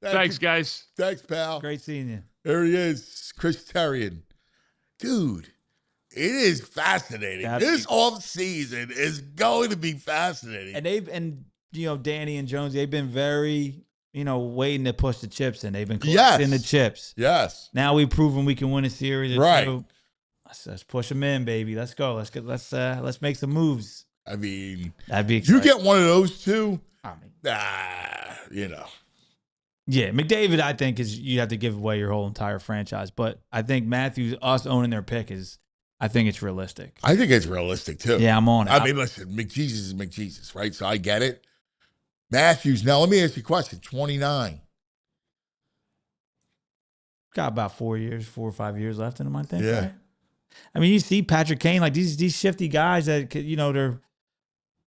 Thanks, guys. Thanks, pal. Great seeing you. There he is, Chris Terrian. Dude, it is fascinating. This offseason is going to be fascinating. And Danny and Jones, they've been very, waiting to push the chips in. They've been collecting the chips. Yes. Now we've proven we can win a series or right. two. Let's push them in, baby. Let's go. Let's make some moves. That'd be exciting. You get one of those two. Yeah, McDavid, I think you have to give away your whole entire franchise. But I think Matthews, us owning their pick I think it's realistic. I think it's realistic too. Yeah, I'm on it. I mean, listen, McJesus is McJesus, right? So I get it. Matthews, now let me ask you a question. 29. Got about 4 or 5 years left in him, I think. Yeah. Right? I mean, you see Patrick Kane, like these shifty guys that, they're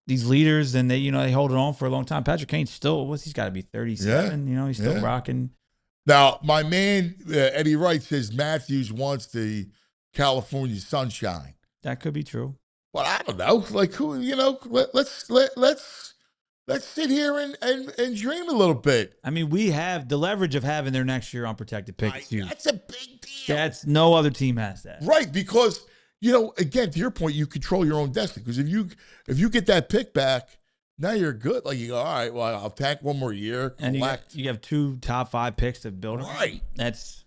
these leaders and they hold it on for a long time. Patrick Kane still, he's got to be 37. Yeah. He's still rocking. Now, my man, Eddie Wright says Matthews wants the California sunshine. That could be true. Well, I don't know. Like who, let's sit here and dream a little bit. I mean, we have the leverage of having their next year unprotected pick. That's a big deal. No other team has that. Right, because again, to your point, you control your own destiny. Because if you get that pick back, now you're good. Like you go, all right, well, I'll tank one more year. And you have 2 top 5 picks to build. Right. That's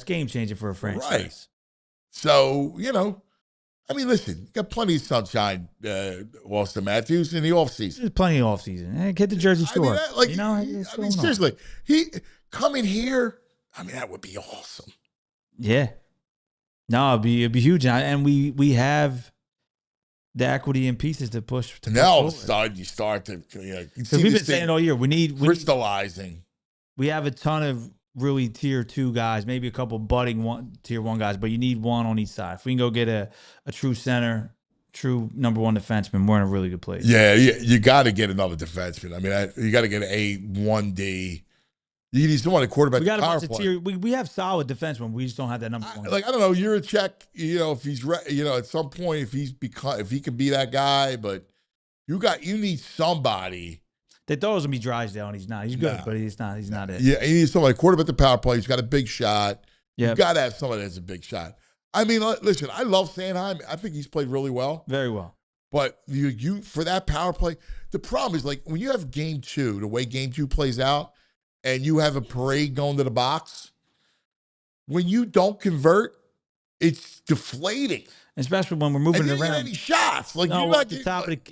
game changing for a franchise. Right. So, listen, you got plenty of sunshine, Austin Matthews, in the offseason. There's plenty of offseason. Get the Jersey Shore. Seriously, he coming here, that would be awesome. Yeah. No, it'd be huge. And we have the equity and pieces to push. Now all of a sudden you start to, because we've been saying it all year. We crystallizing. We have a ton of really tier 2 guys, maybe a couple budding tier 1 guys, but you need one on each side. If we can go get a true center, true number 1 defenseman, we're in a really good place. Yeah, you got to get another defenseman. You got to get a 1D. You need someone to quarterback. We got a bunch of tier. We have solid defensemen. We just don't have that number 1. I don't know. You're a check. If he's at some point if he can be that guy, but you need somebody. They thought it was gonna be Drysdale, and he's not. He's good, but he's not. He's not it. Yeah, you need somebody to quarterback the power play. He's got a big shot. Yeah, you got to have somebody that's a big shot. Listen, I love Sanheim. I think he's played really well. Very well. But you for that power play, the problem is like when you have game 2, the way game 2 plays out, and you have a parade going to the box, when you don't convert, it's deflating. Especially when we're moving and it around. Any shots? Like no, you're not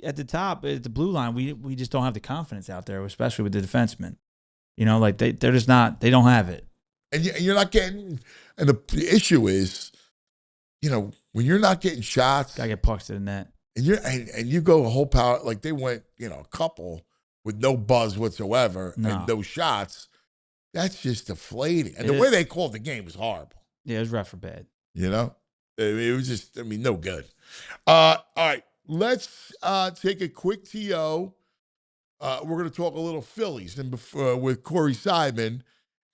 at the top at the blue line, we just don't have the confidence out there, especially with the defensemen. They're just not. They don't have it. And you're not getting. And the issue is, when you're not getting shots, gotta get pucks to the net. And you go a whole power, like they went, a couple with no buzz whatsoever and no shots. That's just deflating. And the way they called the game was horrible. Yeah, it was rough for bad. It was just, no good. All right, let's take a quick TO. We're going to talk a little Phillies and with Corey Simon.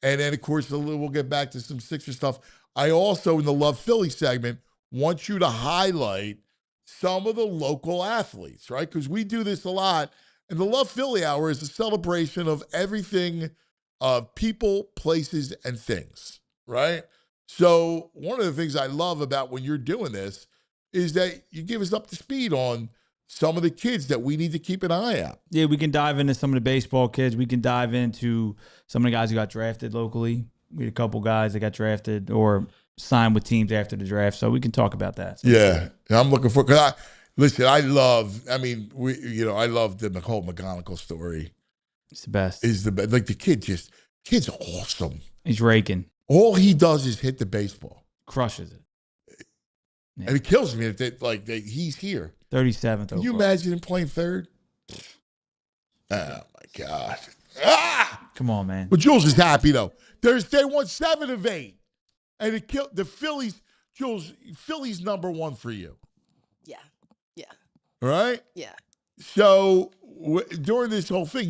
And then, of course, we'll get back to some Sixers stuff. I also, in the Love Philly segment, want you to highlight some of the local athletes, right? Because we do this a lot. And the Love Philly Hour is a celebration of everything, of people, places, and things, right? So one of the things I love about when you're doing this is that you give us up to speed on some of the kids that we need to keep an eye out. Yeah, we can dive into some of the baseball kids. We can dive into some of the guys who got drafted locally. We had a couple guys that got drafted or signed with teams after the draft, so we can talk about that. Yeah, I'm looking for. I love the Nicole McGonigal story. It's the best. Is the best. Like the kid's awesome. He's raking. All he does is hit the baseball. Crushes it. Yeah. And it kills me if he's here. 37th. Can you imagine him playing third? Oh my God. Ah! Come on, man. But Jules is happy though. They won 7 of 8. And it killed the Phillies. Jules, Phillies number 1 for you. Yeah. Yeah. All right? Yeah. So during this whole thing,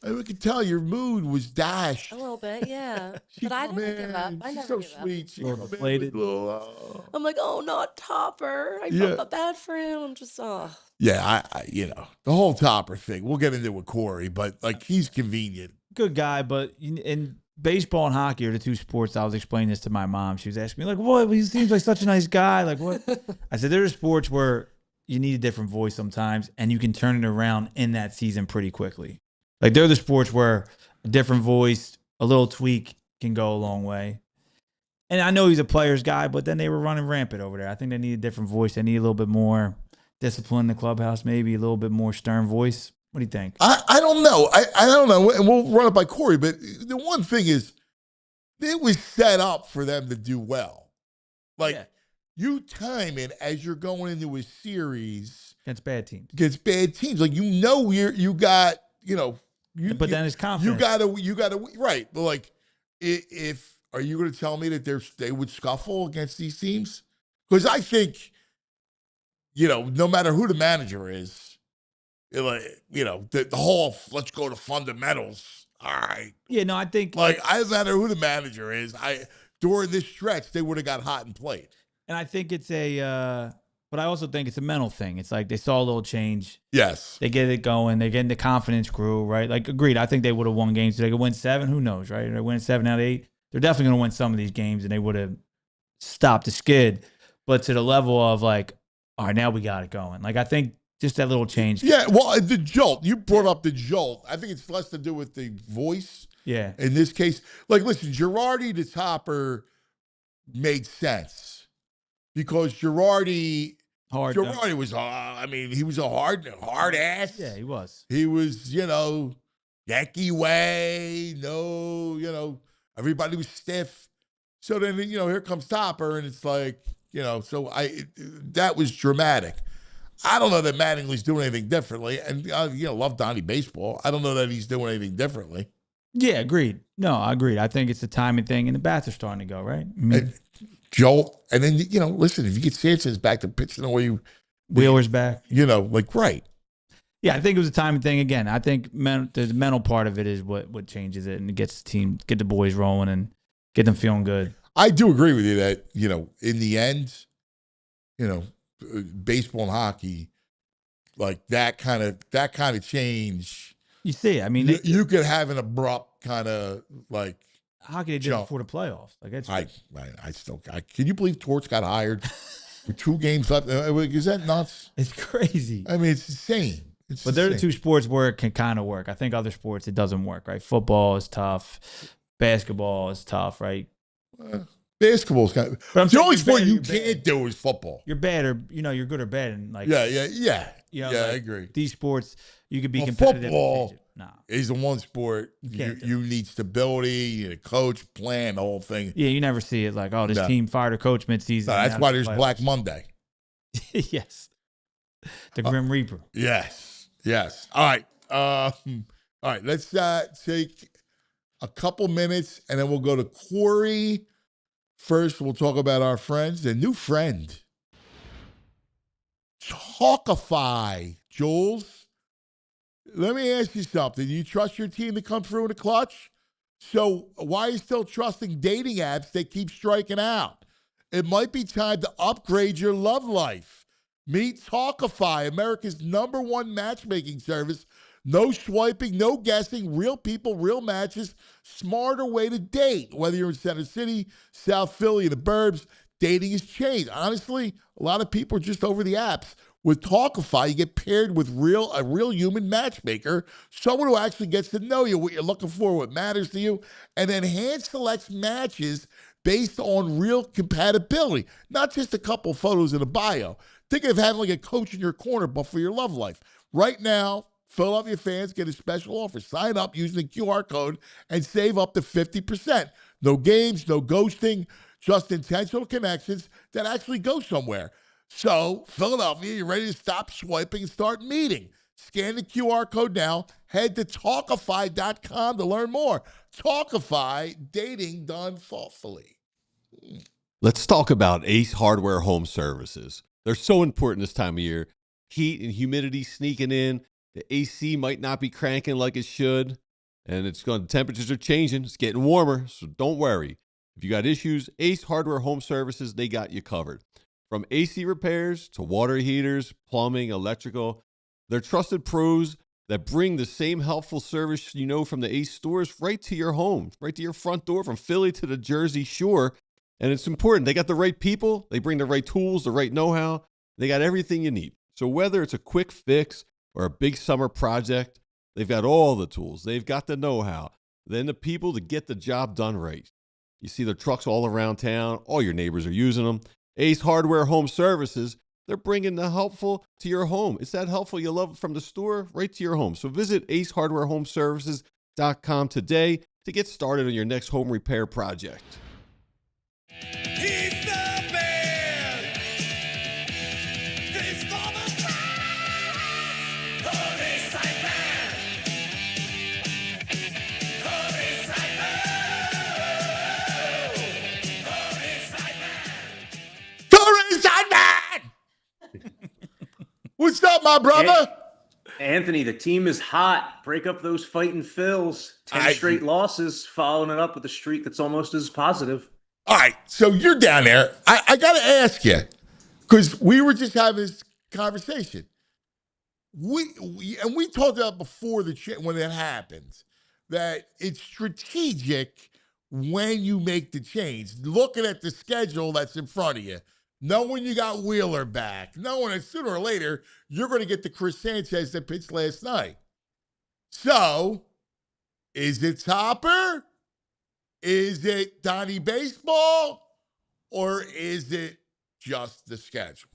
we could tell your mood was dashed. A little bit, yeah. But I didn't give up. I never give sweet. She's so deflated. I'm like, oh, not Topper. I felt bad for him. I'm just, Yeah, I the whole Topper thing. We'll get into it with Corey, but he's convenient. Good guy, but in baseball and hockey are the 2 sports. I was explaining this to my mom. She was asking me, like, what? He seems like such a nice guy. Like, what? I said, there are sports where you need a different voice sometimes, and you can turn it around in that season pretty quickly. Like, they're the sports where a different voice, a little tweak can go a long way. And I know he's a player's guy, but then they were running rampant over there. I think they need a different voice. They need a little bit more discipline in the clubhouse, maybe a little bit more stern voice. What do you think? I don't know. I don't know. And we'll run it by Corey, but the one thing is, it was set up for them to do well. You time it as you're going into a series. Against bad teams. Like, you got, but then it's confidence. You gotta, right. But are you going to tell me that they would scuffle against these teams? Because I think, no matter who the manager is, the whole let's go to fundamentals. All right. Yeah, no, I think no matter who the manager is, during this stretch they would have got hot and played. And I think it's but I also think it's a mental thing. It's like they saw a little change. Yes. They get it going. They're getting the confidence grew, right? Like, agreed. I think they would have won games. They could win 7. Who knows, right? They win 7 out of 8. They're definitely going to win some of these games, and they would have stopped the skid. But to the level of all right, now we got it going. I think just that little change. Yeah, well, the jolt. You brought up the jolt. I think it's less to do with the voice. Yeah. In this case, listen, Girardi to Topper made sense because Girardi was, he was a hard ass. Yeah, he was. He was, Yankee way, everybody was stiff. So then, here comes Topper, and it's like, that was dramatic. I don't know that Mattingly's doing anything differently. And, love Donnie baseball. I don't know that he's doing anything differently. Yeah, agreed. No, I agreed. I think it's a timing thing, and the bats are starting to go, right? I mean, Jolt. And then, listen, if you get Sanchez back to pitching the way Wheeler's back. Right. Yeah, I think it was a timing thing again. I think the mental part of it is what changes it and gets the team, get the boys rolling and get them feeling good. I do agree with you that, in the end, baseball and hockey, that kind of change. You see it. I mean, you could have an abrupt kind of hockey they did before the playoffs. Can you believe Torts got hired with 2 games left? Is that nuts? It's crazy. I mean, it's insane. But they're the 2 sports where it can kind of work. I think other sports it doesn't work, right? Football is tough. Basketball is tough, right? Basketball is kind of. But the only sport you can't do is football. You're bad, or you're good or bad, and yeah. I agree. These sports you could be competitive. Football is the one sport you need stability, you need a coach, plan, the whole thing. Yeah, you never see it this team fired a coach midseason. No, that's why there's Black Monday. Yes, the Grim Reaper. Yes. All right. All right. Let's take a couple minutes, and then we'll go to Corey. First, we'll talk about our friends, their new friend, Talkify. Jules, let me ask you something. Do you trust your team to come through in the clutch? So why are you still trusting dating apps that keep striking out? It might be time to upgrade your love life. Meet Talkify, America's #1 matchmaking service. No swiping, no guessing, real people, real matches, smarter way to date. Whether you're in Center City, South Philly, the burbs, dating has changed. Honestly, a lot of people are just over the apps. With Talkify, you get paired with a real human matchmaker, someone who actually gets to know you, what you're looking for, what matters to you, and then hand selects matches based on real compatibility, not just a couple photos in a bio. Think of having a coach in your corner, but for your love life. Right now, Philadelphia fans get a special offer. Sign up using the QR code and save up to 50%. No games, no ghosting, just intentional connections that actually go somewhere. So, Philadelphia, you ready to stop swiping and start meeting? Scan the QR code now. Head to Talkify.com to learn more. Talkify, dating done thoughtfully. Let's talk about Ace Hardware Home Services. They're so important this time of year. Heat and humidity sneaking in. The AC might not be cranking like it should. And the temperatures are changing. It's getting warmer, so don't worry. If you got issues, Ace Hardware Home Services, they got you covered. From AC repairs to water heaters, plumbing, electrical, they're trusted pros that bring the same helpful service you know from the Ace stores right to your home, right to your front door, from Philly to the Jersey Shore. And it's important. They got the right people. They bring the right tools, the right know-how. They got everything you need. So whether it's a quick fix or a big summer project, they've got all the tools. They've got the know-how. Then the people to get the job done right. You see their trucks all around town. All your neighbors are using them. Ace Hardware Home Services, they're bringing the helpful to your home. It's that helpful you love from the store right to your home. So visit acehardwarehomeservices.com today to get started on your next home repair project. He's the man. This for the crowds. The Ringside Man. The Ringside Man. The Ringside Man. The Ringside Man! What's up, my brother? Anthony, the team is hot. Break up those fighting Phils. 10 straight losses, following it up with a streak that's almost as positive. All right, so you're down there. I got to ask you, because we were just having this conversation. We talked about before when it happens that it's strategic when you make the change. Looking at the schedule that's in front of you, knowing you got Wheeler back, knowing that sooner or later you're going to get the Chris Sanchez that pitched last night. So, is it Topper? Is it Donnie Baseball, or is it just the schedule?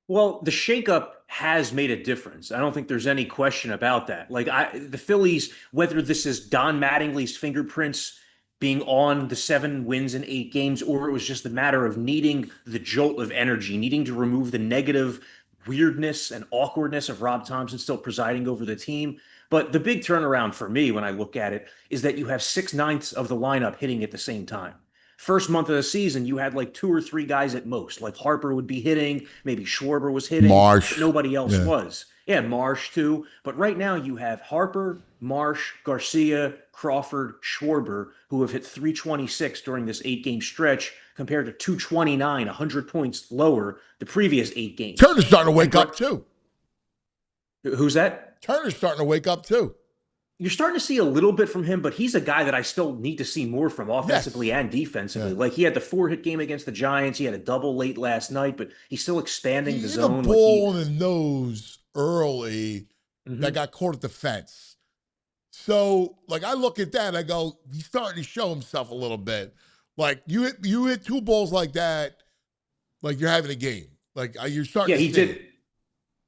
Well, the shakeup has made a difference. I don't think there's any question about that. The Phillies, whether this is Don Mattingly's fingerprints being on the 7 wins in 8 games, or it was just a matter of needing the jolt of energy, needing to remove the negative weirdness and awkwardness of Rob Thompson still presiding over the team. But the big turnaround for me when I look at it is that you have 6/9 of the lineup hitting at the same time. First month of the season, you had like 2 or 3 guys at most. Like Harper would be hitting, maybe Schwarber was hitting. Marsh. But nobody else was. Yeah, Marsh too. But right now you have Harper, Marsh, Garcia, Crawford, Schwarber, who have hit 326 during this 8-game stretch compared to 229, 100 points lower the previous 8 games. Turner's starting to wake up too. Who's that? Turner's starting to wake up too. You're starting to see a little bit from him, but he's a guy that I still need to see more from offensively and defensively. Yeah. Like he had the 4-hit game against the Giants. He had a double late last night, but he's still expanding the zone. He hit a ball in the nose early that got caught at the fence. So, I look at that, I go, he's starting to show himself a little bit. Like you hit 2 balls like that, like you're having a game. Like you're starting. Yeah, he did.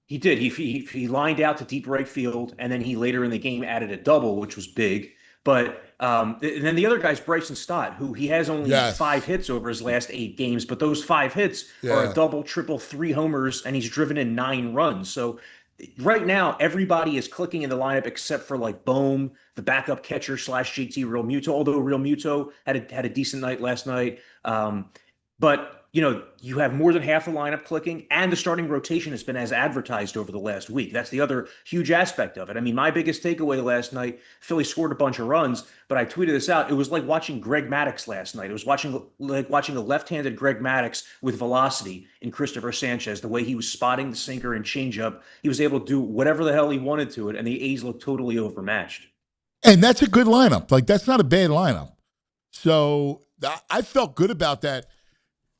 He did. He lined out to deep right field, and then he later in the game added a double, which was big. But and then the other guy's Bryson Stott, who he has only 5 hits over his last 8 games, but those 5 hits are a double, triple, 3 homers, and he's driven in 9 runs. So right now, everybody is clicking in the lineup except for like Bohm, the backup catcher / JT Real Muto. Although Real Muto had a decent night last night, but you have more than half the lineup clicking, and the starting rotation has been as advertised over the last week. That's the other huge aspect of it. I mean, my biggest takeaway last night, Philly scored a bunch of runs, but I tweeted this out. It was like watching Greg Maddux last night. It was like watching a left-handed Greg Maddux with velocity in Christopher Sanchez, the way he was spotting the sinker and changeup. He was able to do whatever the hell he wanted to it, and the A's looked totally overmatched. And that's a good lineup. That's not a bad lineup. So I felt good about that.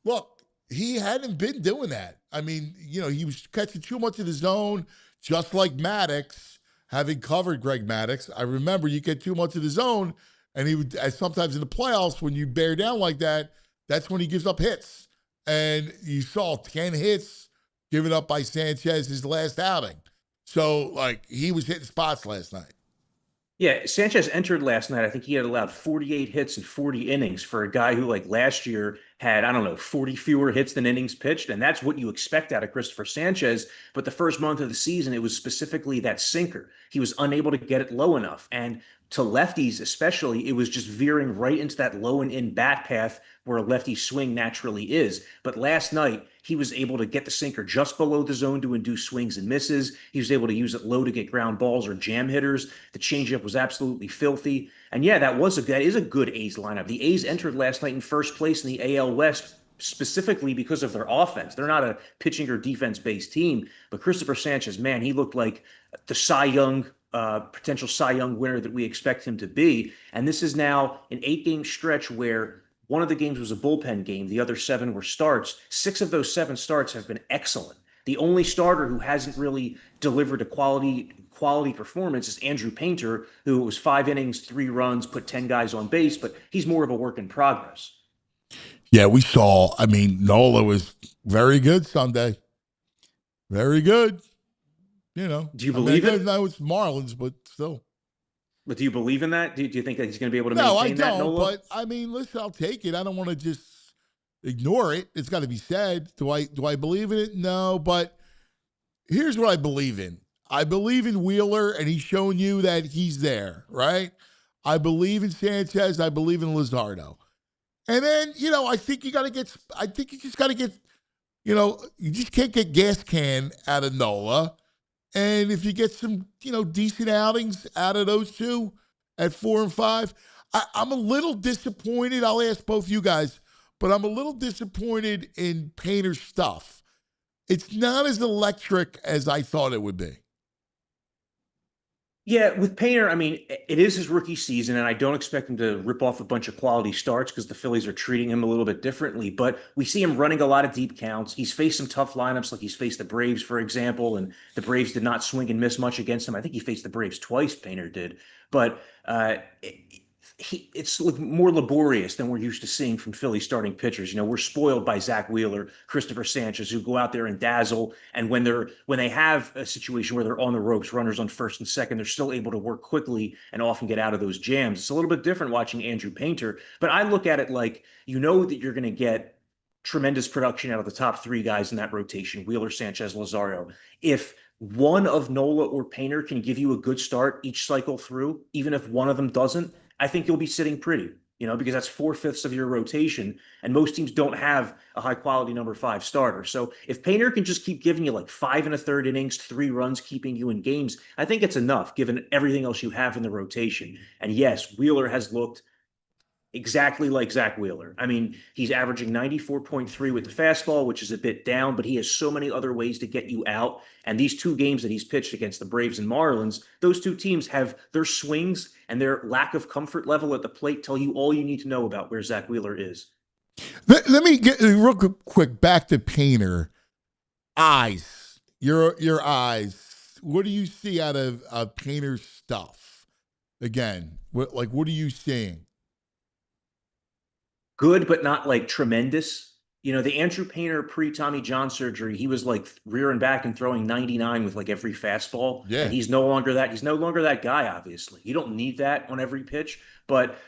Look, he hadn't been doing that. I mean, he was catching too much of the zone, just like Maddux, having covered Greg Maddux. I remember you get too much of the zone, and he would, sometimes in the playoffs, when you bear down like that, that's when he gives up hits. And you saw 10 hits given up by Sanchez his last outing. So, like, he was hitting spots last night. Yeah, Sanchez entered last night. I think he had allowed 48 hits in 40 innings for a guy who, like, last year had, I don't know, 40 fewer hits than innings pitched. And that's what you expect out of Christopher Sanchez. But the first month of the season, it was specifically that sinker. He was unable to get it low enough. And to lefties, especially, it was just veering right into that low and in bat path where a lefty swing naturally is. But last night, he was able to get the sinker just below the zone to induce swings and misses. He was able to use it low to get ground balls or jam hitters. The changeup was absolutely filthy. And yeah, that is a good A's lineup. The A's entered last night in first place in the AL West specifically because of their offense. They're not a pitching or defense-based team, but Christopher Sanchez, man, he looked like the potential Cy Young winner that we expect him to be. And this is now an 8-game stretch where one of the games was a bullpen game. The other 7 were starts. 6 of those 7 starts have been excellent. The only starter who hasn't really delivered a quality performance is Andrew Painter, who was 5 innings, 3 runs, put 10 guys on base, but he's more of a work in progress. Yeah, we saw. I mean, Nola was very good Sunday. Very good. You know. Do you believe it? No, it's Marlins, but still. But do you believe in that? Do you think that he's going to be able to maintain that, Nola? No, I don't. But I mean, listen, I'll take it. I don't want to just ignore it. It's got to be said. Do I believe in it? No, but here's what I believe in. I believe in Wheeler, and he's shown you that he's there, right? I believe in Sanchez. I believe in Luzardo. And then, I think you just got to get, you just can't get gas can out of Nola. And if you get some, decent outings out of those two at 4 and 5, I'm a little disappointed. I'll ask both you guys, but I'm a little disappointed in Painter's stuff. It's not as electric as I thought it would be. Yeah, with Painter, I mean, it is his rookie season, and I don't expect him to rip off a bunch of quality starts because the Phillies are treating him a little bit differently. But we see him running a lot of deep counts. He's faced some tough lineups, like he's faced the Braves, for example, and the Braves did not swing and miss much against him. I think he faced the Braves twice, Painter did. But it's more laborious than we're used to seeing from Philly starting pitchers. We're spoiled by Zach Wheeler, Christopher Sanchez, who go out there and dazzle. And when they have a situation where they're on the ropes, runners on first and second, they're still able to work quickly and often get out of those jams. It's a little bit different watching Andrew Painter, but I look at it like, that you're going to get tremendous production out of the top 3 guys in that rotation, Wheeler, Sanchez, Luzardo. If one of Nola or Painter can give you a good start each cycle through, even if one of them doesn't, I think you'll be sitting pretty, because that's 4/5 of your rotation, and most teams don't have a high quality number 5 starter. So if Painter can just keep giving you like 5 1/3 innings, 3 runs, keeping you in games, I think it's enough given everything else you have in the rotation. And yes, Wheeler has looked exactly like Zach Wheeler. I mean, he's averaging 94.3 with the fastball, which is a bit down, but he has so many other ways to get you out. And these 2 games that he's pitched against the Braves and Marlins, those 2 teams have their swings and their lack of comfort level at the plate tell you all you need to know about where Zach Wheeler is. Let me get real quick back to Painter. Eyes, your eyes. What do you see out of Painter's stuff? Again, what are you seeing? Good, but not like tremendous. The Andrew Painter pre-Tommy John surgery, he was like rearing back and throwing 99 with like every fastball. Yeah. And he's no longer that guy, obviously. You don't need that on every pitch. But,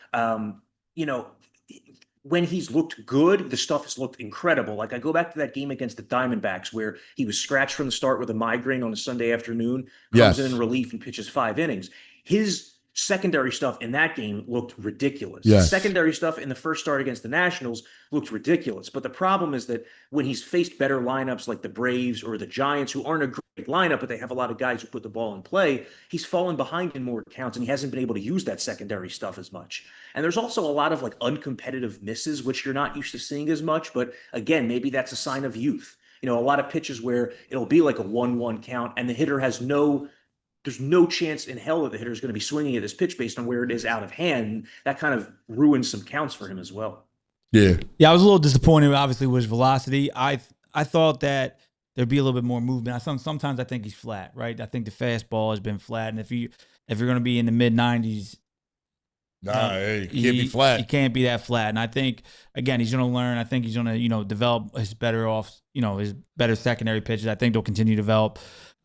when he's looked good, the stuff has looked incredible. Like I go back to that game against the Diamondbacks where he was scratched from the start with a migraine on a Sunday afternoon, comes in relief and pitches 5 innings. His secondary stuff in that game looked ridiculous. Yes. Secondary stuff in the first start against the Nationals looked ridiculous. But the problem is that when he's faced better lineups like the Braves or the Giants, who aren't a great lineup, but they have a lot of guys who put the ball in play, he's fallen behind in more counts and he hasn't been able to use that secondary stuff as much. And there's also a lot of like uncompetitive misses, which you're not used to seeing as much. But again, maybe that's a sign of youth. A lot of pitches where it'll be like a 1-1 count and the hitter has there's no chance in hell that the hitter is going to be swinging at this pitch based on where it is out of hand. That kind of ruins some counts for him as well. Yeah. Yeah, I was a little disappointed, obviously, with his velocity. I thought that there'd be a little bit more movement. Sometimes I think he's flat, right? I think the fastball has been flat. And if you're going to be in the mid-90s, he can't be flat. He can't be that flat. And I think, again, he's going to learn. I think he's going to, develop his better secondary pitches. I think they'll continue to develop.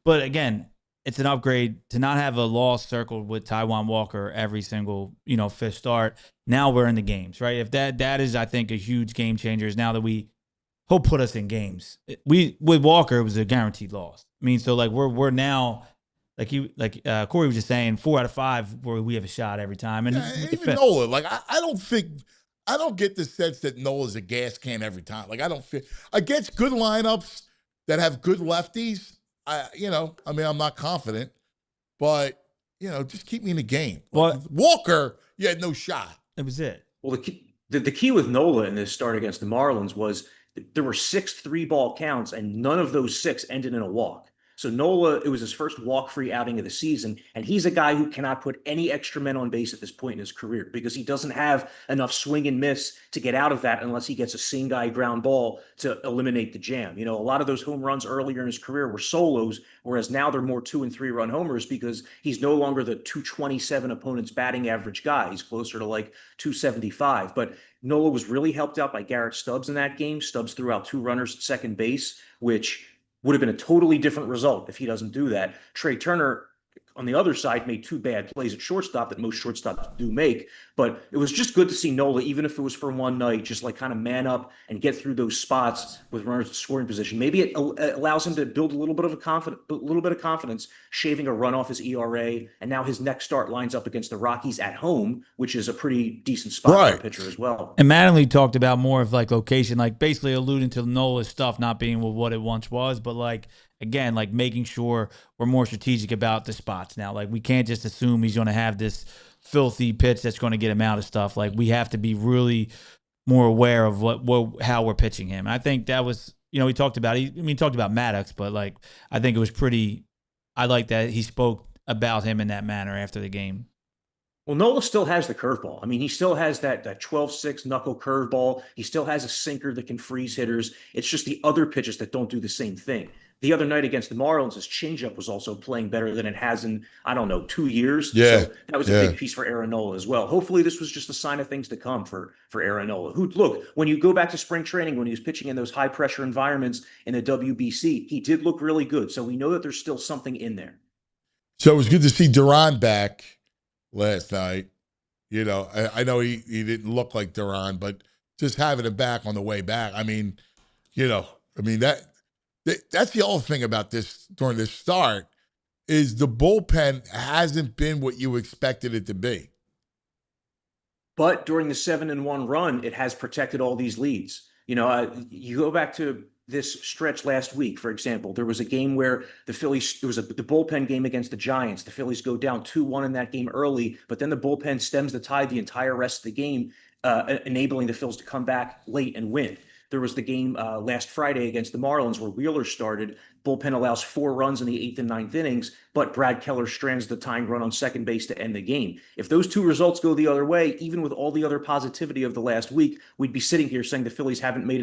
But again, it's an upgrade to not have a loss circled with Taijuan Walker every single, fifth start. Now we're in the games, right? If that is, I think, a huge game changer is now that he'll put us in games. With Walker, it was a guaranteed loss. I mean, so like we're now Corey was just saying 4 out of 5 where we have a shot every time. And even Nola, like I don't get the sense that Nola's a gas can every time. Like I don't feel against good lineups that have good lefties. I'm not confident, but just keep me in the game. Like, Walker, you had no shot. That was it. Well, the key with Nola in this start against the Marlins was there were 6 3-ball counts, and none of those 6 ended in a walk. So Nola, it was his first walk-free outing of the season, and he's a guy who cannot put any extra men on base at this point in his career because he doesn't have enough swing and miss to get out of that unless he gets a single ground ball to eliminate the jam. A lot of those home runs earlier in his career were solos, whereas now they're more 2- and 3-run homers because he's no longer the 227 opponent's batting average guy. He's closer to like 275. But Nola was really helped out by Garrett Stubbs in that game. Stubbs threw out 2 runners at second base, which would have been a totally different result if he doesn't do that. Trey Turner, on the other side, made 2 bad plays at shortstop that most shortstops do make. But it was just good to see Nola, even if it was for one night, just like kind of man up and get through those spots with runners in scoring position. Maybe it allows him to build a little bit of confidence, shaving a run off his ERA. And now his next start lines up against the Rockies at home, which is a pretty decent spot for a pitcher as well. And Mattingly talked about more of like location, like basically alluding to Nola's stuff not being what it once was, but like, again, like making sure we're more strategic about the spots now. Like we can't just assume he's going to have this filthy pitch that's going to get him out of stuff. Like we have to be really more aware of how we're pitching him. And I think that was, he talked about Maddox, but like I think it was I like that he spoke about him in that manner after the game. Well, Nola still has the curveball. I mean, he still has that 12-6 knuckle curveball. He still has a sinker that can freeze hitters. It's just the other pitches that don't do the same thing. The other night against the Marlins, his changeup was also playing better than it has in, 2 years. Yeah. So that was a big piece for Aaron Nola as well. Hopefully this was just a sign of things to come for Aaron Nola. Who, look, when you go back to spring training, when he was pitching in those high-pressure environments in the WBC, he did look really good. So we know that there's still something in there. So it was good to see Duran back last night. I know he didn't look like Duran, but just having him back on the way back, that's the other thing about this during this start is the bullpen hasn't been what you expected it to be. But during the 7-1 run, it has protected all these leads. You go back to this stretch last week, for example, there was a game where the Phillies, it was the bullpen game against the Giants. The Phillies go down 2-1 in that game early, but then the bullpen stems the tide the entire rest of the game, enabling the Phillies to come back late and win. There was the game last Friday against the Marlins where Wheeler started. Bullpen allows 4 runs in the 8th and 9th innings, but Brad Keller strands the tying run on second base to end the game. If those 2 results go the other way, even with all the other positivity of the last week, we'd be sitting here saying the Phillies haven't made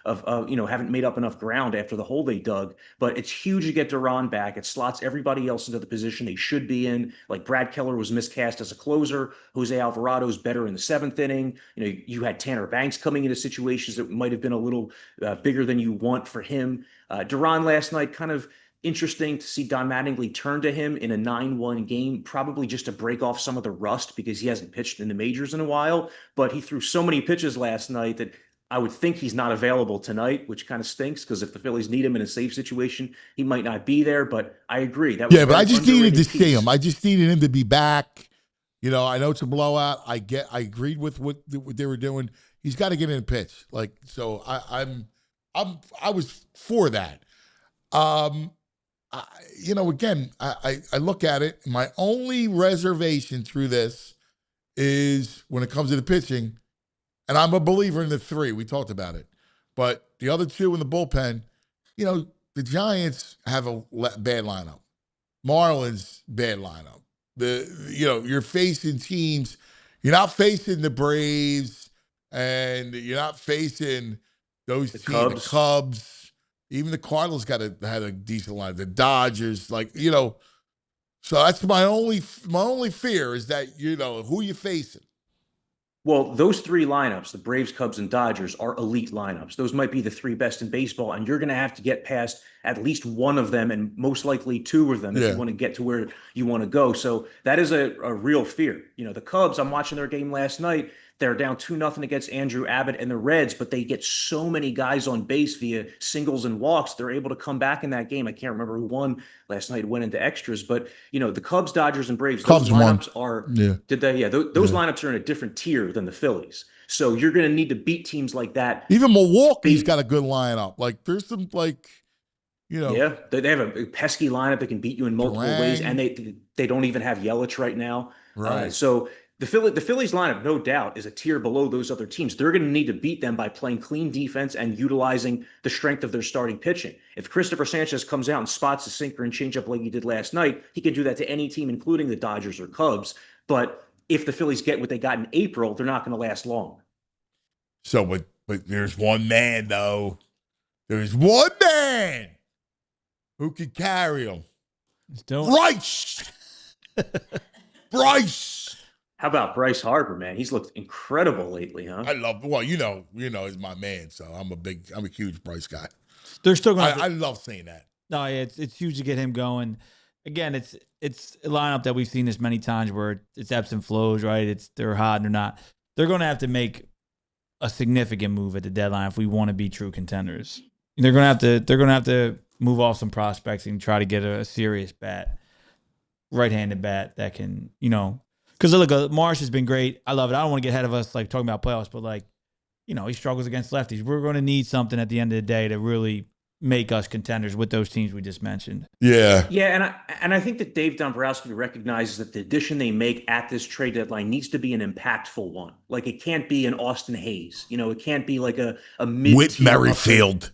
haven't made up enough ground after the hole they dug. But it's huge to get Duran back. It slots everybody else into the position they should be in. Like Brad Keller was miscast as a closer. Jose Alvarado's better in the 7th inning. You had Tanner Banks coming into situations that might have been a little bigger than you want for him. Duran last night, kind of interesting to see Don Mattingly turn to him in a 9-1 game, probably just to break off some of the rust because he hasn't pitched in the majors in a while. But he threw so many pitches last night that I would think he's not available tonight, which kind of stinks because if the Phillies need him in a safe situation, he might not be there. But I agree. That was but I just needed to see him. I just needed him to be back. I know it's a blowout. I agreed with what they were doing. He's got to get in and pitch. I was for that. Again, I look at it. My only reservation through this is when it comes to the pitching, and I'm a believer in the 3. We talked about it. But the other 2 in the bullpen, the Giants have a bad lineup. Marlins, bad lineup. You're facing teams. You're not facing the Braves, and you're not facing those teams. The Cubs. Even the Cardinals had a decent line. The Dodgers, so that's my only fear is that who you facing. Well, those three lineups, the Braves, Cubs, and Dodgers, are elite lineups. Those might be the three best in baseball, and you're going to have to get past at least one of them, and most likely two of them, if you want to get to where you want to go. So that is a real fear. The Cubs, I'm watching their game last night. They're down 2-0 against Andrew Abbott and the Reds, but they get so many guys on base via singles and walks. They're able to come back in that game. I can't remember who won last night. It went into extras, but the Cubs, Dodgers, and Braves, those lineups are. Did they? Yeah, those lineups are in a different tier than the Phillies. So you're going to need to beat teams like that. Even Milwaukee's got a good lineup. Like there's some Yeah, they have a pesky lineup that can beat you in multiple ways, and they don't even have Yelich right now. Right. So the Phillies lineup, no doubt, is a tier below those other teams. They're going to need to beat them by playing clean defense and utilizing the strength of their starting pitching. If Christopher Sanchez comes out and spots a sinker and changeup like he did last night, he can do that to any team, including the Dodgers or Cubs. But if the Phillies get what they got in April, they're not going to last long. So, but there's one man, though. There's one man who can carry them. Bryce! Bryce! How about Bryce Harper, man? He's looked incredible lately, huh? I love. Well, he's my man, so I'm a huge Bryce guy. They're still going. I love seeing that. No, it's huge to get him going. Again, it's a lineup that we've seen this many times where it's ebbs and flows, right? They're hot and they're not. They're going to have to make a significant move at the deadline if we want to be true contenders. They're going to have to move off some prospects and try to get a serious bat, right-handed bat that can, because look, Marsh has been great. I love it. I don't want to get ahead of us, like talking about playoffs, but he struggles against lefties. We're going to need something at the end of the day to really make us contenders with those teams we just mentioned. Yeah. Yeah, and I think that Dave Dombrowski recognizes that the addition they make at this trade deadline needs to be an impactful one. Like it can't be an Austin Hayes. It can't be like a mid-tier Whit Merrifield.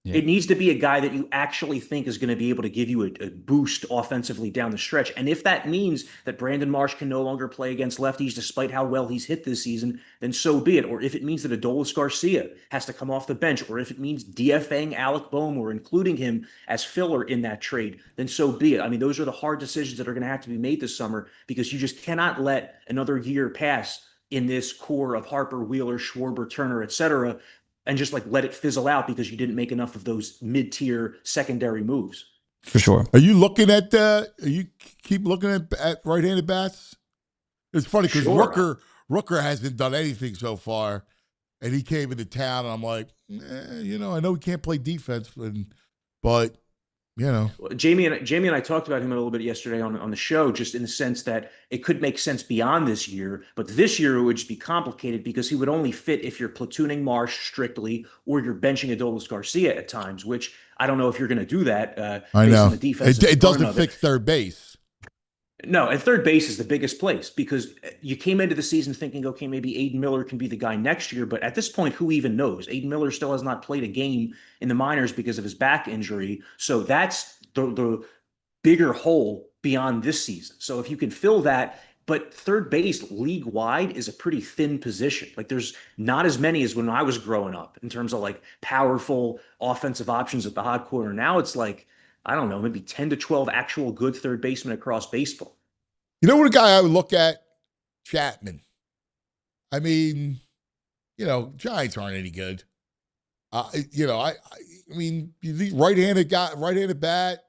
Yeah. It needs to be a guy that you actually think is going to be able to give you a boost offensively down the stretch. And if that means that Brandon Marsh can no longer play against lefties despite how well he's hit this season, then so be it. Or if it means that Adolis Garcia has to come off the bench, or if it means DFAing Alec Bohm or including him as filler in that trade, then so be it. I mean, those are the hard decisions that are going to have to be made this summer because you just cannot let another year pass in this core of Harper, Wheeler, Schwarber, Turner, et cetera, and just let it fizzle out because you didn't make enough of those mid-tier secondary moves. For sure. Are you looking at you keep looking at right-handed bats? It's funny because Rooker hasn't done anything so far, and he came into town, and I'm like, I know he can't play defense, but Jamie and I talked about him a little bit yesterday on the show, just in the sense that it could make sense beyond this year, but this year it would just be complicated because he would only fit if you're platooning Marsh strictly or you're benching Adolis Garcia at times, which I don't know if you're going to do that. I know. On the defense it doesn't fix third base. No, and third base is the biggest place because you came into the season thinking, okay, maybe Aiden Miller can be the guy next year. But at this point, who even knows? Aiden Miller still has not played a game in the minors because of his back injury. So that's the bigger hole beyond this season. So if you can fill that, but third base league wide is a pretty thin position. There's not as many as when I was growing up in terms of powerful offensive options at the hot corner. Now it's I don't know, maybe 10 to 12 actual good third basemen across baseball. You know what a guy I would look at? Chapman. I mean, Giants aren't any good. I mean, right-handed guy, right-handed bat,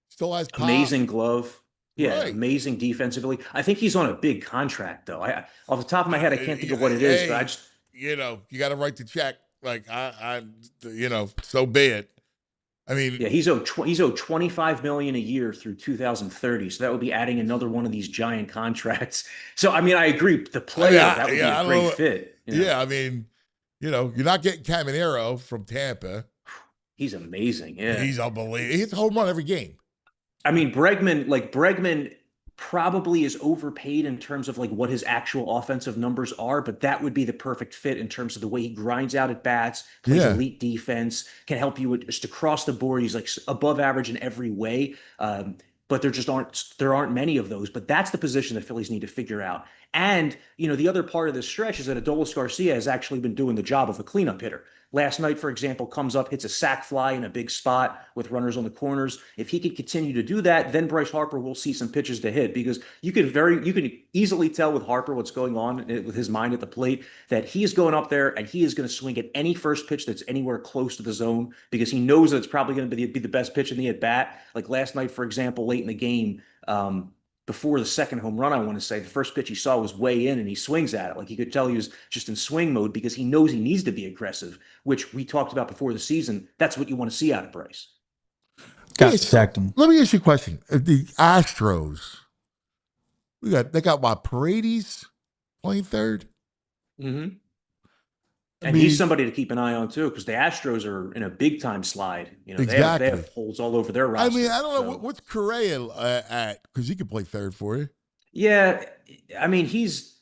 still has pop. Amazing glove. Yeah, Right. Amazing defensively. I think he's on a big contract, though. Off the top of my head, I can't think of what it is, but I just... you got to write the check. So be it. I mean, yeah, he's owed $25 million a year through 2030. So that would be adding another one of these giant contracts. So I mean, I agree. The player that would be a great fit. Yeah, I mean, you're not getting Caminero from Tampa. He's amazing. Yeah, he's unbelievable. He hits a home run every game. I mean, Bregman probably is overpaid in terms of what his actual offensive numbers are, but that would be the perfect fit in terms of the way he grinds out at bats, plays elite defense, can help you just across the board. He's above average in every way. But there aren't many of those, but that's the position the Phillies need to figure out. And, the other part of this stretch is that Adolis Garcia has actually been doing the job of a cleanup hitter. Last night, for example, comes up, hits a sac fly in a big spot with runners on the corners. If he could continue to do that, then Bryce Harper will see some pitches to hit, because you can easily tell with Harper what's going on with his mind at the plate, that he is going up there and he is going to swing at any first pitch that's anywhere close to the zone, because he knows that it's probably going to be the best pitch in the at bat. Like last night, for example, late in the game, before the second home run, I want to say, the first pitch he saw was way in and he swings at it. Like you could tell he was just in swing mode, because he knows he needs to be aggressive, which we talked about before the season. That's what you want to see out of Bryce. Got to protect him. Let me ask you a question. The Astros, they got what, Paredes playing third? Mm-hmm. And he's somebody to keep an eye on too, because the Astros are in a big time slide. Exactly. They have holes all over their roster. I don't know what's Correa at, because he could play third for you. Yeah, he's.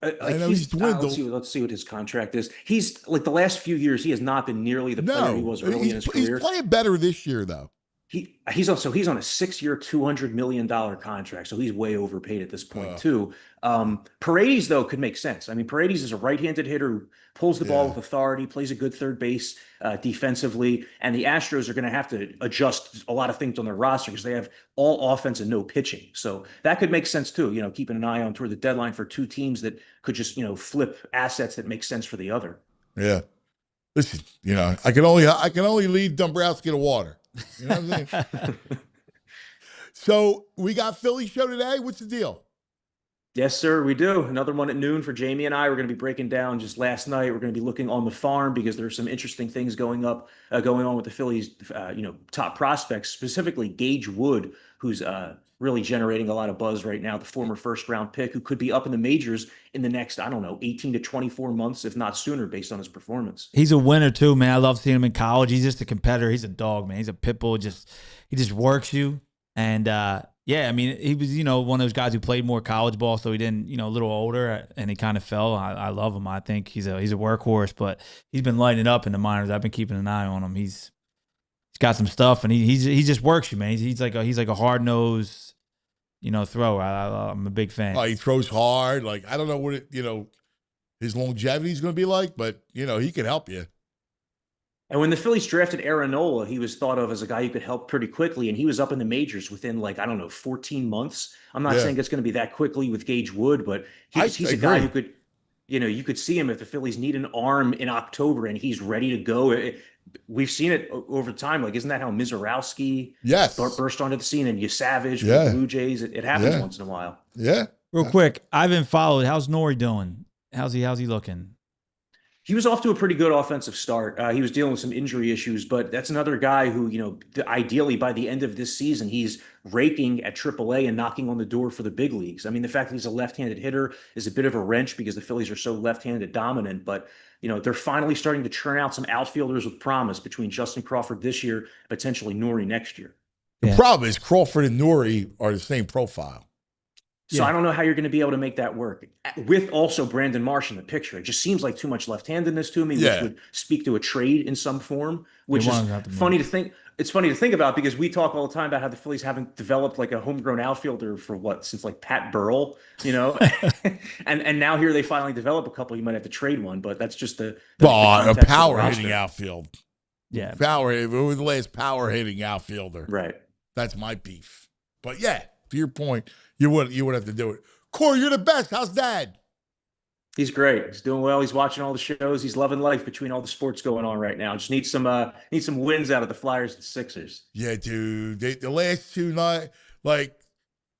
I know he's dwindled. Let's see what his contract is. He's like the last few years, he has not been nearly the player he was early in his career. He's playing better this year though. He's on a 6-year, $200 million contract, so he's way overpaid at this point too. Paredes though could make sense. Paredes is a right-handed hitter who pulls the ball with authority, plays a good third base defensively, and the Astros are going to have to adjust a lot of things on their roster because they have all offense and no pitching. So that could make sense too. Keeping an eye on toward the deadline for two teams that could just flip assets that make sense for the other. Yeah. Listen, I can only lead Dombrowski to water. You know what I'm saying? So we got Philly show today. What's the deal? Yes, sir, we do. Another one at noon for Jamie and I. We're going to be breaking down just last night. We're going to be looking on the farm because there's some interesting things going on with the Phillies, top prospects, specifically Gage Wood, who's really generating a lot of buzz right now, the former first-round pick who could be up in the majors in the next, 18 to 24 months, if not sooner, based on his performance. He's a winner too, man. I love seeing him in college. He's just a competitor. He's a dog, man. He's a pit bull. He just works you. And he was, one of those guys who played more college ball, so he didn't, a little older, and he kind of fell. I love him. I think he's a workhorse, but he's been lighting it up in the minors. I've been keeping an eye on him. He's got some stuff, and he just works you, man. He's like a hard nosed, thrower. I'm a big fan. He throws hard. Like I don't know what his longevity is going to be like, but he can help you. And when the Phillies drafted Aaron Nola, he was thought of as a guy who could help pretty quickly, and he was up in the majors within 14 months. I'm not saying it's going to be that quickly with Gage Wood, but he's a guy who could, you could see him if the Phillies need an arm in October and he's ready to go. We've seen it over time. Isn't that how Mizorowski burst onto the scene, and Savage with the Blue Jays? It happens once in a while. Yeah. Real quick, I've been followed. How's Nori doing? How's he looking? He was off to a pretty good offensive start. He was dealing with some injury issues, but that's another guy who, ideally by the end of this season, he's raking at AAA and knocking on the door for the big leagues. The fact that he's a left-handed hitter is a bit of a wrench because the Phillies are so left-handed dominant, but they're finally starting to churn out some outfielders with promise between Justin Crawford this year, potentially Nori next year. The problem is Crawford and Nori are the same profile. So I don't know how you're going to be able to make that work with also Brandon Marsh in the picture. It just seems like too much left-handedness to me, which would speak to a trade in some form, which is funny to think. It's funny to think about because we talk all the time about how the Phillies haven't developed a homegrown outfielder since Pat Burrell, and now here they finally develop a couple. You might have to trade one, but that's just a power hitting outfield. Yeah, it was the last power hitting outfielder. Right. That's my beef. But to your point, you would have to do it. Corey, you're the best. How's Dad? He's great. He's doing well. He's watching all the shows. He's loving life between all the sports going on right now. Just need some wins out of the Flyers and Sixers. Yeah, dude. The last two nights,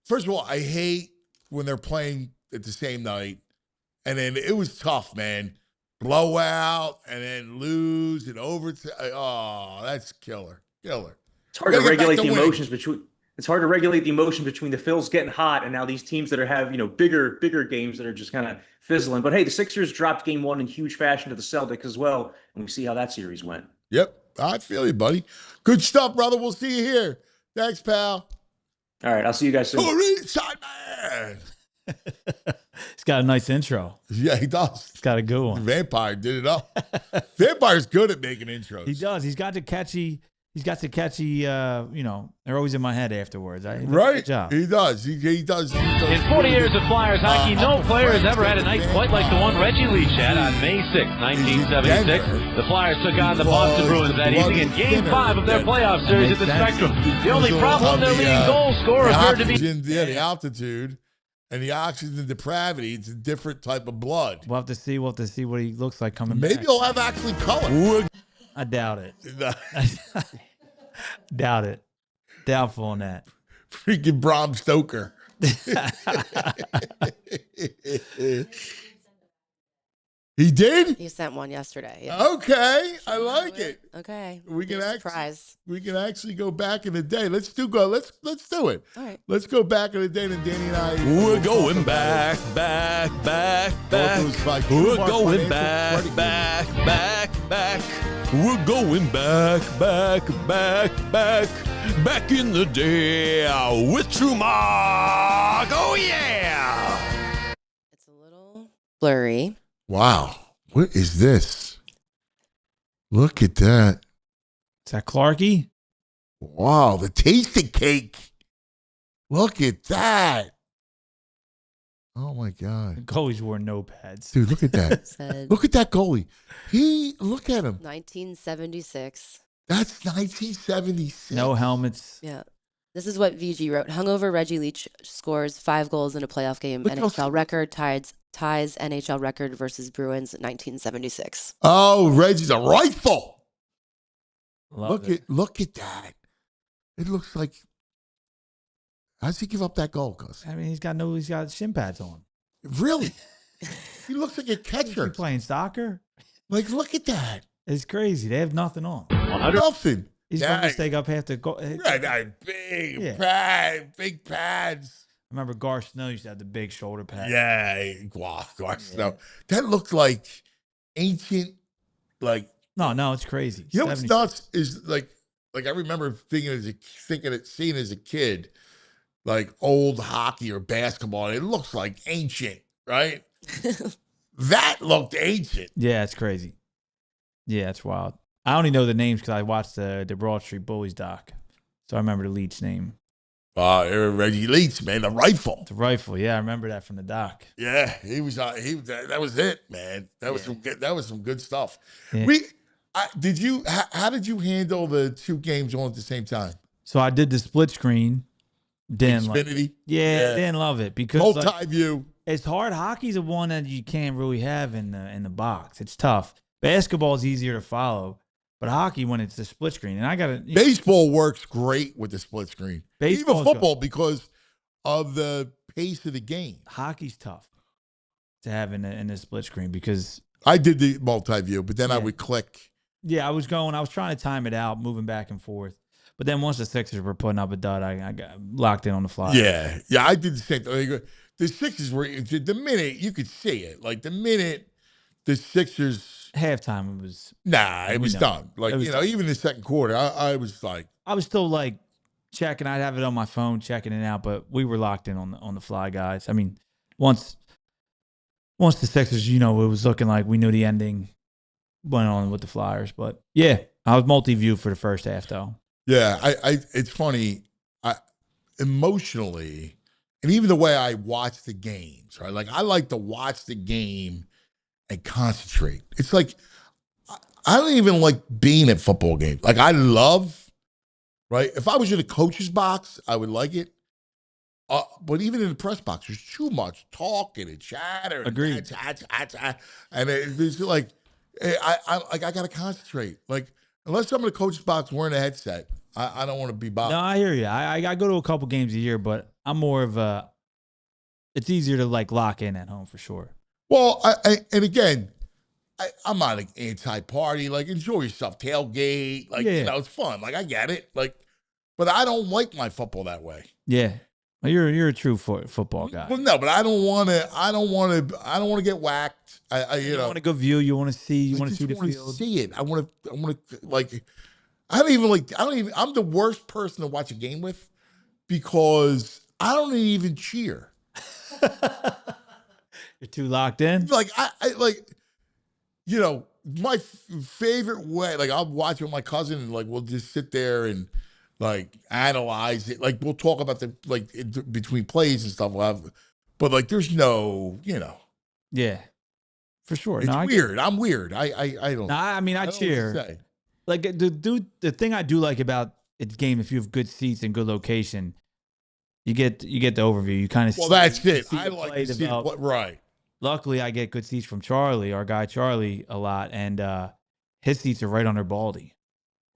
first of all, I hate when they're playing at the same night, and then it was tough, man. Blowout and then lose and overtime. Oh, that's killer. It's hard to regulate the emotions between. It's hard to regulate the emotion between the Phils getting hot and now these teams that have bigger games that are just kind of fizzling. But hey, the Sixers dropped game one in huge fashion to the Celtics as well, and we see how that series went. Yep, I feel you, buddy. Good stuff, brother. We'll see you here. Thanks, pal. All right, I'll see you guys soon. Man. He's got a nice intro. Yeah, he does. He's got a good one. Vampire did it up. Vampire's good at making intros. He does. He's got the catchy. He's got the catchy, they're always in my head afterwards. Right. Good job. He does. He does. In 40 years of Flyers hockey, no player has ever had a night quite like the one Reggie Leach had on May 6, 1976. The Flyers took on the Boston Bruins that evening in Game 5 of their playoff series at the Spectrum. The only problem, their leading goal scorer appeared to be... the altitude and the oxygen depravity. It's a different type of blood. We'll have to see what he looks like coming back. Maybe he'll have actually color. I doubt it. Doubt it. Doubtful on that. Freaking Bram Stoker. He did? He sent one yesterday. Yeah. Okay. I like it. Okay. We can surprise. We can actually go back in the day. Let's do it. All right. Let's go back in the day, and Danny and I. We're going back. We're going back. We're going back in the day with True Mark. Oh, yeah. It's a little blurry. Wow. What is this? Look at that. Is that Clarky? Wow. The tasting cake. Look at that. Oh, my God. Goalies wore no pads. Dude, look at that. Look at that goalie. Look at him. 1976. That's 1976. No helmets. Yeah. This is what VG wrote. Hungover Reggie Leach scores 5 goals in a playoff game. Look NHL record ties NHL record versus Bruins 1976. Oh, Reggie's a rifle. Look at that. It looks like. How's he give up that goal, Gus? I mean, he's got shin pads on. Really? He looks like a catcher. He playing soccer? Like, look at that. It's crazy. They have nothing on. Nothing. He's going to take up half the goal. Right, big pads. I remember Gar Snow used to have the big shoulder pads. Yeah, Gar Snow. That looked like ancient, like. No, it's crazy. You know what's nuts is like I remember seeing as a kid, like old hockey or basketball. It looks like ancient, right? That looked ancient. Yeah, it's crazy. Yeah, it's wild. I only know the names because I watched the Broad Street Bullies doc, so I remember the Leach name. Reggie Leach, man, the rifle. The rifle, yeah, I remember that from the doc. Yeah, he was. That was it, man. That was some good stuff. Yeah. How did you handle the 2 games on at the same time? So I did the split screen. Xfinity. Didn't love it because multi-view. It's hard. Hockey's the one that you can't really have in the box. It's tough. Basketball is easier to follow, but hockey when it's the split screen, and I got to. Baseball works great with the split screen. Baseball even football because of the pace of the game. Hockey's tough to have in the split screen because I did the multi-view, but then I would click. Yeah, I was trying to time it out, moving back and forth. But then once the Sixers were putting up a dud, I got locked in on the fly. Yeah, I did the same thing. The Sixers were the minute you could see it, like the minute the Sixers halftime it was it was done. Like even the second quarter, I was like, I was still like checking. I'd have it on my phone, checking it out, but we were locked in on the fly, guys. I mean, once the Sixers, it was looking like we knew the ending. Went on with the Flyers, but yeah, I was multi-view for the first half though. Yeah, it's funny, emotionally, and even the way I watch the games, right? Like I like to watch the game and concentrate. It's like I don't even like being at football games. Like I love, right? If I was in a coach's box, I would like it. But even in the press box, there's too much talking and chatter. Agreed. And it's like. I got to concentrate. Like, unless I'm in a coach's box wearing a headset, I don't want to be bothered. No, I hear you. I go to a couple games a year, but I'm more of it's easier to like lock in at home for sure. Well, and again, I'm not an anti-party. Like, enjoy yourself, tailgate. Like, it's fun. Like, I get it. Like, but I don't like my football that way. Yeah. Well, you're a true football guy. Well, no, but I don't want to get whacked. You want a good view. You want to see. You want to see the field. field. See it. I want to like. I'm the worst person to watch a game with because I don't even cheer. You're too locked in. Like I my favorite way, like I'll watch with my cousin and like we'll just sit there and like analyze it. Like we'll talk about the between plays and stuff. But like there's no, Yeah, for sure. It's weird. I'm weird. I don't. No, I mean I cheer. Like the thing I do like about its game, if you have good seats and good location, you get the overview. You kind of that's it. I like to see it, right. Luckily, I get good seats from Charlie, our guy Charlie, a lot, and his seats are right under Baldy.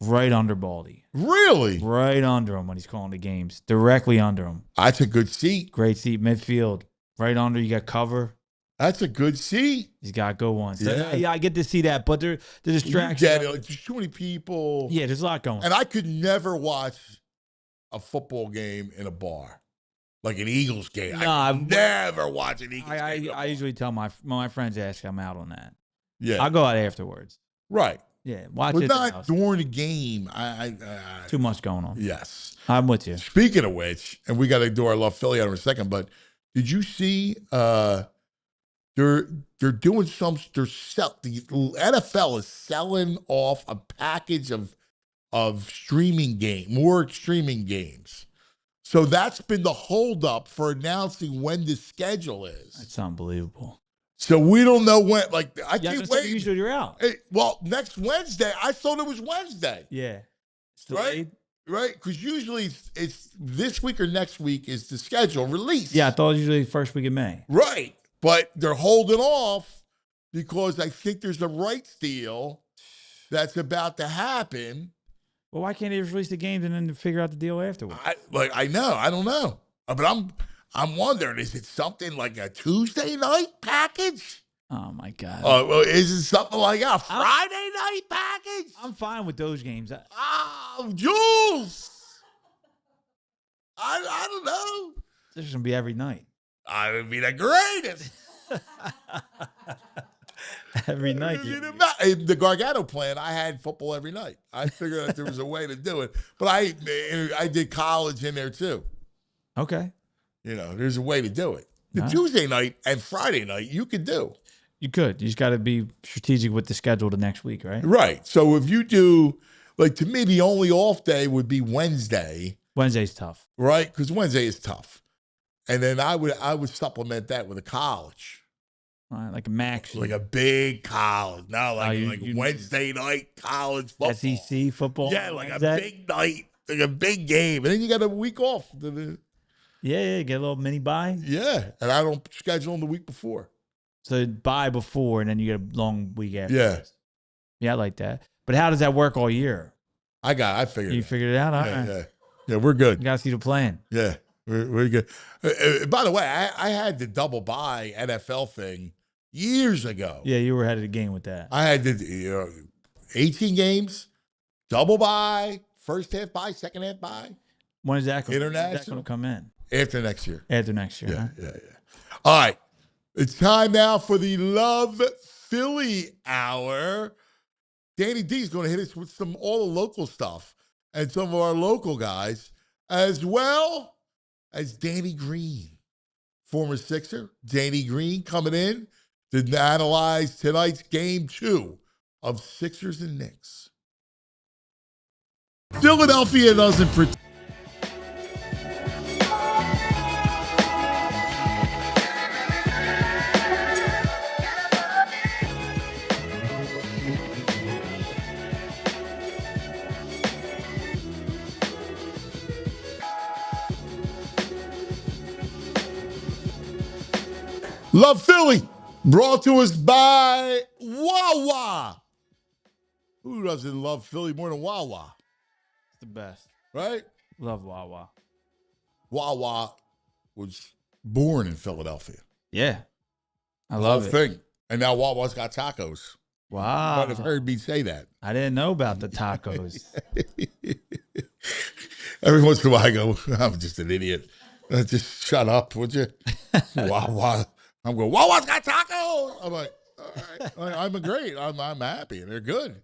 Right under Baldy. Really? Right under him when he's calling the games. Directly under him. That's a good seat. Great seat, midfield. Right under, you got cover. That's a good seat. He's got good ones. Yeah, yeah, I get to see that, but the distraction. Like, there's too many people. Yeah, there's a lot going on. And I could never watch a football game in a bar. Like an Eagles game. No, I never watch an Eagles game. I usually tell my friends, ask, I'm out on that. Yeah. I'll go out afterwards. Right. Yeah, watch but it. Not during the game. Too much going on. Yes. I'm with you. Speaking of which, and we got to do our Love Philly out in a second, but did you see they're doing some, the NFL is selling off a package of streaming more streaming games. So that's been the holdup for announcing when the schedule is. It's unbelievable. So we don't know when. Like I can't wait. Usually you're out. Well, next Wednesday. I thought it was Wednesday. Yeah. Right. Because usually it's this week or next week is the schedule release. Yeah, I thought it was usually first week of May. Right, but they're holding off because I think there's a rights deal that's about to happen. Well, why can't they just release the games and then figure out the deal afterwards? I know. I don't know. But I'm wondering, is it something like a Tuesday night package? Oh, my God. Well, is it something like a Friday night package? I'm fine with those games. Oh, Jules! I don't know. This is going to be every night. I would be the greatest. Every night. The Gargano plan, I had football every night. I figured out there was a way to do it. But I did college in there too. Okay. There's a way to do it. The Tuesday night and Friday night, you could do. You could. You just got to be strategic with the schedule the next week, right? Right. So if you do, like to me, the only off day would be Wednesday. Wednesday's tough. Right? Because Wednesday is tough. And then I would supplement that with a college. Like a max. Like a big college. No, like Wednesday night college football. SEC football. Yeah, like a big night. Like a big game. And then you got a week off. Yeah, get a little mini bye. Yeah, and I don't schedule them the week before. So bye before, and then you get a long week after. Yeah, I like that. But how does that work all year? I figured it out. You figured it out? All right. Yeah, we're good. You got to see the plan. Yeah, we're good. By the way, I had the double bye NFL thing years ago. Yeah, you were ahead of the game with that. I had the 18 games, double bye, first half bye, second half bye. When is that going International to come in? After next year. After next year. Yeah. All right. It's time now for the Love Philly Hour. Danny D is going to hit us with all the local stuff and some of our local guys, as well as Danny Green, former Sixer. Danny Green coming in to analyze tonight's game 2 of Sixers and Knicks. Philadelphia doesn't pretend. Love Philly, brought to us by Wawa. Who doesn't love Philly more than Wawa? It's the best. Right? Love Wawa. Wawa was born in Philadelphia. Yeah. I love it. Thing. And now Wawa's got tacos. Wow. You might have heard me say that. I didn't know about the tacos. Every once in a while I go, I'm just an idiot. Just shut up, would you? Wawa. I'm going, Wawa's got tacos. I'm like, all right. I'm great. I'm happy. They're good.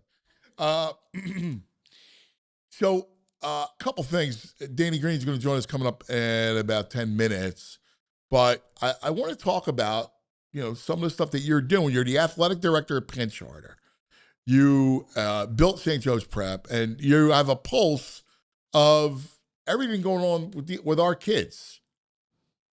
So a couple things. Danny Green's going to join us coming up in about 10 minutes. But I want to talk about, some of the stuff that you're doing. You're the athletic director at Penn Charter. You built St. Joe's Prep, and you have a pulse of everything going on with our kids.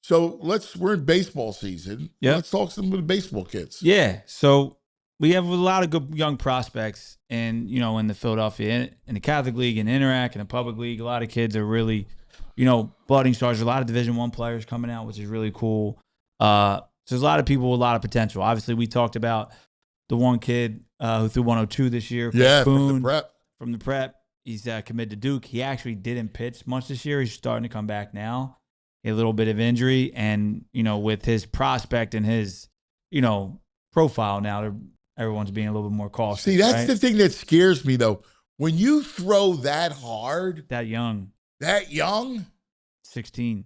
So we're in baseball season. Yep. Let's talk some of the baseball kids. Yeah. So we have a lot of good young prospects, and in the Philadelphia, in the Catholic League, and Interac, and the Public League, a lot of kids are really, budding stars. A lot of Division I players coming out, which is really cool. So there's a lot of people with a lot of potential. Obviously, we talked about the one kid who threw 102 this year. Yeah, Boone, from the prep. He's committed to Duke. He actually didn't pitch much this year. He's starting to come back now. A little bit of injury, and with his prospect and his profile now, everyone's being a little bit more cautious. See, that's the thing that scares me, though. When you throw that hard, that young, 16.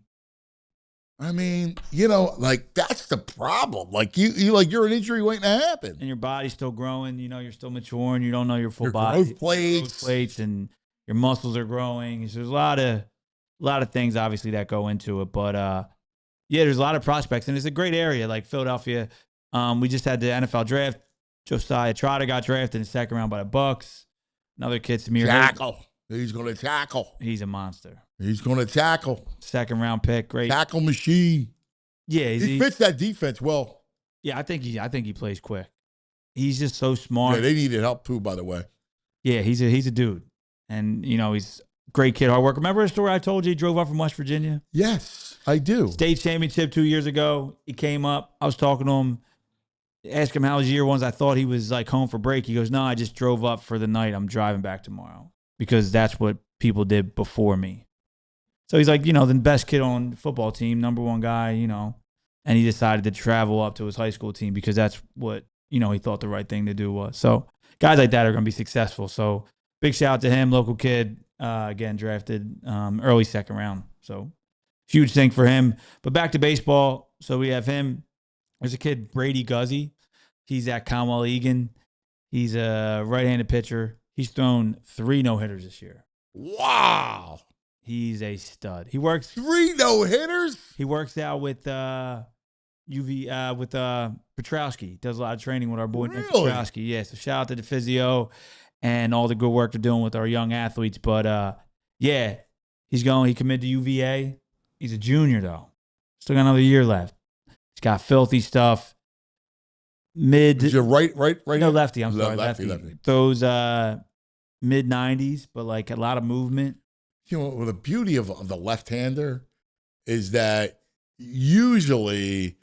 I mean, that's the problem. You're an injury waiting to happen, and your body's still growing. You're still maturing. You don't know your full your body. Growth plates, and your muscles are growing. So there's a lot of things obviously that go into it, but there's a lot of prospects, and it's a great area like Philadelphia. We just had the NFL draft. Josiah Trotter got drafted in the second round by the Bucks. Another kid, Samir. Tackle. He's going to tackle. He's a monster. He's going to tackle. Second round pick, great tackle machine. Yeah, he fits that defense well. Yeah, I think he plays quick. He's just so smart. Yeah, they needed help too, by the way. Yeah, he's a dude, and he's. Great kid, hard work. Remember the story I told you? He drove up from West Virginia? Yes, I do. State championship 2 years ago. He came up. I was talking to him, asked him how his year was. I thought he was home for break. He goes, no, I just drove up for the night. I'm driving back tomorrow because that's what people did before me. So he's like, the best kid on the football team, number one guy, and he decided to travel up to his high school team because that's what, he thought the right thing to do was. So guys like that are going to be successful. So big shout out to him, local kid. Again, drafted early second round. So huge thing for him. But back to baseball. So we have him. There's a kid, Brady Guzzi. He's at Conwell Egan. He's a right-handed pitcher. He's thrown 3 no-hitters this year. Wow. He's a stud. He works 3 no-hitters? He works out with Petrowski. Does a lot of training with our boy Nick Petrowski. Yeah, so shout out to the physio and all the good work they're doing with our young athletes. But, he committed to UVA. He's a junior, though. Still got another year left. He's got filthy stuff. Is your right? No, lefty. I'm sorry, lefty. Those mid-90s, but a lot of movement. Well, the beauty of the left-hander is that usually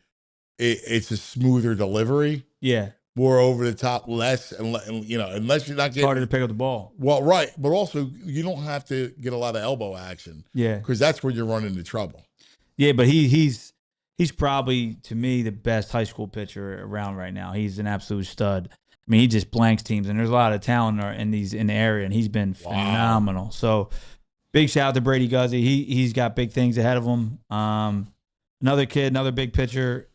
it's a smoother delivery. Yeah. More over the top, less, unless you're not getting harder to pick up the ball. Well, right, but also you don't have to get a lot of elbow action. Yeah, because that's where you're running into trouble. Yeah, but he's probably to me the best high school pitcher around right now. He's an absolute stud. I mean, he just blanks teams, and there's a lot of talent in the area, and he's been phenomenal. So big shout out to Brady Guzzi. He's got big things ahead of him. Another kid, another big pitcher.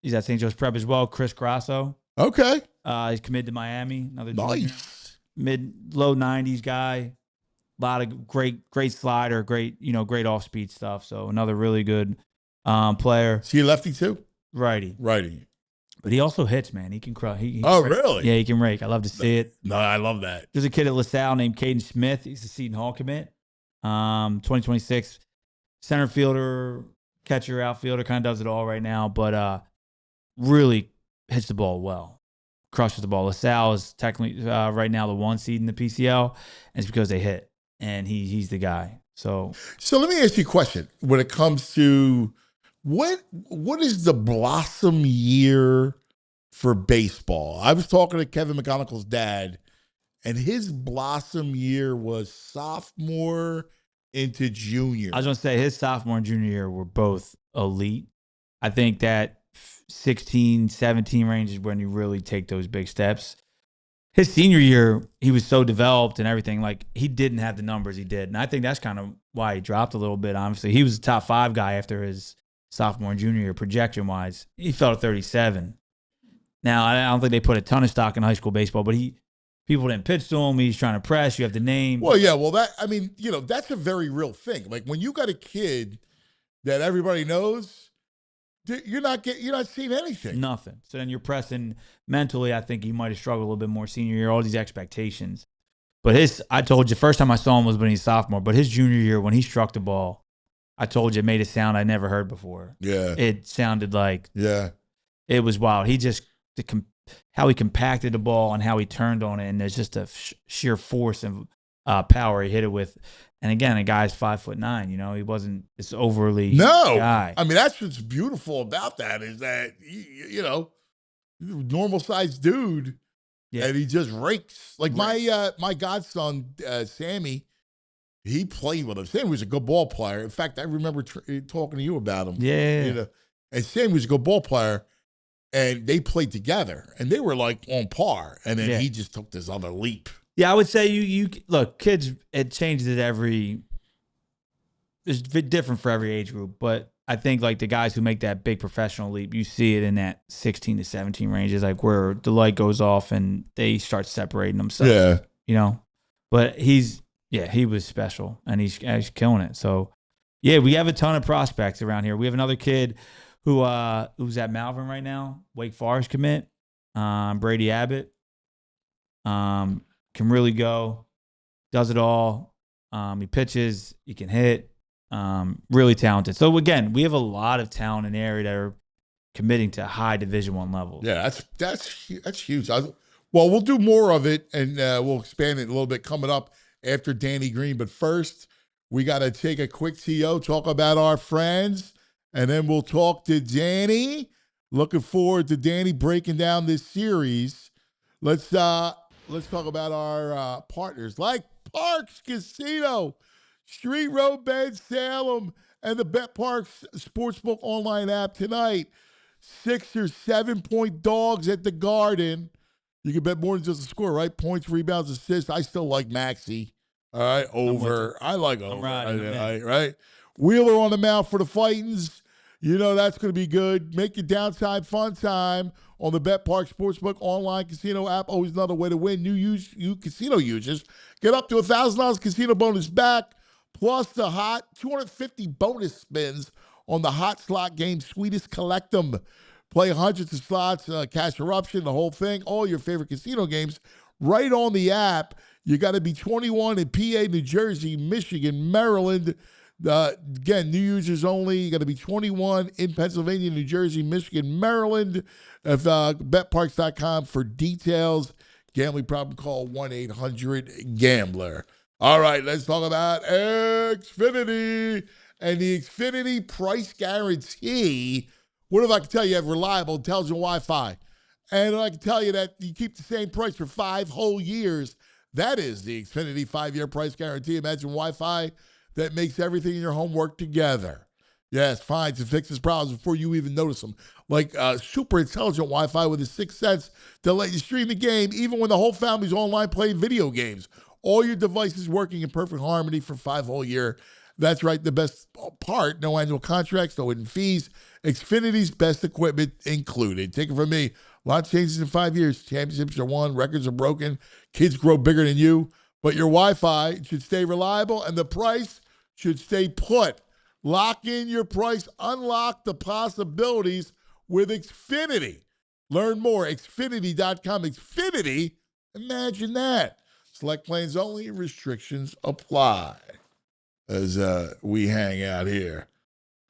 He's at St. Joe's Prep as well, Chris Grasso. Okay. He's committed to Miami. Another nice. Low 90s guy. A lot of great slider, great off-speed stuff. So another really good player. Is he a lefty too? Righty. But he also hits, man. He can crush. Really? Yeah, he can rake. I love to see it. No, I love that. There's a kid at LaSalle named Caden Smith. He's a Seton Hall commit. 2026 center fielder, catcher, outfielder, kind of does it all right now. But really hits the ball well, crushes the ball. LaSalle is technically right now the 1 seed in the PCL, and it's because they hit, and he's the guy. So let me ask you a question. When it comes to what is the blossom year for baseball? I was talking to Kevin McGonigal's dad, and his blossom year was sophomore into junior. I was going to say his sophomore and junior year were both elite. I think that 16, 17 range is when you really take those big steps. His senior year, he was so developed and everything. He didn't have the numbers he did. And I think that's kind of why he dropped a little bit, honestly. He was a top 5 guy after his sophomore and junior year, projection-wise. He fell to 37. Now, I don't think they put a ton of stock in high school baseball, but people didn't pitch to him. He's trying to press. You have the name. Well, yeah. Well, that's a very real thing. When you got a kid that everybody knows, you're not seeing anything. Nothing. So then you're pressing mentally. I think he might have struggled a little bit more senior year, all these expectations. But I told you, first time I saw him was when he's sophomore. But his junior year, when he struck the ball, I told you it made a sound I never heard before. Yeah. It sounded like, it was wild. He just, how he compacted the ball and how he turned on it. And there's just a sheer force and power he hit it with. And again, a guy's 5'9", you know, he wasn't this overly guy. I mean, that's what's beautiful about that is that, you know, normal sized dude. Yeah. And he just rakes. Like my godson, Sammy, he played with him. Sammy was a good ball player. In fact, I remember talking to you about him. Yeah. You know, and Sammy was a good ball player, and they played together, and they were like on par. And then he just took this other leap. Yeah, I would say you look, kids, it changes it's different for every age group, but I think like the guys who make that big professional leap, you see it in that 16 to 17 ranges, like where the light goes off and they start separating themselves. Yeah. You know, but he was special and he's killing it. So yeah, we have a ton of prospects around here. We have another kid who's at Malvern right now, Wake Forest commit, Brady Abbott, can really go, does it all. He pitches, he can hit. Really talented. So again, we have a lot of talent in the area that are committing to high Division I levels. Yeah, that's huge. Well, we'll do more of it, and we'll expand it a little bit coming up after Danny Green. But first, we got to take a quick TO, talk about our friends, and then we'll talk to Danny. Looking forward to Danny breaking down this series. Let's talk about our partners like Parks Casino, Street Road Bend, Salem, and the BetParks Sportsbook online app tonight. Sixers 7-point dogs at the Garden. You can bet more than just a score, right? Points, rebounds, assists. I still like Maxey. All right, over. I like over. Right? Wheeler on the mound for the Fightins. You know that's going to be good. Make your downtime fun time on the BetParks Sportsbook online casino app. Always another way to win. New casino users get up to $1,000 casino bonus back, plus the hot 250 bonus spins on the hot slot game, Sweetest Collectum. Play hundreds of slots, Cash Eruption, the whole thing, all your favorite casino games right on the app. You got to be 21 in PA, New Jersey, Michigan, Maryland. Again, new users only. You got to be 21 in Pennsylvania, New Jersey, Michigan, Maryland. BetParks.com for details. Gambling problem, call 1-800-GAMBLER. All right, let's talk about Xfinity and the Xfinity price guarantee. What if I can tell you have reliable, intelligent Wi-Fi? And I can tell you that you keep the same price for 5 whole years. That is the Xfinity 5-year price guarantee. Imagine Wi-Fi that makes everything in your home work together. Yes, finds and fixes problems before you even notice them. Like super intelligent Wi-Fi with a 6th sense to let you stream the game even when the whole family's online playing video games. All your devices working in perfect harmony for 5 whole year. That's right, the best part, no annual contracts, no hidden fees. Xfinity's best equipment included. Take it from me. A lot changes in 5 years. Championships are won, records are broken, kids grow bigger than you. But your Wi-Fi should stay reliable and the price should stay put. Lock in your price. Unlock the possibilities with Xfinity. Learn more, Xfinity.com. Xfinity, imagine that. Select plans only, restrictions apply. As we hang out here.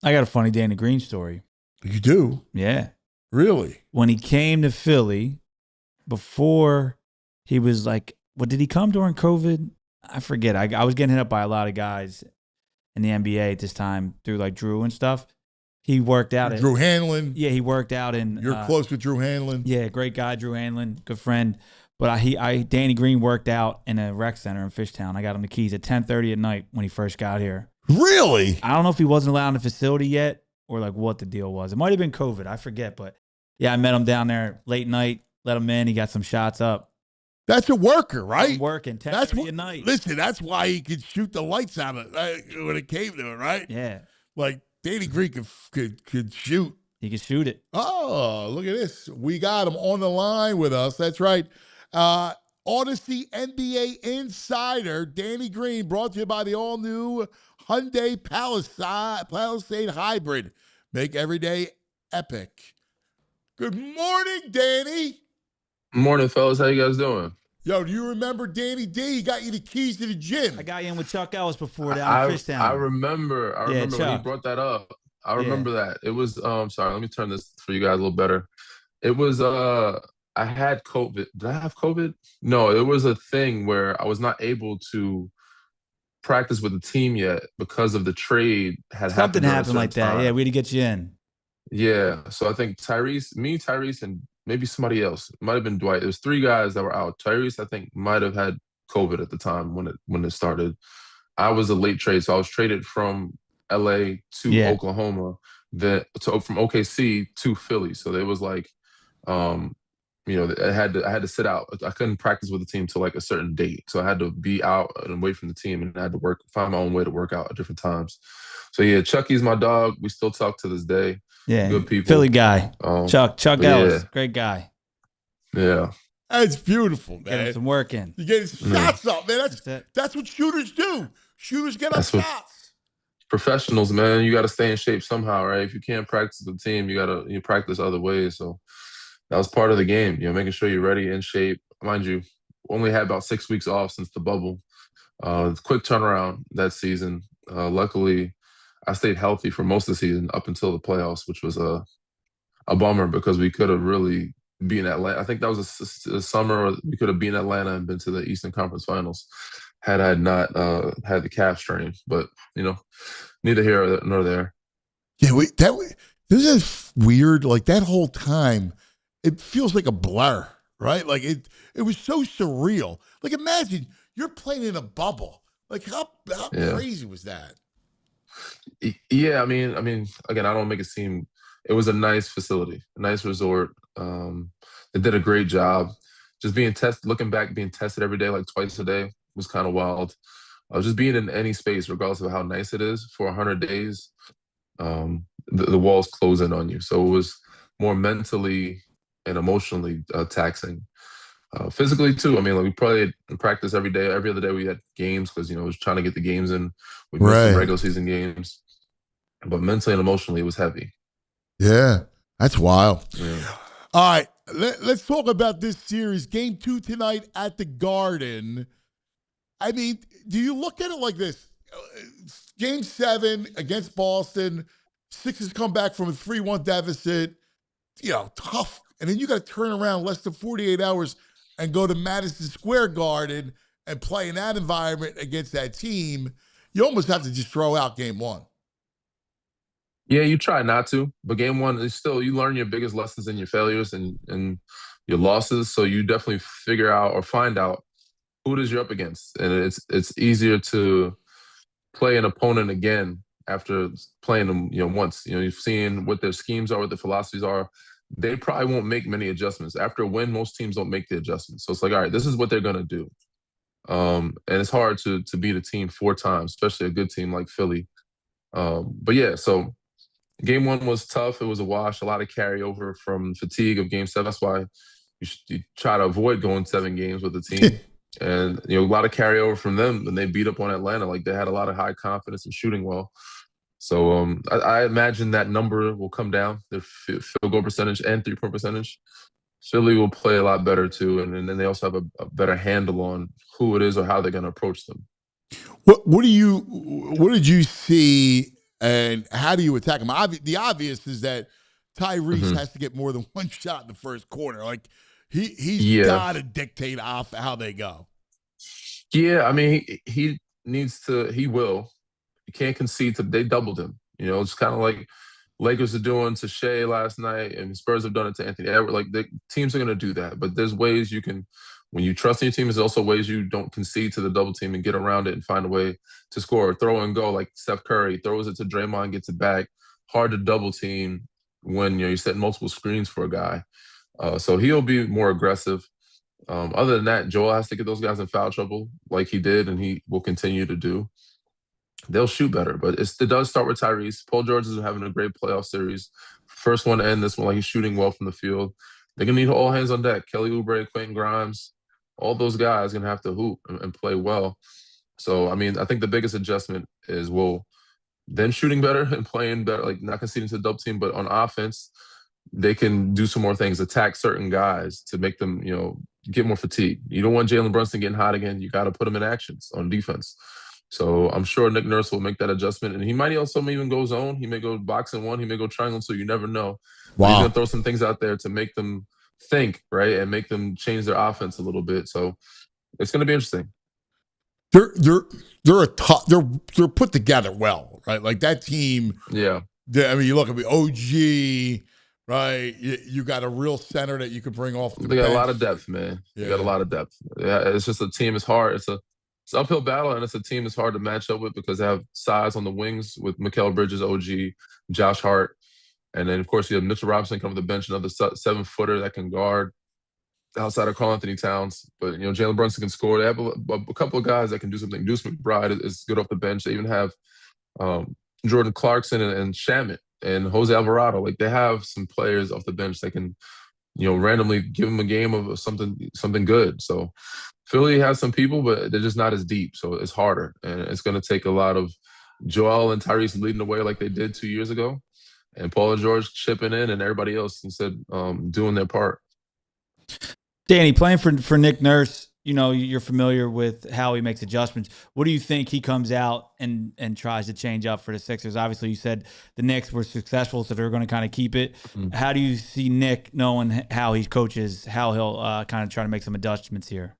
I got a funny Danny Green story. You do? Yeah. Really? When he came to Philly, before he was like, what did he come during COVID? I forget. I was getting hit up by a lot of guys in the NBA at this time through like Drew and stuff. He worked out at Drew Hanlon. Yeah, he worked out in. You're close with Drew Hanlon. Yeah, great guy, Drew Hanlon, good friend. But Danny Green worked out in a rec center in Fishtown. I got him the keys at 10:30 at night when he first got here. Really? I don't know if he wasn't allowed in the facility yet or like what the deal was. It might have been COVID. I forget. But yeah, I met him down there late night, let him in. He got some shots up. That's a worker, right? I'm working 10:30 at night. Listen, that's why he could shoot the lights out of it when it came to it, right? Yeah. Like Danny Green could shoot. He could shoot it. Oh, look at this. We got him on the line with us. That's right. Odyssey NBA Insider, Danny Green, brought to you by the all-new Hyundai Palisade Hybrid. Make every day epic. Good morning, Danny. Morning, fellas. How you guys doing? Yo, do you remember Danny D? He got you the keys to the gym. I got you in with Chuck Ellis before down in Fishtown. I remember when he brought that up. I remember that. It was sorry, let me turn this for you guys a little better. It was I had COVID. Did I have COVID? No, it was a thing where I was not able to practice with the team yet because of the trade had Something happened like that. time. Yeah, we had to get you in. Yeah. So I think Tyrese, and maybe somebody else. It might have been Dwight. There's 3 guys that were out. Tyrese, I think, might have had COVID at the time when it started. I was a late trade, so I was traded from LA to Oklahoma, from OKC to Philly. So there was like, I had to sit out. I couldn't practice with the team till like a certain date, so I had to be out and away from the team, and I had to find my own way to work out at different times. So yeah, Chucky's my dog. We still talk to this day. Yeah, good people. Philly guy. Chuck Ellis, great guy. Yeah, that's beautiful, man. Getting some work in. You get shots up, man. That's what shooters do. Shooters get up shots. Professionals, man. You got to stay in shape somehow, right? If you can't practice with the team, you practice other ways. So that was part of the game, making sure you're ready, in shape. Mind you, only had about 6 weeks off since the bubble. Quick turnaround that season. Luckily, I stayed healthy for most of the season up until the playoffs, which was a bummer because we could have really beaten Atlanta. I think that was a summer we could have beaten Atlanta and been to the Eastern Conference Finals had I not had the calf strain. But, neither here nor there. Yeah, this is weird. Like that whole time, it feels like a blur, right? Like it was so surreal. Like imagine you're playing in a bubble. Like how crazy was that? Yeah, I mean, again, I don't make it seem. It was a nice facility, a nice resort. They did a great job. Just being tested, looking back, being tested every day, like twice a day, was kind of wild. Just being in any space, regardless of how nice it is, for 100 days, the walls close in on you. So it was more mentally and emotionally taxing. Physically too. I mean, like we probably practice every day. Every other day we had games because I was trying to get the games in. We missed some regular season games, but mentally and emotionally it was heavy. Yeah, that's wild. Yeah. All right, let's talk about this series. Game 2 tonight at the Garden. I mean, do you look at it like this? Game 7 against Boston. Sixers come back from a 3-1 deficit. Tough. And then you got to turn around less than 48 hours and go to Madison Square Garden and play in that environment against that team. You almost have to just throw out game 1. Yeah, you try not to, but game 1 is still, you learn your biggest lessons in your failures and your losses. So you definitely figure out or find out who it is you're up against. And it's easier to play an opponent again after playing them, once. You've seen what their schemes are, what their philosophies are. They probably won't make many adjustments. After a win, most teams don't make the adjustments. So it's like, all right, this is what they're going to do. And it's hard to beat a team 4 times, especially a good team like Philly. But yeah, so game 1 was tough. It was a wash, a lot of carryover from fatigue of game 7. That's why you try to avoid going 7 games with the team. And, a lot of carryover from them when they beat up on Atlanta. Like they had a lot of high confidence in shooting well. So I imagine that number will come down, their field goal percentage and 3-point percentage. Philly will play a lot better too, and then they also have a better handle on who it is or how they're going to approach them. What did you see, and how do you attack them? The obvious is that Tyrese has to get more than 1 shot in the first quarter. Like he's got to dictate off how they go. Yeah, I mean he needs to. He will. You can't concede they doubled him. It's kind of like Lakers are doing to Shea last night, and Spurs have done it to Anthony Edwards. Like the teams are going to do that, but there's ways you can, when you trust in your team, there's also ways you don't concede to the double team and get around it and find a way to score. Throw and go like Steph Curry throws it to Draymond, gets it back. Hard to double team when you set multiple screens for a guy. So he'll be more aggressive. Other than that, Joel has to get those guys in foul trouble like he did, and he will continue to do. They'll shoot better, but it does start with Tyrese. Paul George is having a great playoff series. First one to end this one, like he's shooting well from the field. They're going to need all hands on deck. Kelly Oubre, Quentin Grimes, all those guys going to have to hoop and play well. So, I mean, I think the biggest adjustment is will them shooting better and playing better, like not conceding to the double team, but on offense, they can do some more things, attack certain guys to make them, get more fatigue. You don't want Jalen Brunson getting hot again. You got to put him in actions on defense. So I'm sure Nick Nurse will make that adjustment. And he might also even go zone. He may go box and one. He may go triangle. So you never know. Wow. He's going to throw some things out there to make them think, right? And make them change their offense a little bit. So it's going to be interesting. They're put together well, right? Like that team. Yeah. I mean, you look at the OG, right? You got a real center that you could bring off the bench. They got a lot of depth, man. Yeah. They got a lot of depth. Yeah, it's just a team is hard. It's an uphill battle, and it's a team that's hard to match up with because they have size on the wings with Mikal Bridges, OG, Josh Hart. And then, of course, you have Mitchell Robinson coming to the bench, another 7-footer that can guard outside of Karl-Anthony Towns. But, Jalen Brunson can score. They have a couple of guys that can do something. Deuce McBride is good off the bench. They even have Jordan Clarkson and Shamet and Jose Alvarado. Like, they have some players off the bench that can, randomly give them a game of something good. So Philly has some people, but they're just not as deep. So it's harder. And it's going to take a lot of Joel and Tyrese leading the way like they did 2 years ago, and Paul and George chipping in, and everybody else instead doing their part. Danny, playing for Nick Nurse, you're familiar with how he makes adjustments. What do you think he comes out and tries to change up for the Sixers? Obviously, you said the Knicks were successful, so they're going to kind of keep it. Mm-hmm. How do you see Nick, knowing how he coaches, how he'll kind of try to make some adjustments here?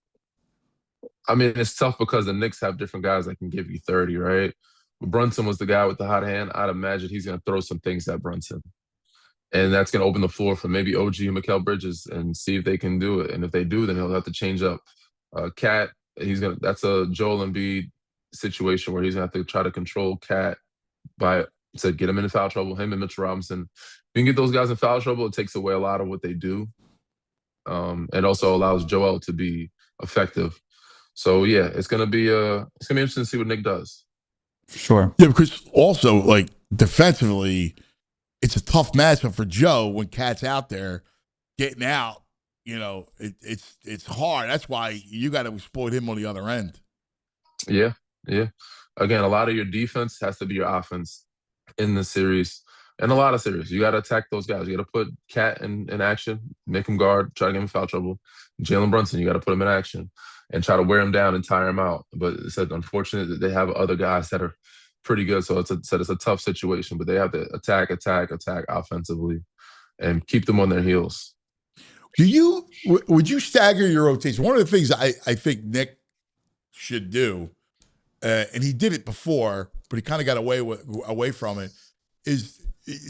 I mean, it's tough because the Knicks have different guys that can give you 30, right? Brunson was the guy with the hot hand. I'd imagine he's going to throw some things at Brunson. And that's going to open the floor for maybe OG and Mikal Bridges and see if they can do it. And if they do, then he'll have to change up. Cat, that's a Joel Embiid situation where he's going to have to try to control Cat to get him into foul trouble, him and Mitchell Robinson. If you can get those guys in foul trouble, it takes away a lot of what they do. And also allows Joel to be effective. So, yeah, it's going to be interesting to see what Nick does. Sure. Yeah, because also, like, defensively, it's a tough matchup for Joe when Cat's out there getting out. It's hard. That's why you got to exploit him on the other end. Yeah. Again, a lot of your defense has to be your offense in the series. And a lot of series, you got to attack those guys. You got to put Cat in action, make him guard, try to get him in foul trouble. Jalen Brunson, you got to put him in action and try to wear him down and tire him out. But it's unfortunate that they have other guys that are pretty good. So it's a tough situation, but they have to attack offensively and keep them on their heels. Would you stagger your rotation? One of the things I think Nick should do, and he did it before, but he kind of got away from it, is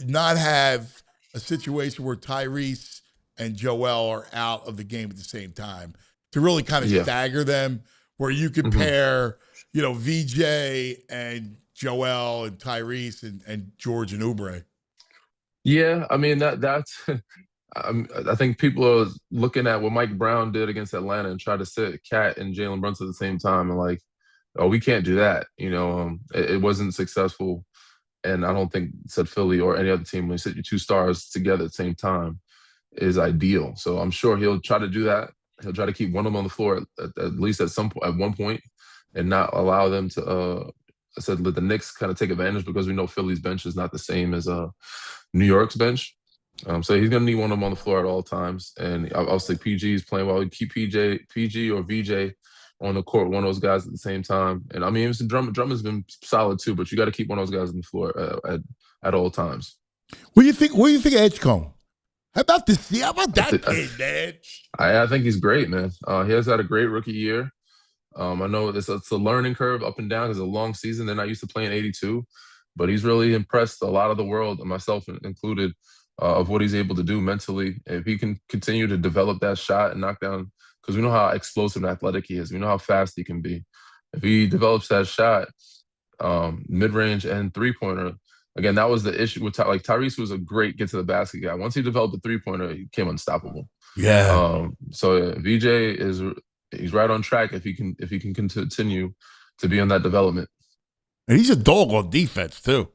not have a situation where Tyrese and Joel are out of the game at the same time. To really kind of stagger them, where you could pair, VJ and Joel and Tyrese and George and Oubre. Yeah, I mean that's. I think people are looking at what Mike Brown did against Atlanta and try to sit Cat and Jalen Brunson at the same time, and like, oh, we can't do that. It wasn't successful, and I don't think said Philly or any other team when you sit your two stars together at the same time is ideal. So I'm sure he'll try to do that. He'll try to keep one of them on the floor at least at one point, and not allow them to. Let the Knicks kind of take advantage because we know Philly's bench is not the same as New York's bench. So he's going to need one of them on the floor at all times. And I'll say PG is playing well. Keep PG or VJ on the court, one of those guys at the same time. And I mean, Drummond's been solid too, but you got to keep one of those guys on the floor at all times. What do you think of Edgecombe? How about that kid, man? I think he's great, man. He has had a great rookie year. I know it's a learning curve up and down. It's a long season. They're not used to playing 82, but he's really impressed a lot of the world, myself included, of what he's able to do mentally. If he can continue to develop that shot and knock down, because we know how explosive and athletic he is. We know how fast he can be. If he develops that shot, mid-range and three-pointer, again, that was the issue with Tyrese was a great get-to-the-basket guy. Once he developed a three-pointer, he became unstoppable. Yeah. VJ he's right on track if he can continue to be on that development. And he's a dog on defense too.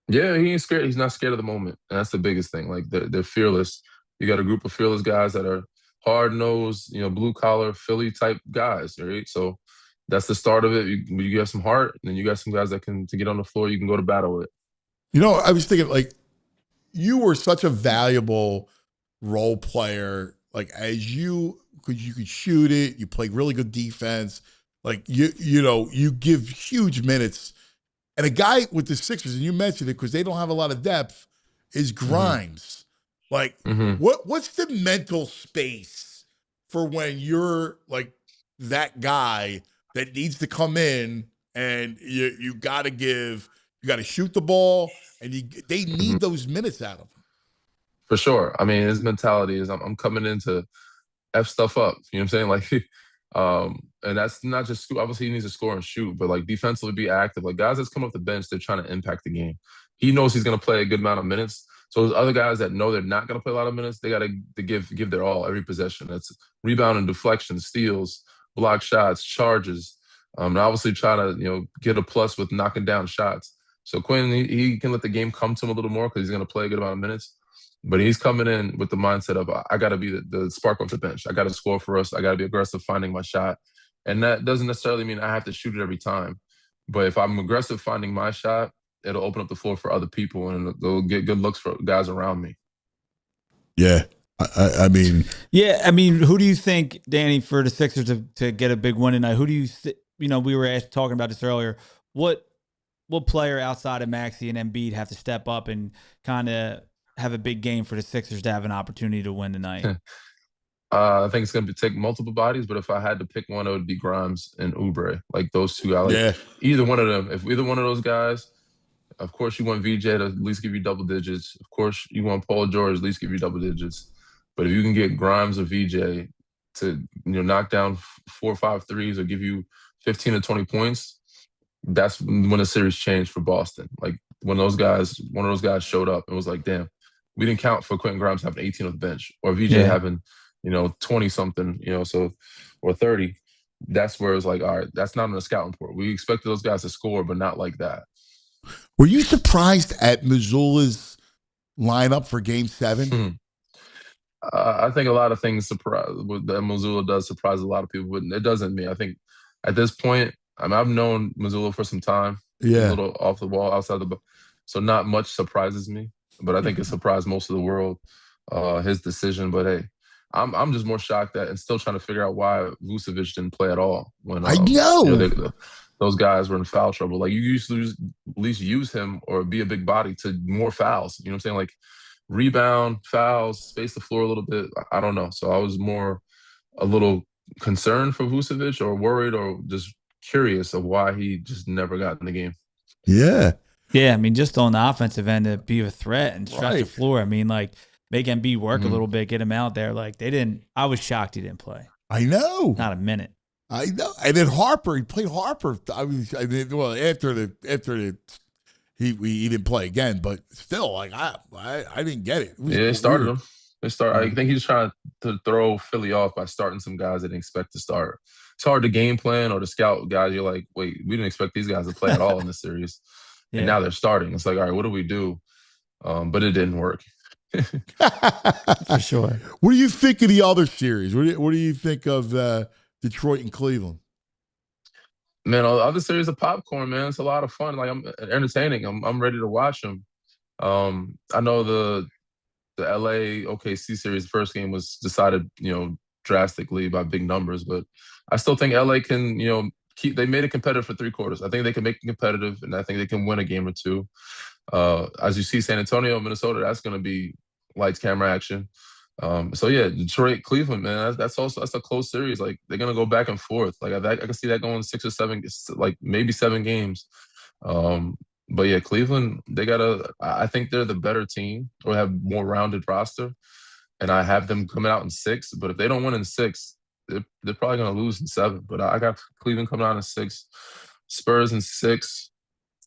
Yeah, he ain't scared. He's not scared of the moment, and that's the biggest thing. Like they're fearless. You got a group of fearless guys that are hard-nosed, blue-collar Philly type guys, right? So that's the start of it. You got some heart, and then you got some guys that can to get on the floor. You can go to battle with. I was thinking, like, you were such a valuable role player, like, because you could shoot it, you play really good defense, like, you give huge minutes. And a guy with the Sixers, and you mentioned it because they don't have a lot of depth, is Grimes. Like, what's the mental space for when you're like that guy that needs to come in and you got to shoot the ball, and they need those minutes out of him. For sure. I mean, his mentality is I'm coming in to F stuff up. You know what I'm saying? Like, and that's not just obviously he needs to score and shoot, but like defensively be active. Like guys that's come off the bench, they're trying to impact the game. He knows he's going to play a good amount of minutes. So those other guys that know they're not going to play a lot of minutes, they got to give their all every possession. That's rebound and deflection, steals, block shots, charges. And obviously try to get a plus with knocking down shots. So Quinn, he can let the game come to him a little more because he's going to play a good amount of minutes. But he's coming in with the mindset of, I got to be the spark off the bench. I got to score for us. I got to be aggressive finding my shot. And that doesn't necessarily mean I have to shoot it every time. But if I'm aggressive finding my shot, it'll open up the floor for other people and it'll get good looks for guys around me. Yeah. I mean. Yeah, I mean, who do you think, Danny, for the Sixers to get a big win tonight? Who do you we were talking about this earlier. What player outside of Maxey and Embiid have to step up and kind of have a big game for the Sixers to have an opportunity to win tonight? I think it's going to take multiple bodies, but if I had to pick one, it would be Grimes and Oubre. Like those two guys. Like either one of them. If either one of those guys, of course you want VJ to at least give you double digits. Of course you want Paul George to at least give you double digits. But if you can get Grimes or VJ to knock down 4 or 5 threes or give you 15 to 20 points, that's when the series changed for Boston. Like when one of those guys showed up, it was like, damn, we didn't count for Quentin Grimes having 18 on the bench or VJ having, 20 something, or 30. That's where it was like, all right, that's not on the scouting report. We expected those guys to score, but not like that. Were you surprised at Missoula's lineup for Game 7? I think a lot of things that Missoula does surprise a lot of people, but it doesn't me. I think at this point, I've known Missoula for some time. Yeah. A little off the wall, outside the so not much surprises me, but I think it surprised most of the world, his decision. But hey, I'm just more shocked and still trying to figure out why Vucevic didn't play at all when I know those guys were in foul trouble. Like you used to at least use him or be a big body to more fouls. You know what I'm saying? Like rebound, fouls, space the floor a little bit. I don't know. So I was a little concerned for Vucevic or worried or just curious of why he just never got in the game. Yeah. Yeah, I mean, just on the offensive end to be a threat and stretch the floor. I mean, like, make Embiid work a little bit, get him out there. Like, I was shocked he didn't play. I know. Not a minute. I know. And then Harper, he played Harper. After he didn't play again, but still, like, I didn't get it. They started him. I think he's trying to throw Philly off by starting some guys they didn't expect to start. It's hard to game plan or to scout guys. You're like, wait, we didn't expect these guys to play at all in this series. And now they're starting. It's like, all right, what do we do? But it didn't work. For sure. What do you think of the other series? What do you think of Detroit and Cleveland? Man, the other series of popcorn, man. It's a lot of fun. Like, I'm entertaining. I'm ready to watch them. I know the LA OKC series, the first game was decided, drastically by big numbers, but I still think LA can, they made it competitive for 3 quarters. I think they can make it competitive, and I think they can win a game or two. As you see, San Antonio, Minnesota, that's going to be lights, camera, action. So yeah, Detroit, Cleveland, man, that's a close series. Like they're going to go back and forth. Like I can see that going 6 or 7, like maybe 7 games. But yeah, Cleveland, I think they're the better team or have more rounded roster. And I have them coming out in 6. But if they don't win in 6, they're probably going to lose in 7. But I got Cleveland coming out in 6, Spurs in 6,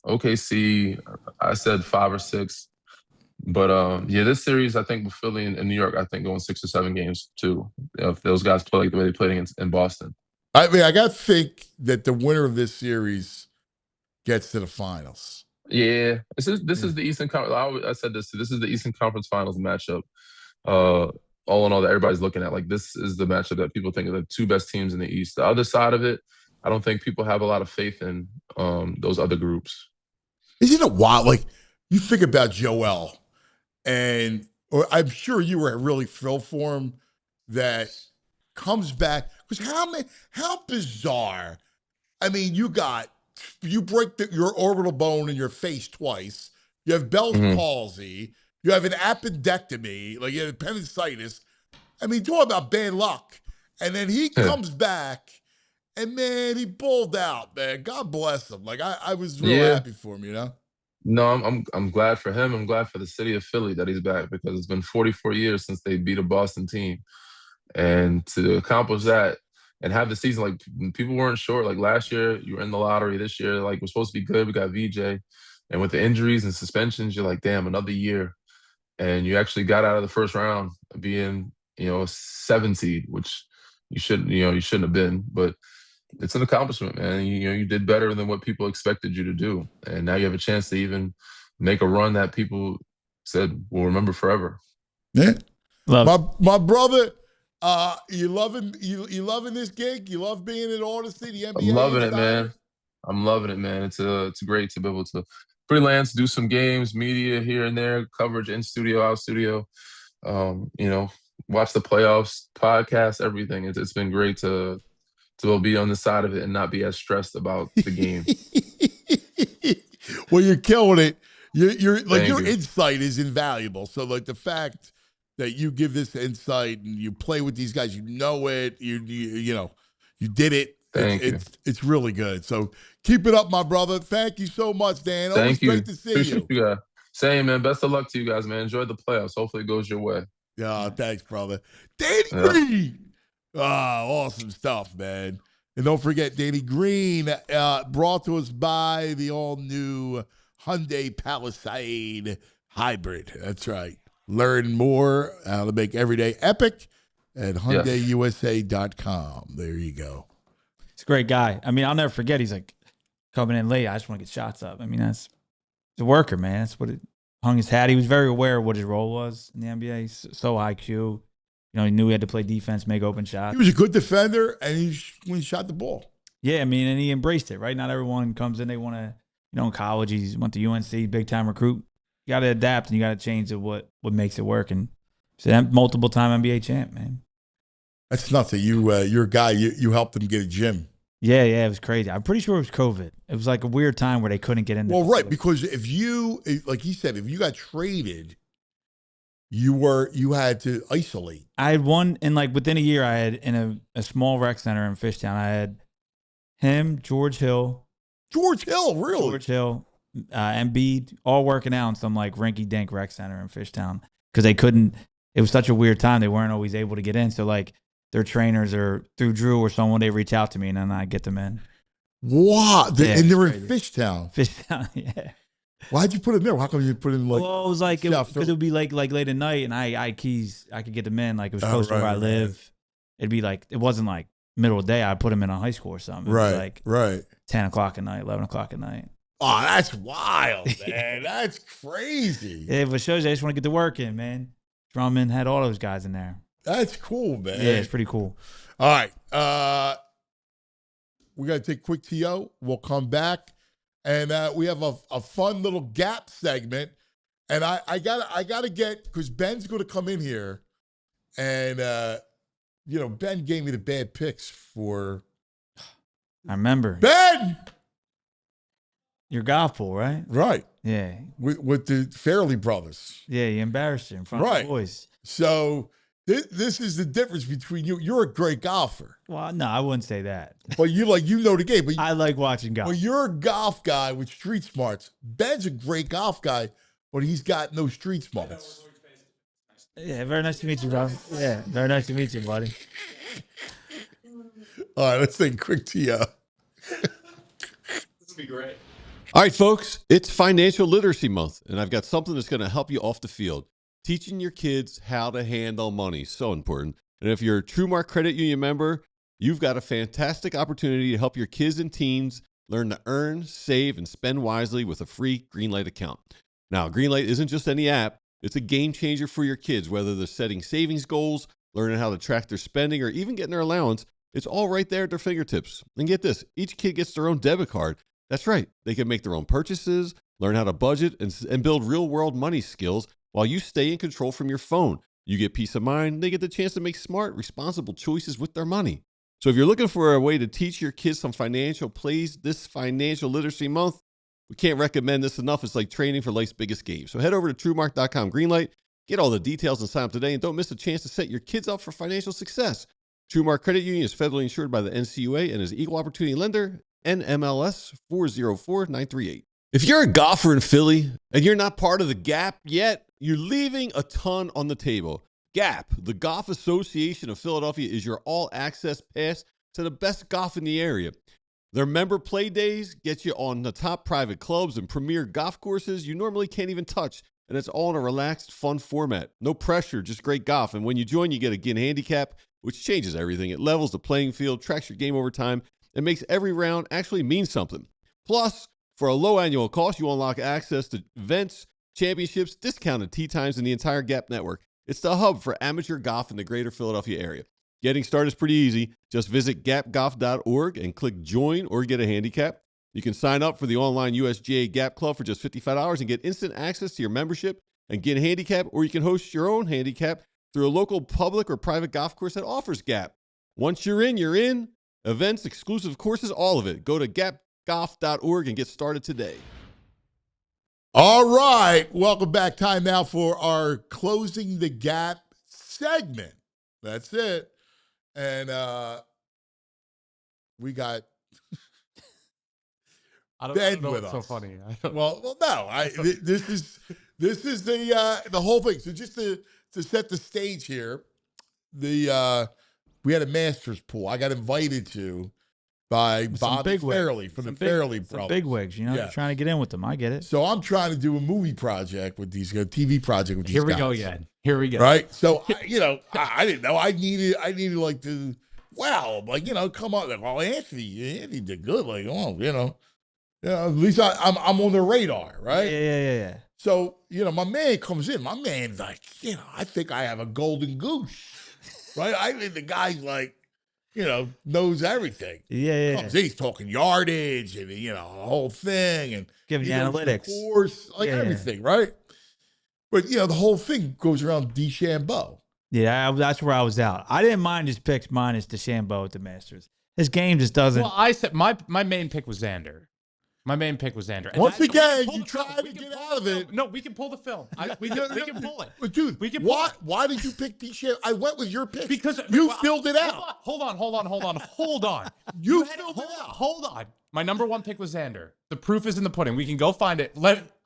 OKC, I said 5 or 6. But yeah, this series, I think with Philly and New York, I think going 6 or 7 games too. If those guys play like the way they played in Boston. I mean, I got to think that the winner of this series gets to the finals. Yeah, this is the Eastern Conference. I said this is the Eastern Conference Finals matchup. All in all, that everybody's looking at. Like this is the matchup that people think are the 2 best teams in the East. The other side of it, I don't think people have a lot of faith in those other groups. Isn't it wild? Like, you think about Joel, or I'm sure you were really thrilled for him that comes back. Because how bizarre. I mean, you break your orbital bone in your face twice. You have Bell's palsy. You have an appendectomy. Like, you have appendicitis. I mean, talk about bad luck. And then he comes back, and, man, he pulled out, man. God bless him. Like, I was real happy for him, you know? No, I'm glad for him. I'm glad for the city of Philly that he's back, because it's been 44 years since they beat a Boston team. And to accomplish that and have the season, like, people weren't sure. Like, last year, you were in the lottery. This year, like, we're supposed to be good. We got VJ. And with the injuries and suspensions, you're like, damn, another year. And you actually got out of the first round being, a 7 seed, which you shouldn't have been. But it's an accomplishment, man. You did better than what people expected you to do. And now you have a chance to even make a run that people said will remember forever. Yeah. My brother, you loving this gig? You love being in Odyssey, the NBA? I'm loving it, man. I'm loving it, man. It's great to be able to freelance, do some games, media here and there, coverage in studio, out studio. Watch the playoffs, podcast, everything. It's been great to be on the side of it and not be as stressed about the game. Well, you're killing it. Your insight is invaluable. So, like, the fact that you give this insight and you play with these guys, you know it. You did it. It's really good. So keep it up, my brother. Thank you so much, Dan. Always great to see Appreciate you guys. Same, man. Best of luck to you guys, man. Enjoy the playoffs. Hopefully it goes your way. Yeah, thanks, brother. Danny Green. Awesome stuff, man. And don't forget, Danny Green, brought to us by the all-new Hyundai Palisade Hybrid. That's right. Learn more how to make every day epic at HyundaiUSA.com. There you go. He's a great guy. I mean, I'll never forget. He's like, coming in late. I just want to get shots up. I mean, he's a worker, man. That's what it hung his hat. He was very aware of what his role was in the NBA. He's so IQ. He knew he had to play defense, make open shots. He was a good defender, and when he shot the ball. Yeah, I mean, and he embraced it, right? Not everyone comes in, they want to, in college, he went to UNC, big-time recruit. You got to adapt, and you got to change to what makes it work. And so multiple-time NBA champ, man. That's nuts that you're a guy, you helped him get a gym. Yeah, it was crazy. I'm pretty sure it was COVID. It was like a weird time where they couldn't get in there. Well, right, because like he said, if you got traded, you had to isolate. I had one, and like within a year, I had in a small rec center in Fishtown, I had him, George Hill, really? Embiid, all working out in some like rinky-dink rec center in Fishtown because they couldn't. It was such a weird time; they weren't always able to get in. So like their trainers or through Drew or someone, they reach out to me and then I get them in. Wow! And they're in Fishtown. Fishtown, yeah. Why'd you put it there? How come you put it in like? Well, it was like because it would be like late at night, and I had keys. I could get them in. Like it was close to where I live. It'd be like it wasn't like middle of the day. I'd put them in a high school or something. It was like 10 o'clock at night, 11 o'clock at night. Oh, that's wild, man. That's crazy. Yeah, but shows you I just want to get to work in, man. Drummond had all those guys in there. That's cool, man. Yeah, it's pretty cool. All right. We got to take a quick TO. We'll come back. And we have a fun little gap segment. And I gotta get, because Ben's going to come in here. And, Ben gave me the bad picks for. I remember. Ben! Your golf pool, right? Right. Yeah. With the Fairley brothers. Yeah, you embarrassed you in front of the boys. So this is the difference between you. You're a great golfer. Well, no, I wouldn't say that. But you know the game. But I like watching golf. Well, you're a golf guy with street smarts. Ben's a great golf guy, but he's got no street smarts. Yeah, very nice to meet you, bro. Yeah, very nice to meet you, buddy. All right, let's take a quick TO. This would be great. All right, folks, it's Financial Literacy Month, and I've got something that's going to help you off the field. Teaching your kids how to handle money, so important. And if you're a TrueMark Credit Union member, you've got a fantastic opportunity to help your kids and teens learn to earn, save, and spend wisely with a free Greenlight account. Now, Greenlight isn't just any app. It's a game changer for your kids, whether they're setting savings goals, learning how to track their spending, or even getting their allowance. It's all right there at their fingertips. And get this, each kid gets their own debit card. That's right. They can make their own purchases, learn how to budget, and build real-world money skills while you stay in control from your phone. You get peace of mind. They get the chance to make smart, responsible choices with their money. So if you're looking for a way to teach your kids some financial plays this financial literacy month, we can't recommend this enough. It's like training for life's biggest game. So head over to TrueMark.com Greenlight, get all the details and sign up today, and don't miss a chance to set your kids up for financial success. TrueMark Credit Union is federally insured by the NCUA and is an equal opportunity lender, NMLS 404938. If you're a golfer in Philly and you're not part of the GAP yet, you're leaving a ton on the table. GAP, the Golf Association of Philadelphia, is your all-access pass to the best golf in the area. Their member play days get you on the top private clubs and premier golf courses you normally can't even touch, and it's all in a relaxed, fun format. No pressure, just great golf. And when you join, you get a Ginn handicap, which changes everything. It levels the playing field, tracks your game over time, and makes every round actually mean something. Plus, for a low annual cost, you unlock access to events, championships, discounted tee times, and the entire GAP network. It's the hub for amateur golf in the greater Philadelphia area. Getting started is pretty easy. Just visit gapgolf.org and click join or get a handicap. You can sign up for the online USGA GAP Club for just $55 and get instant access to your membership and get a handicap, or you can host your own handicap through a local public or private golf course that offers GAP. Once you're in, you're in. Events, exclusive courses, all of it. Go to gapgolf.org and get started today. All right. Welcome back. Time now for our Closing the Gap segment. That's it. And we got Ben with us. So funny. Well, no. This is the whole thing. So just to set the stage here, we had a Masters pool. I got invited to by Bobby Fairley from the Fairley brothers. Some big wigs, you know, Yeah. trying to get in with them. I get it. So I'm trying to do a movie project with these guys, TV project with these guys. Here we go again. Here we go. Right. So I didn't know. I needed like to. Wow. Like come on. Like, well, Anthony did good. Like, at least I'm on the radar. Right. Yeah. So my man comes in. My man's like, I think I have a golden goose. Right. I think the guy's like, knows everything. Yeah. Comes in, he's talking yardage and the whole thing and giving you analytics, course, like everything, right? But the whole thing goes around DeChambeau. Yeah, that's where I was out. I didn't mind his picks minus DeChambeau at the Masters. His game just doesn't. Well, I said my main pick was Xander. My main pick was Xander. Once again, you tried to get out of it. No, we can pull the film. We can pull it. But dude, we can why did you pick DeChambeau? I went with your pick. Because you filled it out. Hold on. You filled it out. Hold on. My number one pick was Xander. The proof is in the pudding. We can go find it.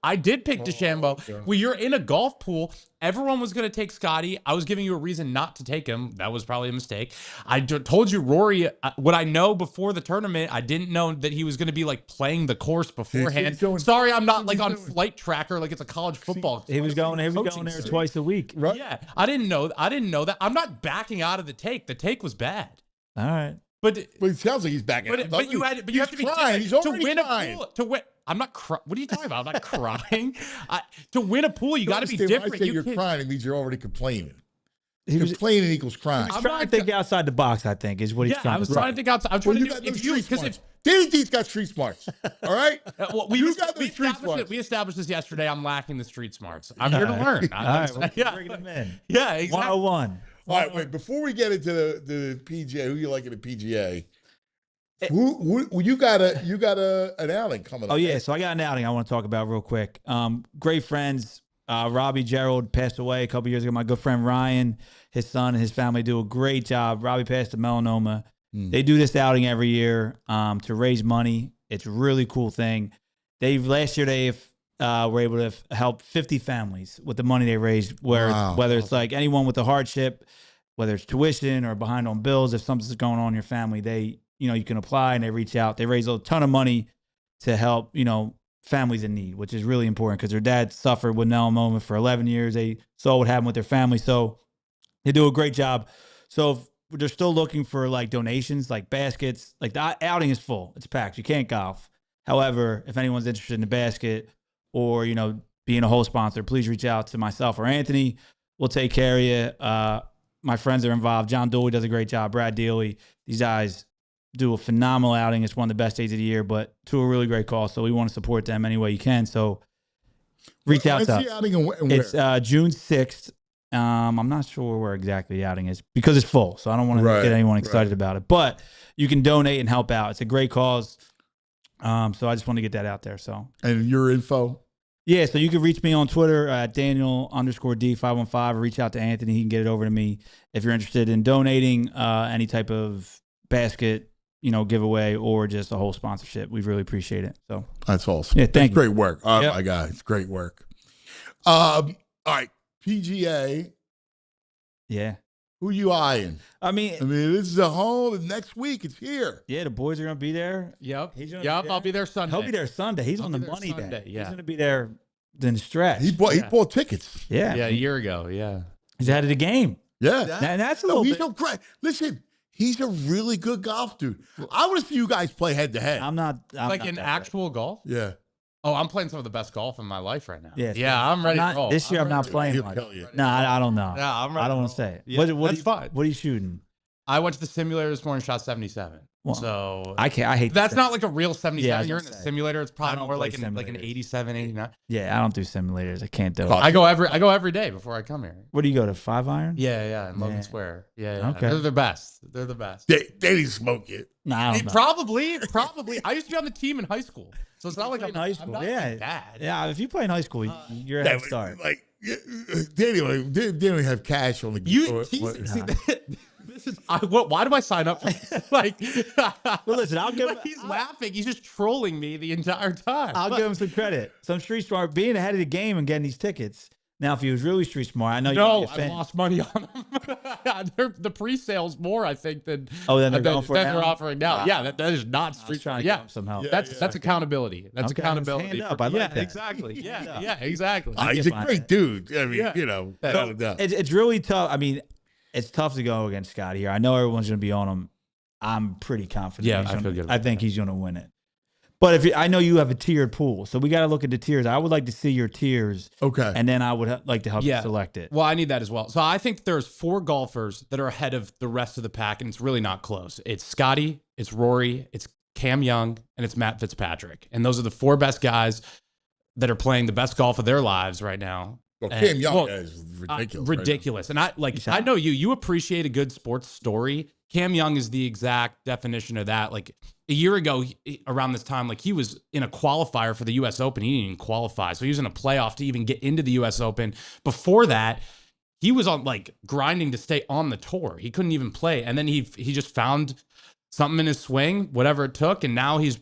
I did pick DeChambeau. When you're in a golf pool, everyone was going to take Scotty. I was giving you a reason not to take him. That was probably a mistake. I told you Rory, what I know before the tournament, I didn't know that he was going to be like playing the course beforehand. Sorry, I'm not like on Flight Tracker like it's a college football. He was going there twice a week. Right? Yeah, I didn't know that. I'm not backing out of the take. The take was bad. All right. But it sounds like he's backing out. But you have to be crying. He's already to win crying. a pool. To win, I'm not crying. What are you talking about? I'm not crying. To win a pool, you got to be different. When I say you're crying, it means you're already complaining. Complaining equals crying. He's trying to think outside the box, I think, is what he's trying to do. I was trying to think outside. I'm trying to do street smarts. Danny's got street smarts. All right? We established this yesterday. I'm lacking the street smarts. I'm here to learn. All right, we're bringing them in. Yeah, exactly. 101. All right, wait. Before we get into the PGA, who you like in the PGA? You got an outing coming up. Oh yeah, so I got an outing I want to talk about real quick. Great friends. Robbie Gerald passed away a couple years ago. My good friend Ryan, his son and his family do a great job. Robbie passed of melanoma. They do this outing every year to raise money. It's a really cool thing. Last year they were able to help 50 families with the money they raised, whether it's like anyone with a hardship, whether it's tuition or behind on bills. If something's going on in your family, you can apply and they reach out. They raise a ton of money to help, families in need, which is really important because their dad suffered with melanoma for 11 years. They saw what happened with their family. So they do a great job. So if they're still looking for like donations, like baskets, like the outing is full. It's packed. You can't golf. However, if anyone's interested in the basket or, being a whole sponsor, please reach out to myself or Anthony. We'll take care of you. my friends are involved. John Dooley does a great job. Brad Dealey. These guys do a phenomenal outing. It's one of the best days of the year, but to a really great cause. So we want to support them any way you can. So reach out to us. The outing and where? It's June 6th. I'm not sure where exactly the outing is because it's full. So I don't want to get anyone excited about it. But you can donate and help out. It's a great cause. So I just want to get that out there. So and your info. Yeah, so you can reach me on Twitter at Daniel_D515 or reach out to Anthony. He can get it over to me if you're interested in donating any type of basket, giveaway or just a whole sponsorship. We really appreciate it. So that's awesome. Yeah, thank you. Great work. Oh my God, it's great work. All right, PGA. Yeah. Who you eyeing? I mean, this is a whole next week. It's here. Yeah, the boys are gonna be there. Yep. He's gonna I'll be there Sunday. He'll be there Sunday. He's on the money Sunday. day. Yeah. He's gonna be there in the stretch. He bought tickets. Yeah. Yeah, a year ago. Yeah. He's ahead of the game. Yeah. And that's a little he's bit. so great. Listen, he's a really good golf dude. I want to see you guys play head to head. I'm not in actual golf? Yeah. Oh, I'm playing some of the best golf in my life right now. Yeah, I'm ready to roll. This year I'm not playing. No, I don't know. Yeah, I'm ready. I don't want to say it. Yeah, That's fine. What are you shooting? I went to the simulator this morning, shot 77. Well, so I hate that's not like a real 77. Yeah, You're in the simulator. It's probably more like an 87, 89. Yeah, I don't do simulators. I can't do it. I go every day before I come here. What do you go to? 5-iron? Yeah, in Logan Square. Yeah. Okay. They're the best. They're the best. They didn't smoke it. No, I don't know. Probably. I used to be on the team in high school, so it's not like I'm in high school. I'm not like bad. Yeah. If you play in high school, you're a head start. Like they didn't have cash on the. Why do I sign up for this? Like, well, listen, I'll give him. He's laughing. He's just trolling me the entire time. I'll give him some credit. Some street smart being ahead of the game and getting these tickets. Now, if he was really street smart, I know. I lost money on them. The pre-sales more, I think, than they're offering now. Yeah, that is not street smart. Yeah, somehow. That's accountability. That's accountability. Hand up. I like that. Exactly. Yeah, exactly. He's a great dude. I mean, it's really tough. I mean, it's tough to go against Scotty here. I know everyone's going to be on him. I'm pretty confident. Yeah, I feel good. I think he's going to win it. But I know you have a tiered pool, so we got to look at the tiers. I would like to see your tiers. Okay. And then I would like to help you select it. Well, I need that as well. So I think there's 4 golfers that are ahead of the rest of the pack, and it's really not close. It's Scotty, it's Rory, it's Cam Young, and it's Matt Fitzpatrick. And those are the 4 best guys that are playing the best golf of their lives right now. Well, Cam Young is ridiculous. Ridiculous. And I know you appreciate a good sports story. Cam Young is the exact definition of that. Like a year ago, around this time, like he was in a qualifier for the U.S. Open. He didn't even qualify. So he was in a playoff to even get into the U.S. Open. Before that, he was on like grinding to stay on the tour. He couldn't even play. And then he just found something in his swing, whatever it took. And now he's,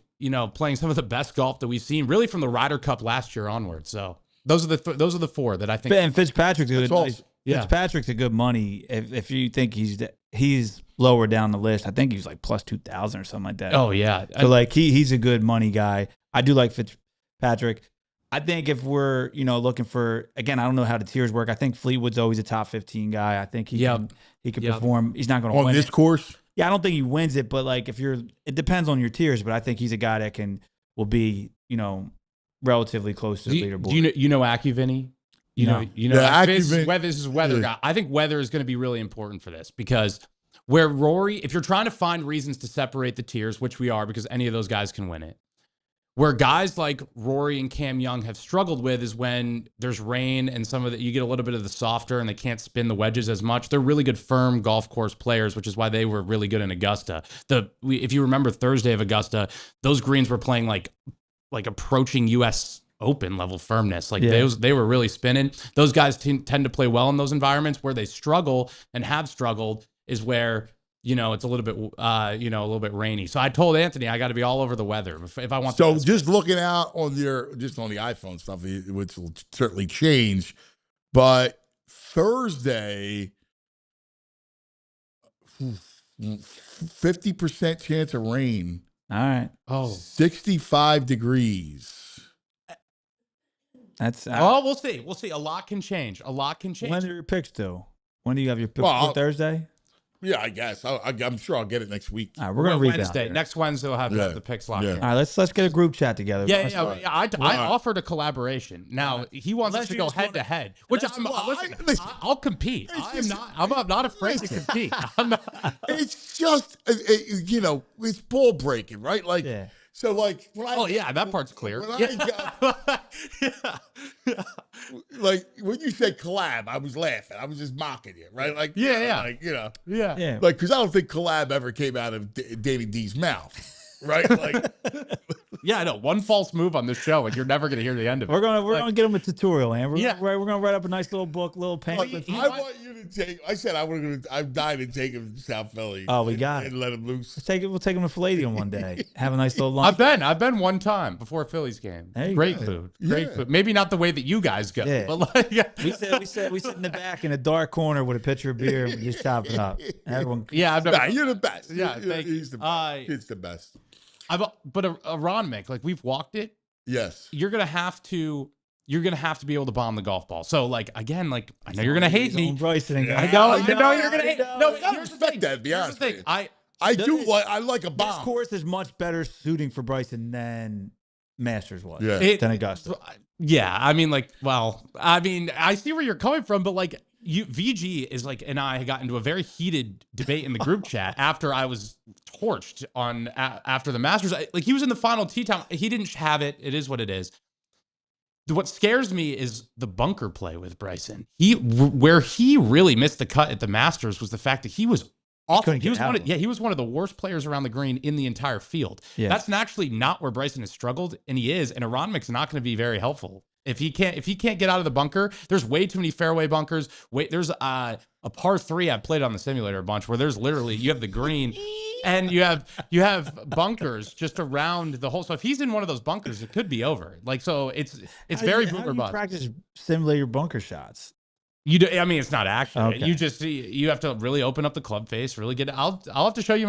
playing some of the best golf that we've seen really from the Ryder Cup last year onward. So those are the 4 that I think. And Fitzpatrick's Fitzpatrick's a good money. If you think he's lower down the list, I think he's like plus 2,000 or something like that. Oh yeah. So like he's a good money guy. I do like Fitzpatrick. I think if we're looking for, again, I don't know how the tiers work. I think Fleetwood's always a top 15 guy. I think he can perform. He's not going to win on this course. Yeah, I don't think he wins it, but like it depends on your tiers. But I think he's a guy that will be relatively close to the leaderboard. Do you know AccuVinny? This is weather guy. I think weather is going to be really important for this because where Rory, if you're trying to find reasons to separate the tiers, which we are because any of those guys can win it, where guys like Rory and Cam Young have struggled with is when there's rain and you get a little bit of the softer and they can't spin the wedges as much. They're really good firm golf course players, which is why they were really good in Augusta. If you remember Thursday of Augusta, those greens were playing like approaching U.S. Open level firmness. They were really spinning. Those guys tend to play well in those environments. Where they struggle and have struggled is where it's a little bit rainy. So I told Anthony I got to be all over the weather if I want. So just looking out on the iPhone stuff, which will certainly change, but Thursday, 50% chance of rain. All right. 65 degrees. That's we'll see. A lot can change. When are your picks due? When do you have your picks? Thursday? Yeah, I guess. I'm sure I'll get it next week. All right, we're gonna read Wednesday. Next Wednesday we'll have the picks locked in. All right, let's get a group chat together. I offered a collaboration. Now he wants us to go head to head, which I'll compete. I'm not afraid to compete. It's just it's ball breaking, right? Like so, like that part's clear. Like when you said collab, I was laughing. I was just mocking you, right? Like like like because I don't think collab ever came out of Danny D's mouth. Right, like I know one false move on this show, and you're never gonna hear the end of it. We're gonna get him a tutorial, man. We're gonna write up a nice little book, little pamphlet. I want you to take. I said I'm dying to take him to South Philly. Oh, we got it. And let him loose. We'll take him to Palladium one day. Have a nice little lunch. I've been one time before a Phillies game. Great food. Great food. Maybe not the way that you guys go. But we sit in the back in a dark corner with a pitcher of beer and we just chop it up. Everyone. You're the best. Yeah, he's the best. It's the best. But a Ron Mick, like we've walked it. Yes. You're gonna have to be able to bomb the golf ball. So like again, like I know you're gonna hate me. Bryson again. I know you're gonna hate. No, here's the thing. To be honest with you. I like a bomb. This course is much better suiting for Bryson than Masters was. Than Augusta. Yeah, I mean, I see where you're coming from, but like VG is like, and I got into a very heated debate in the group chat after I was torched after the Masters. Like he was in the final tee time. He didn't have it. It is what it is. What scares me is the bunker play with Bryson. Where he really missed the cut at the Masters was the fact that he was awful. He was one of the worst players around the green in the entire field. Yeah. That's actually not where Bryson has struggled, and he is. And a Ron Mick's not going to be very helpful. If he can't get out of the bunker, there's way too many fairway bunkers. There's a par 3 I've played on the simulator a bunch where there's literally you have the green and you have bunkers just around the hole. So if he's in one of those bunkers, it could be over. Like so, it's very boomer bust. Practice simulator bunker shots. You do. I mean, it's not accurate. Okay. You have to really open up the club face, really get it. I'll have to show you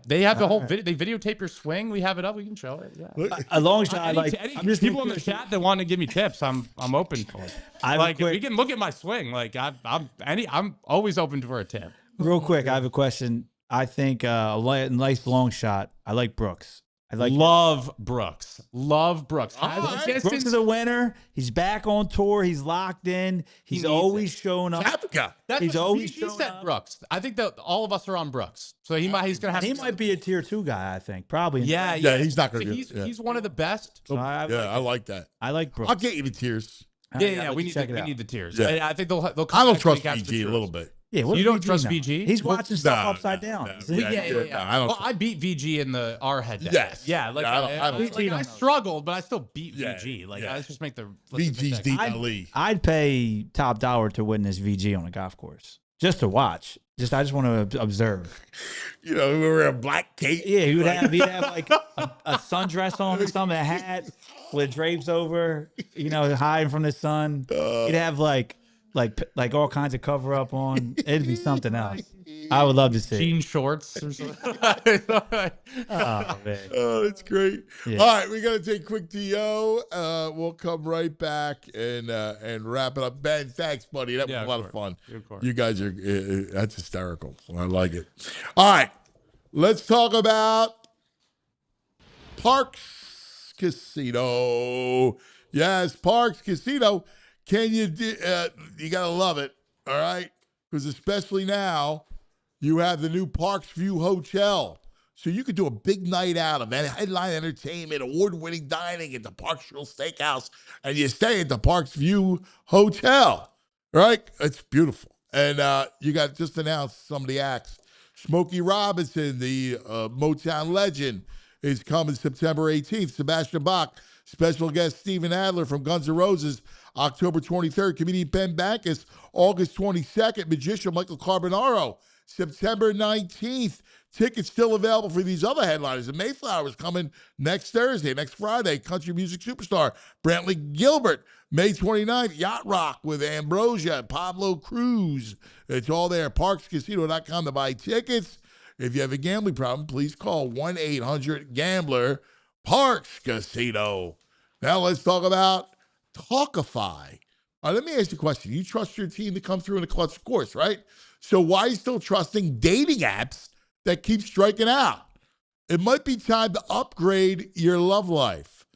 they have the whole video. They videotape your swing. We have it up. We can show it. Yeah. A long shot. I'm just people in the chat that want to give me tips. I'm open for it. We can look at my swing. Like I'm always open for a tip. Real quick, I have a question. I think a nice long shot. I like Brooks. Love Brooks. Brooks is a winner. He's back on tour. He's locked in. He's always showing up. He's always showing up. Brooks. I think that all of us are on Brooks. So he's going to have. He might be a tier 2 guy. I think probably. Yeah. He's not going to. He's one of the best. So I like that. I like Brooks. I'll get you the tiers. Yeah. We need the tiers. Yeah. I think they'll. I don't trust VG a little bit. Yeah, you don't trust VG? He's watching stuff upside down. I beat VG in our head-to-head. Yes. Yeah, I struggled, but I still beat VG. I just make the VG's deep elite. I'd pay top dollar to witness VG on a golf course just to watch. I just want to observe. We were a black cape. Yeah, he'd have like a sundress on or something, a hat with drapes over, hiding from the sun. He'd have like all kinds of cover up on. It'd be something else. I would love to see jean shorts or something. Oh man, that's great. Yeah. All right, we got to take a quick DO. We'll come right back and wrap it up. Ben, thanks, buddy. That was a lot of fun. You guys are that's hysterical. I like it. All right, let's talk about Parx Casino. Yes, Parx Casino. Can you you got to love it, all right? Because especially now, you have the new Parx View Hotel. So you could do a big night out of headline entertainment, award-winning dining at the Parx Grill Steakhouse, and you stay at the Parx View Hotel, right? It's beautiful. And you got just announced some of the acts. Smokey Robinson, the Motown legend, is coming September 18th. Sebastian Bach, special guest Steven Adler from Guns N' Roses, October 23rd. Comedian Ben Backus, August 22nd. Magician Michael Carbonaro, September 19th. Tickets still available for these other headliners. And Mayflower's coming next Thursday, next Friday. Country music superstar Brantley Gilbert, May 29th. Yacht Rock with Ambrosia and Pablo Cruz. It's all there. ParxCasino.com to buy tickets. If you have a gambling problem, please call 1-800-GAMBLER. Parx Casino. Now let's talk about Talkify. All right, let me ask you a question. You trust your team to come through in the clutch, of course, right? So why are you still trusting dating apps that keep striking out? It might be time to upgrade your love life.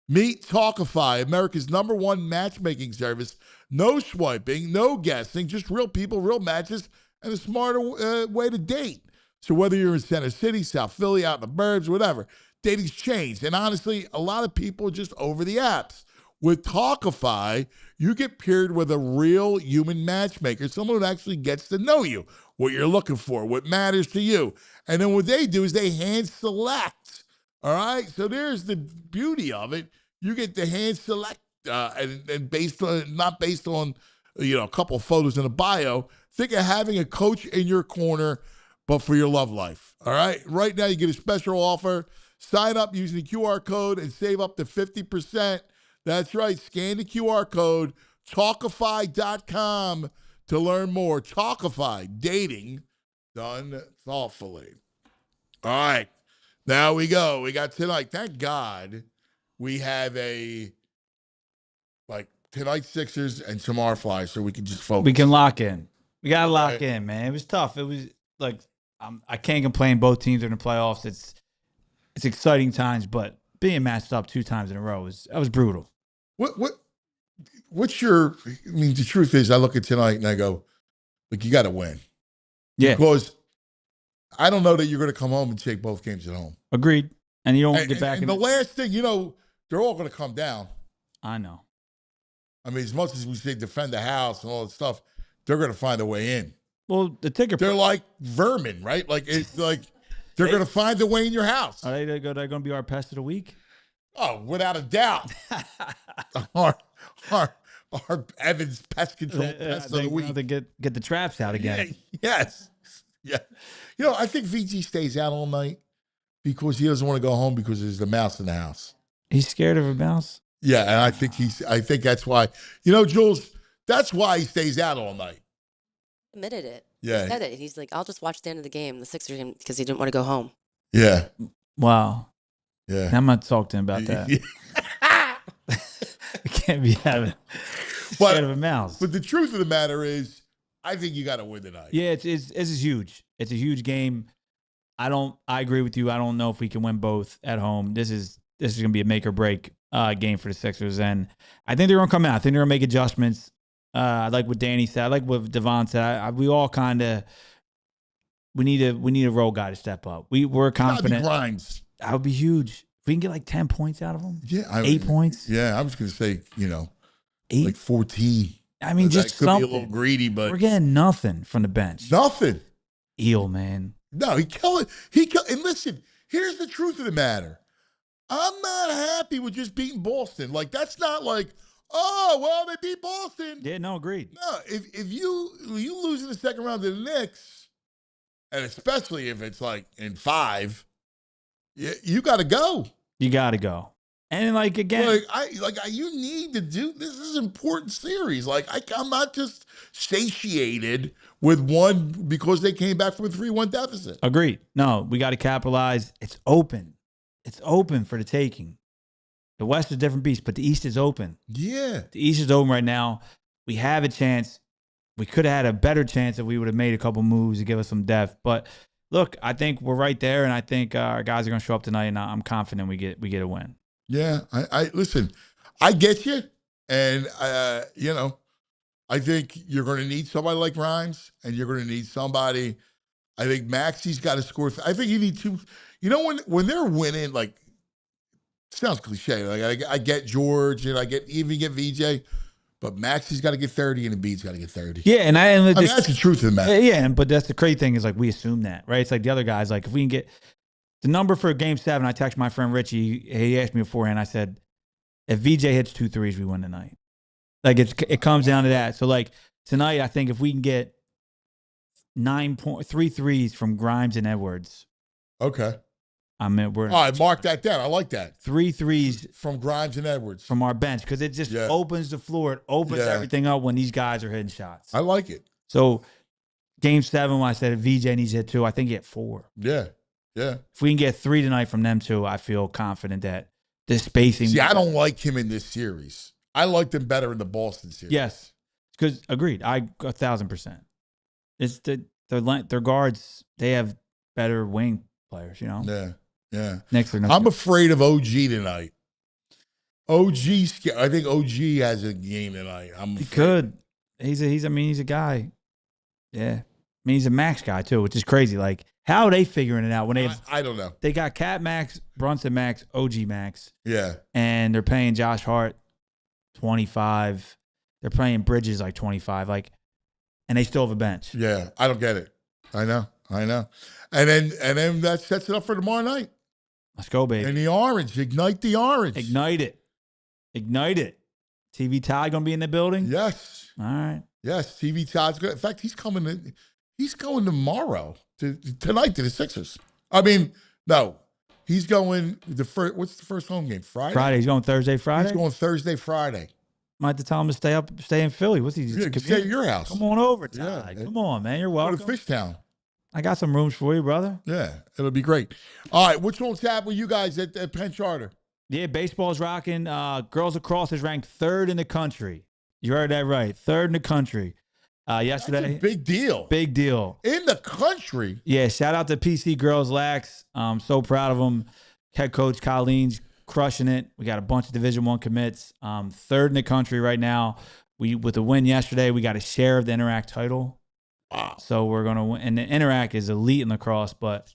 Meet Talkify, America's #1 matchmaking service. No swiping, no guessing, just real people, real matches, and a smarter way to date. So whether you're in Center City, South Philly, out in the burbs, whatever, dating's changed. And honestly, a lot of people are just over the apps. With Talkify, you get paired with a real human matchmaker, someone who actually gets to know you, what you're looking for, what matters to you. And then what they do is they hand select. All right? So there's the beauty of it. You get the hand select and based on, not based on, a couple of photos in a bio. Think of having a coach in your corner, but for your love life. All right? Right now, you get a special offer. Sign up using the QR code and save up to 50%. That's right. Scan the QR code, Talkify.com to learn more. Talkify, dating done thoughtfully. All right. Now we go. We got tonight. Thank God we have tonight Sixers and tomorrow Flyers so we can just focus. We can lock in. We got to lock in, man. It was tough. It was like, I can't complain. Both teams are in the playoffs. It's exciting times, but being matched up 2 times in a row that was brutal. What's your? I mean, the truth is, I look at tonight and I go, "Look, you got to win." Yeah, because I don't know that you're going to come home and take both games at home. Agreed. And you don't get back. And the last thing, they're all going to come down. I know. I mean, as much as we say defend the house and all that stuff, they're going to find a way in. Well, the ticket. They're like vermin, right? Like it's like they're going to find a way in your house. Are they going to be our pest of the week? Oh, without a doubt. our Evans pest control pest of the week. They get the traps out again. Yes. Yeah. I think VG stays out all night because he doesn't want to go home because there's a mouse in the house. He's scared of a mouse? Yeah, and I think that's why. Jules, that's why he stays out all night. Admitted it. Yeah. He said it. He's like, I'll just watch the end of the game, the Sixers game, because he didn't want to go home. Yeah. Wow. Yeah. I'm going to talk to him about that. I can't be having scared of a mouse. But the truth of the matter is, I think you got to win tonight. Yeah, it's huge. It's a huge game. I agree with you. I don't know if we can win both at home. This is going to be a make or break game for the Sixers, and I think they're going to come out. I think they're going to make adjustments. I like what Danny said. I like what Devon said. We all kind of we need a role guy to step up. We're confident. Grimes. That would be huge. If we can get like 10 points out of them. Yeah, 8 points. Yeah, I was going to say 8, like 14. I mean, just could something. Be a little greedy, but we're getting nothing from the bench. Nothing. Eel, man. No, he killed it. And listen, here's the truth of the matter. I'm not happy with just beating Boston. Like, that's not like, oh, well, they beat Boston. Yeah, no, agreed. No, if you lose in the second round to the Knicks, and especially if it's like in 5, you got to go. You got to go. And like again, you need to do this. Is an important series. Like I'm not just satiated with one because they came back from a 3-1 deficit. Agreed. No, we got to capitalize. It's open. It's open for the taking. The West is a different beast, but the East is open. Yeah, the East is open right now. We have a chance. We could have had a better chance if we would have made a couple moves to give us some depth. But look, I think we're right there, and I think our guys are going to show up tonight, and I'm confident we get a win. Yeah, I listen. I get you, and I think you're going to need somebody like Grimes, and you're going to need somebody. I think Maxey's got to score. I think you need 2. When they're winning, like sounds cliche. Like I get George, and I even get VJ, but Maxey's got to get 30, and Embiid's got to get 30. Yeah, and I mean, that's the truth of the matter. Yeah, but that's the crazy thing is like we assume that, right? It's like the other guys. Like if we can get the number for Game 7, I texted my friend Richie. He asked me beforehand. I said, if VJ hits 2 threes, we win tonight. Like it comes down to that. So like tonight, I think if we can get 3 threes from Grimes and Edwards. Okay. I mean, all right, mark that down. I like that. 3 threes from Grimes and Edwards from our bench because it just opens the floor. It opens everything up when these guys are hitting shots. I like it. So Game 7, when I said VJ needs to hit 2, I think he hit 4. Yeah. Yeah. If we can get 3 tonight from them 2, I feel confident that this spacing. See, I don't like him in this series. I liked him better in the Boston series. Yes, because agreed. 1,000%. It's their guards. They have better wing players. Yeah. Next, I'm afraid of OG tonight. I think OG has a game tonight. He could. He's a guy. Yeah. I mean, he's a max guy too, which is crazy. Like, how are they figuring it out when they have? I don't know. They got Cat Max, Brunson Max, OG Max. Yeah. And they're paying Josh Hart 25. They're paying Bridges like 25. Like, and they still have a bench. Yeah, I don't get it. I know. And then that sets it up for tomorrow night. Let's go, baby. And the orange, ignite the orange. Ignite it. TV Todd gonna be in the building? Yes. All right. Yes, TV Todd's good. In fact, he's going tomorrow tonight to the Sixers. I mean, no. He's going what's the first home game? Friday? He's going Thursday, Friday? He's going Thursday, Friday. Might have to tell him to stay in Philly. What's he? Stay at your house. Come on over, Todd. Yeah. Come on, man. You're welcome. Go to Fishtown. I got some rooms for you, brother. Yeah, it'll be great. All right, what's going to happen with you guys at Penn Charter? Yeah, baseball's rocking. Girls lacrosse is ranked 3rd in the country. You heard that right. 3rd in the country. Yesterday. That's a big deal. Big deal. In the country? Yeah, shout out to PC Girls Lax. I'm so proud of them. Head coach Colleen's crushing it. We got a bunch of Division I commits. 3rd in the country right now. With the win yesterday, we got a share of the Interact title. Wow. So we're going to win. And the Interact is elite in lacrosse, but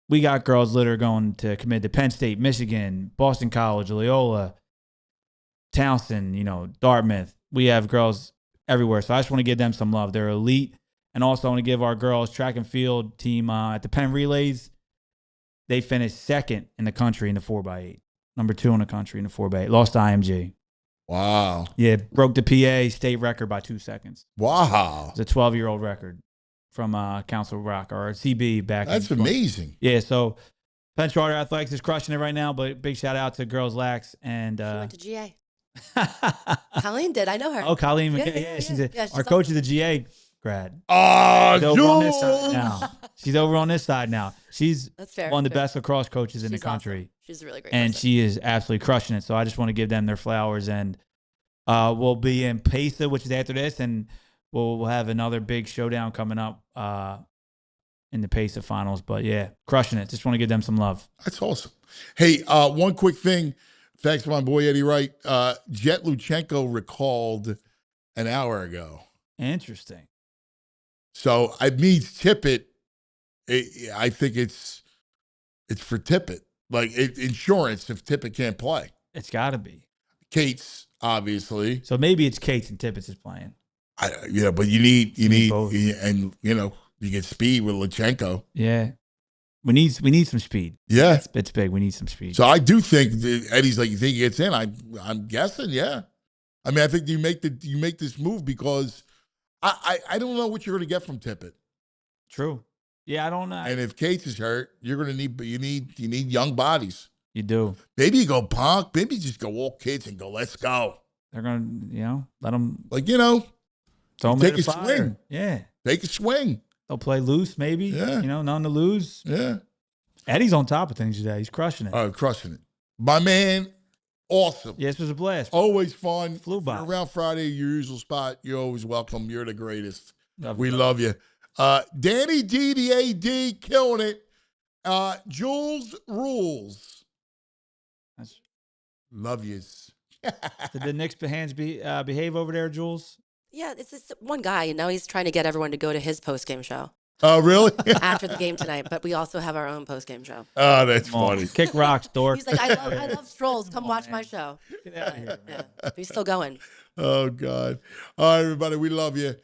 we got girls that are going to commit to Penn State, Michigan, Boston College, Loyola, Towson, Dartmouth. We have girls everywhere. So I just want to give them some love. They're elite. And also I want to give our girls track and field team at the Penn Relays. They finished 2nd in the country in the 4x8. Number 2 in the country in the 4x8. Lost to IMG. Wow. Yeah, broke the PA state record by 2 seconds. Wow. It's a 12-year-old record from Council Rock or CB back. That's amazing. Yeah, so Penn Charter Athletics is crushing it right now, but big shout out to Girls Lax and She went to GA. Colleen did. I know her. Oh, Colleen McKay. Yeah, She's our coach is a GA grad. Oh, she's over on this side now. She's over on this side now. She's That's fair. one of the best lacrosse coaches in the country. Awesome. She's a really great and person. she is absolutely crushing it. So I just want to give them their flowers. And we'll be in Pesa, which is after this, and we'll have another big showdown coming up in the Pesa finals. But yeah, crushing it. Just want to give them some love. That's awesome. Hey, one quick thing. Thanks to my boy Eddie Wright. Jet Luchenko recalled an hour ago. Interesting. So it means Tippett. I think it's for Tippett. Like insurance if Tippett can't play. It's got to be. Cates, obviously. So maybe it's Cates and Tippett's is playing. But you need both. and you get speed with Luchenko. Yeah. We need some speed. Yeah. It's big. We need some speed. So I do think that Eddie's like, you think he gets in? I'm guessing, yeah. I mean, I think you make this move because I don't know what you're going to get from Tippett. True. Yeah, I don't know. And if Cates is hurt, you're going to need young bodies. You do. Maybe you go punk. Maybe you just go all kids and go, let's go. They're going to, let them. Like, take a swing. Yeah. Take a swing. They'll play loose, maybe. Yeah. None to lose. Yeah. Eddie's on top of things today. He's crushing it. Oh, crushing it. My man, awesome. Yeah, this was a blast. Always fun. Flew by. Around Friday, your usual spot. You're always welcome. You're the greatest. We you. love you. Danny D, the AD, killing it. Jules rules. Love yous. Did the Knicks behave over there, Jules? Yeah, it's this one guy. Now he's trying to get everyone to go to his post-game show. Oh, really? After the game tonight, but we also have our own post-game show. Oh, that's funny. Kick rocks, dork. He's like, I love strolls. Come watch my show. Get out of here, man. Yeah, he's still going. Oh, God. All right, everybody, we love you.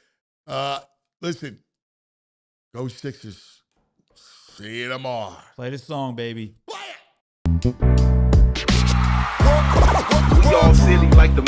Listen, go Sixers. See you tomorrow. Play the song, baby. We all silly like the